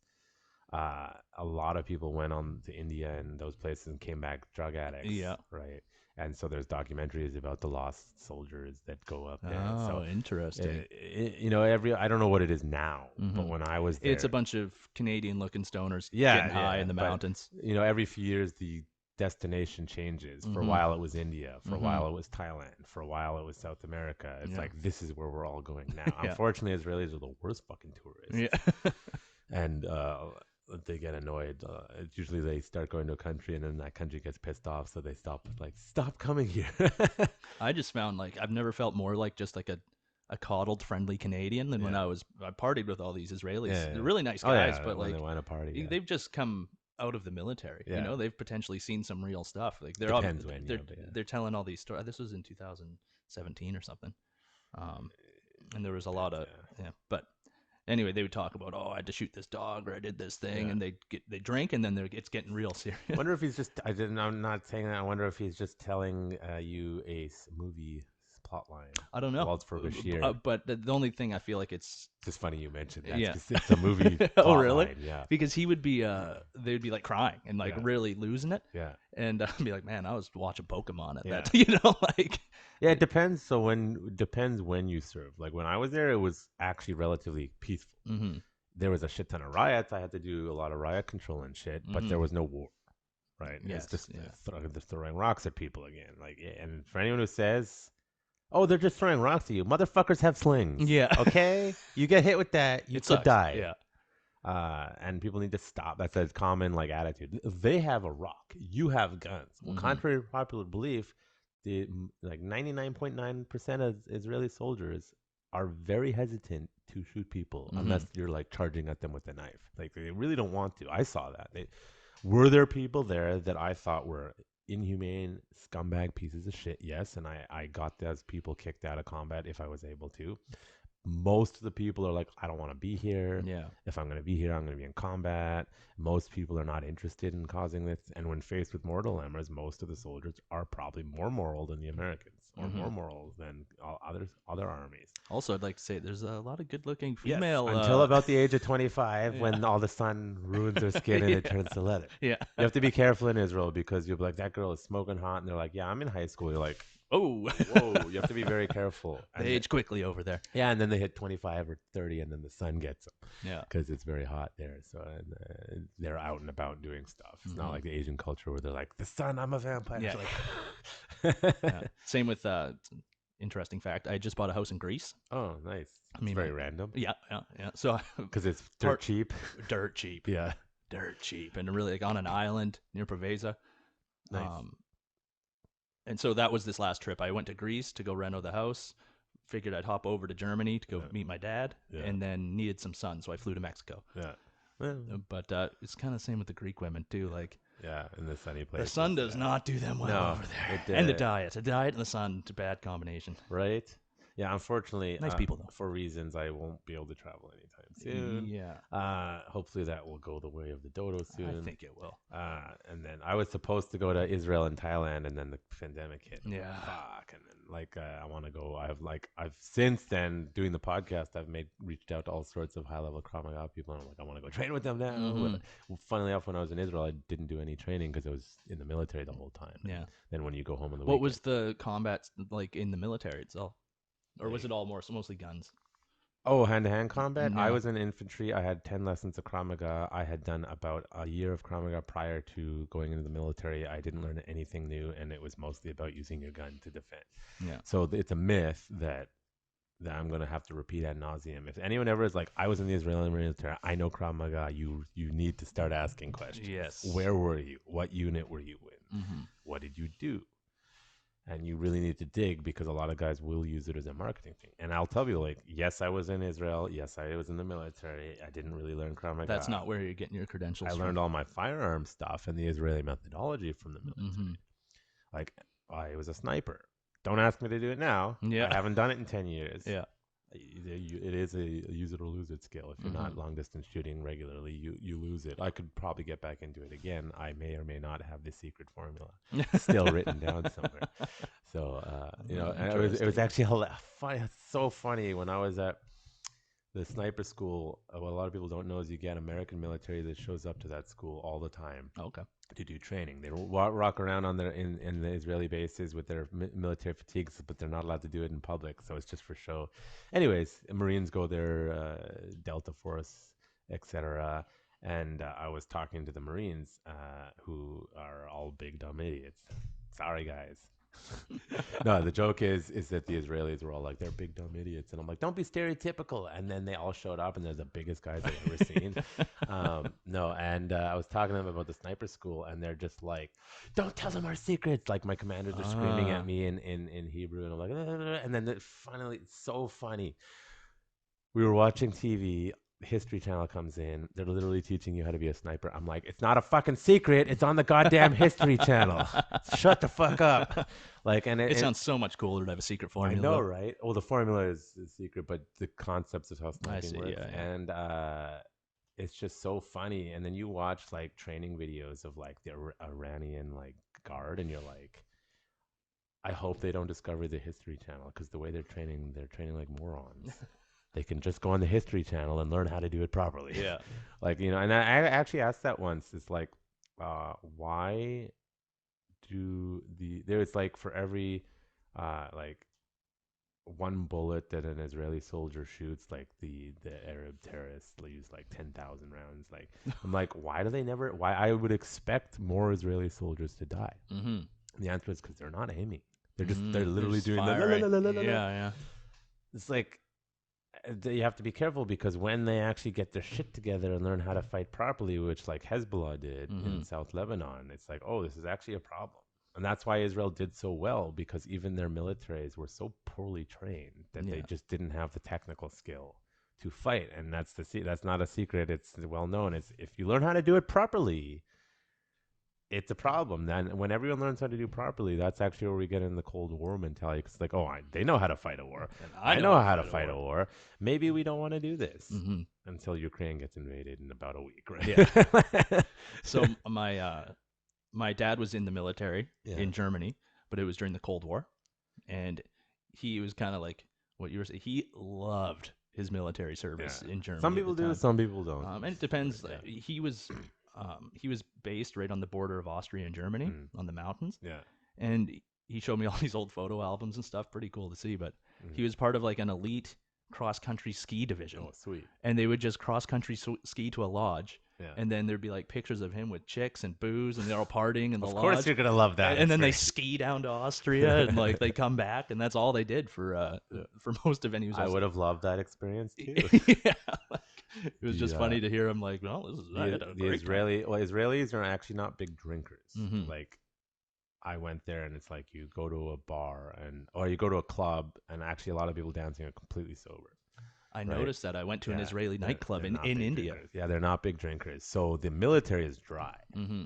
a lot of people went on to India and those places and came back drug addicts. Yeah. Right. And so there's documentaries about the lost soldiers that go up there. Oh, so interesting. I don't know what it is now, but when I was there, it's a bunch of Canadian-looking stoners getting high in the mountains. Every few years the destination changes. For a while it was India. For a while it was Thailand. For a while it was South America. It's like, this is where we're all going now. Unfortunately, Israelis are the worst fucking tourists. Yeah. And they get annoyed. Usually they start going to a country and then that country gets pissed off, so they stop coming here. I just found I've never felt more like just like a coddled, friendly Canadian than when I partied with all these Israelis. They're really nice guys, but when they want to party, they've just come out of the military. Yeah. They've potentially seen some real stuff. They're telling all these stories. This was in 2017 or something, and there was a lot of but. Anyway, they would talk about, I had to shoot this dog or I did this thing, and they drink, and then it's getting real serious. I wonder if he's just. I'm not saying that. I wonder if he's just telling you a movie plot line. I don't know. Waltz for Bashir. But the only thing I feel like it's just funny you mentioned that. Yeah, it's a movie. Oh, really? Line, yeah. Because he would be, they'd be crying and really losing it. Yeah. And I'd be like, man, I was watching Pokemon at that. Yeah, it depends. So depends when you serve. Like when I was there, it was actually relatively peaceful. Mm-hmm. There was a shit ton of riots. I had to do a lot of riot control and shit, but there was no war. Right? Yes, it's just they're throwing rocks at people again. And for anyone who says, "Oh, they're just throwing rocks at you," motherfuckers have slings. Yeah. Okay, you get hit with that, you could die. Yeah. And people need to stop. That's a common attitude. They have a rock. You have guns. Well, contrary to popular belief, the 99.9% of Israeli soldiers are very hesitant to shoot people unless you're charging at them with a knife. They really don't want to. I saw that. Were there people there that I thought were inhumane, scumbag pieces of shit? Yes, and I got those people kicked out of combat if I was able to. Most of the people are like, I don't want to be here. Yeah. If I'm going to be here, I'm going to be in combat. Most people are not interested in causing this. And when faced with more dilemmas, most of the soldiers are probably more moral than the Americans, or more moral than all other armies. Also, I'd like to say there's a lot of good-looking female. Yes, until about the age of 25, when all the sun ruins their skin and it turns to leather. Yeah. You have to be careful in Israel because you'll be like, that girl is smoking hot. And they're like, yeah, I'm in high school. You're like, oh, whoa, you have to be very careful. They age quickly over there. Yeah, and then they hit 25 or 30, and then the sun gets them. Yeah. Because it's very hot there. So they're out and about doing stuff. It's not like the Asian culture where they're like, the sun, I'm a vampire. Yeah. Same with, interesting fact, I just bought a house in Greece. Oh, nice. It's very random. Yeah. So because it's dirt cheap. Dirt cheap. Yeah. Dirt cheap. And really on an island near Preveza. Nice. And so that was this last trip. I went to Greece to go reno the house. Figured I'd hop over to Germany to go meet my dad, and then needed some sun, so I flew to Mexico. Yeah. Well, but it's kind of the same with the Greek women too. In the sunny place. The sun does not do them well over there. And the diet. The diet and the sun, it's a bad combination. Right? Yeah, unfortunately, nice people though. For reasons I won't be able to travel anytime soon. Yeah. Hopefully that will go the way of the dodo soon. I think it will. And then I was supposed to go to Israel and Thailand, and then the pandemic hit. Yeah. Fuck. And then I want to go. I've since then doing the podcast, I've reached out to all sorts of high level Krav Maga people, and I'm like, I want to go train with them now. But funnily enough, when I was in Israel, I didn't do any training because I was in the military the whole time. Yeah. Then when you go home in the What was the combat like in the military itself? Or was it all mostly guns? Oh, hand-to-hand combat? No. I was in infantry. I had 10 lessons of Krav Maga. I had done about a year of Krav Maga prior to going into the military. I didn't learn anything new, and it was mostly about using your gun to defend. Yeah. So it's a myth that I'm going to have to repeat ad nauseum. If anyone ever is like, I was in the Israeli military, I know Krav Maga, you need to start asking questions. Yes. Where were you? What unit were you in? Mm-hmm. What did you do? And you really need to dig because a lot of guys will use it as a marketing thing. And I'll tell you, yes, I was in Israel. Yes, I was in the military. I didn't really learn Krav Maga. That's not where you're getting your credentials I learned all my firearm stuff and the Israeli methodology from the military. I was a sniper. Don't ask me to do it now. Yeah. I haven't done it in 10 years. Yeah. It is a use it or lose it skill. If you're not long distance shooting regularly, you lose it. I could probably get back into it again. I may or may not have the secret formula still written down somewhere. So and it was actually funny. It's so funny when I was at the sniper school. What a lot of people don't know is you get American military that shows up to that school all the time. Okay. To do training. They rock around on their in the Israeli bases with their military fatigues, but they're not allowed to do it in public, so it's just for show. Anyways, Marines go there, Delta Force, etc. And I was talking to the Marines, who are all big dumb idiots. Sorry, guys. No, the joke is that the Israelis were all like, they're big dumb idiots, and I'm like, don't be stereotypical. And then they all showed up, and they're the biggest guys I've ever seen. I was talking to them about the sniper school, and they're just like, don't tell them our secrets. Like my commanders are screaming at me in Hebrew, and I'm like, and then finally, it's so funny. We were watching TV. History Channel comes in. They're literally teaching you how to be a sniper. I'm like, it's not a fucking secret. It's on the goddamn History Channel. Shut the fuck up. Like, and it sounds so much cooler to have a secret formula. I know, right? Well, the formula is secret, but the concepts of how sniping works, yeah. and it's just so funny. And then you watch like training videos of like the Iranian like guard, and you're like, I hope they don't discover the History Channel, because the way they're training like morons. They can just go on the History Channel and learn how to do it properly. Yeah. Like, and I actually asked that once. It's like, why do there's like for every, like one bullet that an Israeli soldier shoots, like the Arab terrorists use like 10,000 rounds. Like, I'm like, why I would expect more Israeli soldiers to die. Mm-hmm. The answer is because they're not aiming. They're literally doing Yeah. It's like, you have to be careful, because when they actually get their shit together and learn how to fight properly, which like Hezbollah did in South Lebanon, it's like, oh, this is actually a problem. And that's why Israel did so well, because even their militaries were so poorly trained that they just didn't have the technical skill to fight. And that's not a secret. It's well known. It's if you learn how to do it properly, it's a problem. Then when everyone learns how to do properly, that's actually where we get in the Cold War mentality. Because like, they know how to fight a war. And I know how to fight a war. Maybe we don't want to do this until Ukraine gets invaded in about a week, right? Yeah. So my dad was in the military in Germany, but it was during the Cold War, and he was kind of like what you were saying. He loved his military service in Germany. Some people do, some people don't. And it depends. He was based right on the border of Austria and Germany on the mountains. Yeah. And he showed me all these old photo albums and stuff. Pretty cool to see. But he was part of like an elite cross-country ski division. Oh, sweet. And they would just cross-country ski to a lodge. Yeah. And then there'd be like pictures of him with chicks and booze, and they're all partying in the lodge. Of course you're going to love that. And then they ski down to Austria, and like they come back, and that's all they did for most of any. I would have loved that experience too. Yeah. It was just funny to hear him like, well, this is Israelis are actually not big drinkers. Mm-hmm. Like, I went there, and it's like you go to a bar or you go to a club, and actually a lot of people dancing are completely sober. I noticed that. I went to an Israeli nightclub in India. Drinkers. Yeah, they're not big drinkers. So the military is dry. Mm-hmm.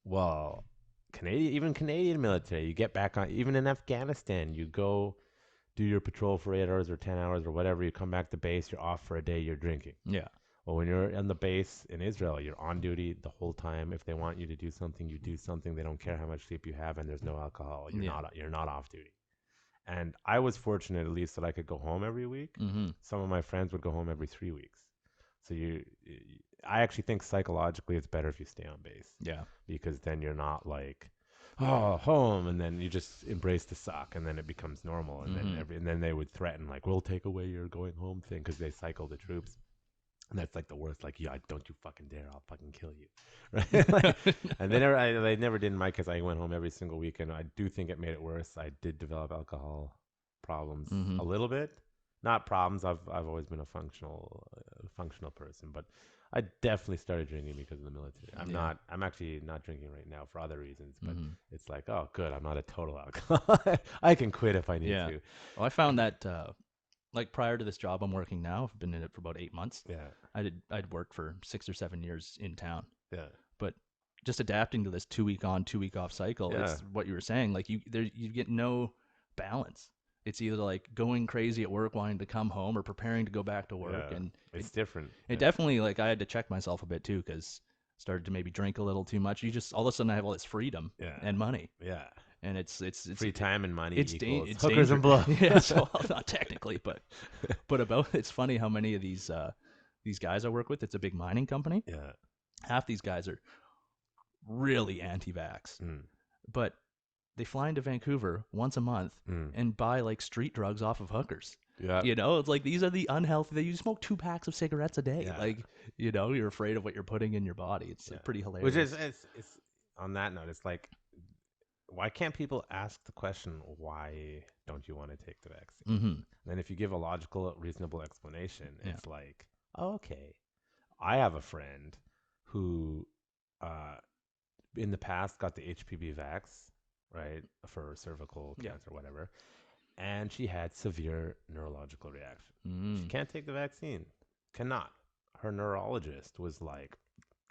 Well, Canadian military, you get back on, even in Afghanistan, you go do your patrol for 8 hours or 10 hours or whatever. You come back to base, you're off for a day, you're drinking. Yeah. Well, when you're on the base in Israel, you're on duty the whole time. If they want you to do something, you do something. They don't care how much sleep you have, and there's no alcohol. You're not off duty. And I was fortunate, at least, that I could go home every week. Mm-hmm. Some of my friends would go home every 3 weeks. So I actually think psychologically it's better if you stay on base. Yeah. Because then you're not like, oh, home, and then you just embrace the suck, and then it becomes normal. And and then they would threaten, like, we'll take away your going home thing, because they cycle the troops. And that's like the worst. Like, yeah, don't you fucking dare! I'll fucking kill you, right? And they never did in my case. I went home every single weekend. I do think it made it worse. I did develop alcohol problems a little bit. Not problems. I've always been a functional person, but I definitely started drinking because of the military. I'm actually not drinking right now for other reasons, but it's like, oh, good. I'm not a total alcoholic. I can quit if I need to. Well, I found that. Like prior to this job I'm working now, I've been in it for about 8 months. Yeah. I'd worked for 6 or 7 years in town. Yeah. But just adapting to this 2 week on, 2 week off cycle, it's what you were saying. Like you get no balance. It's either like going crazy at work, wanting to come home, or preparing to go back to work. Yeah, And it's different. it definitely, like, I had to check myself a bit too, because started to maybe drink a little too much. You just all of a sudden I have all this freedom and money, Yeah. and it's Free time and money it's equals it's hookers and blow. Yeah, so not technically, but about it's funny how many of these guys I work with. It's a big mining company. Yeah. Half these guys are really anti-vax, but they fly into Vancouver once a month and buy like street drugs off of hookers. Yeah. You know, it's like these are the unhealthy. You smoke 2 packs of cigarettes a day. Yeah. Like, you know, you're afraid of what you're putting in your body. It's like, pretty hilarious. Which is, it's on that note, it's like, why can't people ask the question, why don't you want to take the vaccine? Mm-hmm. And if you give a logical, reasonable explanation, it's like, oh, okay. I have a friend who, in the past, got the HPV vax, right, for cervical cancer, whatever, and she had severe neurological reaction. She can't take the vaccine. Cannot. Her neurologist was like,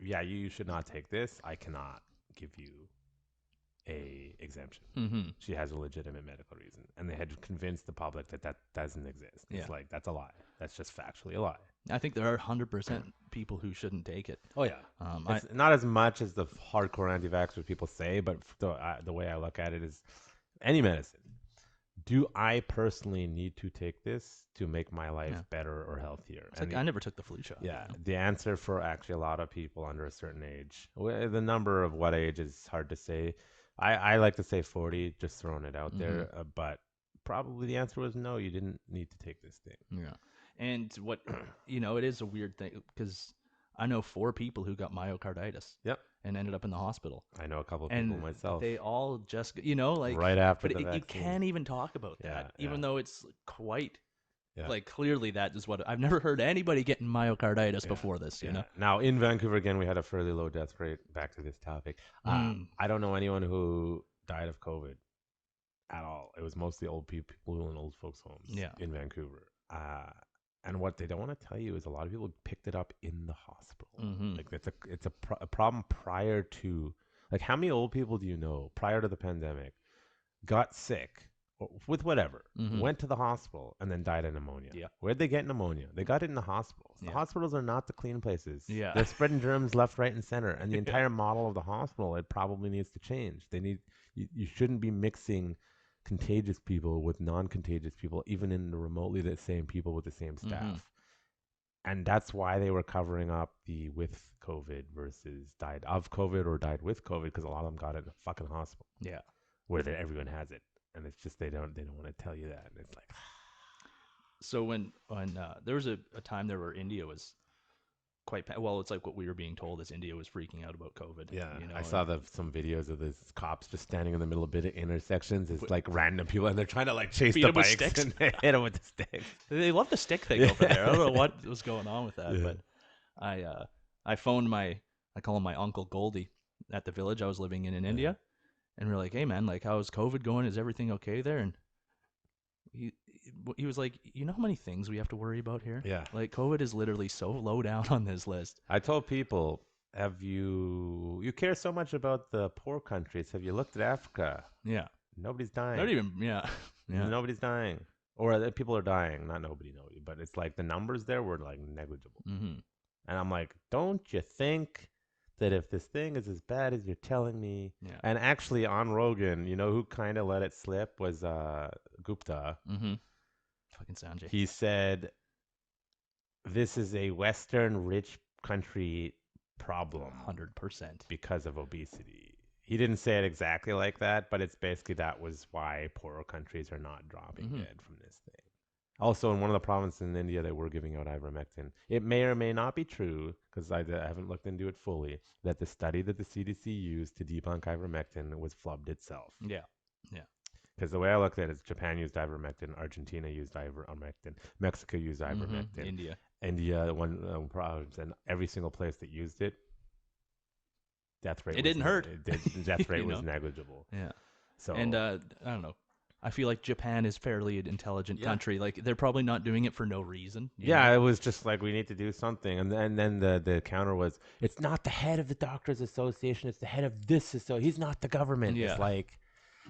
yeah, you should not take this. I cannot give you a exemption. She has a legitimate medical reason. And they had convinced the public that that doesn't exist. It's like, that's a lie. That's just factually a lie. I think there are 100% people who shouldn't take it. Oh, yeah. It's not as much as the hardcore anti-vaxxers people say, but the way I look at it is any medicine. Do I personally need to take this to make my life better or healthier? It's like, I never took the flu shot. Yeah. You know? The answer for actually a lot of people under a certain age, the number of what age is hard to say. I like to say 40, just throwing it out there. But probably the answer was no, you didn't need to take this thing. Yeah. And what, you know, it is a weird thing because I know 4 people who got myocarditis. Yep. And ended up in the hospital. I know a couple of people myself. They all just, you know, like right after the vaccine. You can't even talk about that, even though it's quite like clearly that is what I've never heard anybody getting myocarditis before this. You know. Now in Vancouver again, we had a fairly low death rate. Back to this topic, I don't know anyone who died of COVID at all. It was mostly old people in old folks' homes. In Vancouver. And what they don't want to tell you is a lot of people picked it up in the hospital. Like it's a problem prior to, like, how many old people do you know prior to the pandemic got sick with whatever, went to the hospital and then died of pneumonia? Where'd they get pneumonia? They got it in the hospitals. The hospitals are not the clean places. They're spreading germs left, right, and center. And the entire model of the hospital, it probably needs to change. You shouldn't be mixing contagious people with non-contagious people, even in the remotely the same people with the same staff. And that's why they were covering up the with COVID versus died of COVID or died with COVID, because a lot of them got it in a fucking hospital. Where everyone has it, and it's just they don't want to tell you that, and it's like. So when there was a time there where India was quite it's like what we were being told is India was freaking out about COVID. Yeah, you know, I saw some videos of these cops just standing in the middle of bit of intersections. It's like random people, and they're trying to like chase the bikes and hit them with the sticks. They love the stick thing over there. I don't know what was going on with that, but I phoned I call him my Uncle Goldie at the village I was living in India, and we're like, hey man, like how's COVID going? Is everything okay there? And he was like, you know how many things we have to worry about here? Yeah. Like COVID is literally so low down on this list. I told people, you care so much about the poor countries. Have you looked at Africa? Yeah. Nobody's dying. Not even, Nobody's dying. Or people are dying. Not nobody, but it's like the numbers there were like negligible. And I'm like, don't you think that if this thing is as bad as you're telling me, and actually on Rogan, you know who kind of let it slip was Gupta. Fucking Sanjay. He said, this is a Western rich country problem. 100%. Because of obesity. He didn't say it exactly like that, but it's basically that was why poorer countries are not dropping dead from this thing. Also, in one of the provinces in India, they were giving out ivermectin. It may or may not be true, because I haven't looked into it fully, that the study that the CDC used to debunk ivermectin was flubbed itself. Yeah. Because the way I looked at it is Japan used ivermectin, Argentina used ivermectin, Mexico used ivermectin, India, one province, and every single place that used it, death rate. It didn't hurt. Death rate was negligible. Yeah. So, and I don't know. I feel like Japan is fairly an intelligent country. Like they're probably not doing it for no reason. You know? It was just like we need to do something, and then the counter was, it's not the head of the Doctors Association, it's the head of this. So he's not the government. It's like,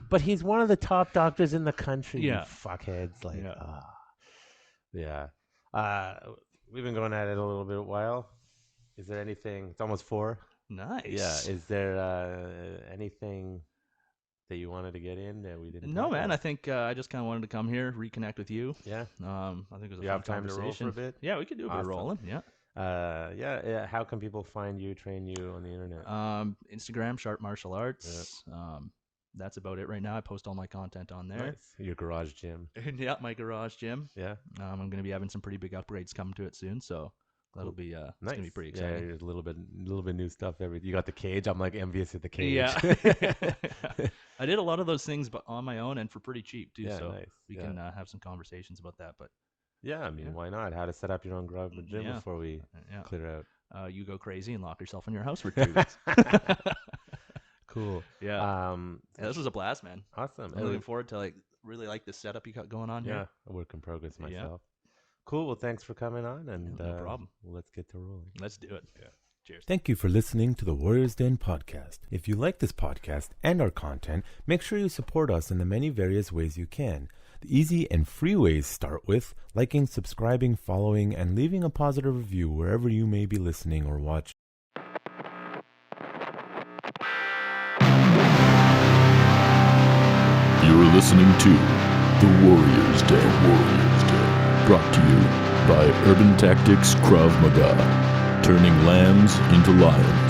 But he's one of the top doctors in the country. Yeah. You fuckheads. Like, Yeah. We've been going at it a little bit while. Is there anything? It's almost 4. Nice. Yeah. Is there anything that you wanted to get in that we didn't? No, man. I think I just kind of wanted to come here, reconnect with you. Yeah. I think it was a You fun have time to roll for a bit? Yeah, we could do a bit of rolling. Yeah. Yeah. How can people find you, train you on the internet? Instagram, Sharpe Martial Arts. That's about it right now. I post all my content on there. Nice. Your garage gym. Yeah, my garage gym. Yeah. I'm going to be having some pretty big upgrades coming to it soon, so that'll be it's nice. going to be pretty exciting. Yeah, there's a little bit new stuff. You got the cage. I'm like envious of the cage. Yeah. I did a lot of those things but on my own and for pretty cheap too, Yeah, so nice. we can have some conversations about that. But yeah, I mean, why not? How to set up your own garage gym before we clear out. You go crazy and lock yourself in your house for 2 weeks. Cool. Yeah. This was a blast, man. Awesome. I'm looking forward to really like the setup you got going on here. Yeah, a work in progress myself. Cool. Well, thanks for coming on, and no problem. Let's get to rolling. Let's do it. Yeah. Cheers. Thank you for listening to the Warriors Den podcast. If you like this podcast and our content, make sure you support us in the many various ways you can. The easy and free ways start with liking, subscribing, following, and leaving a positive review wherever you may be listening or watching. You're listening to The Warriors Den. Brought to you by Urban Tactics Krav Maga. Turning lambs into lions.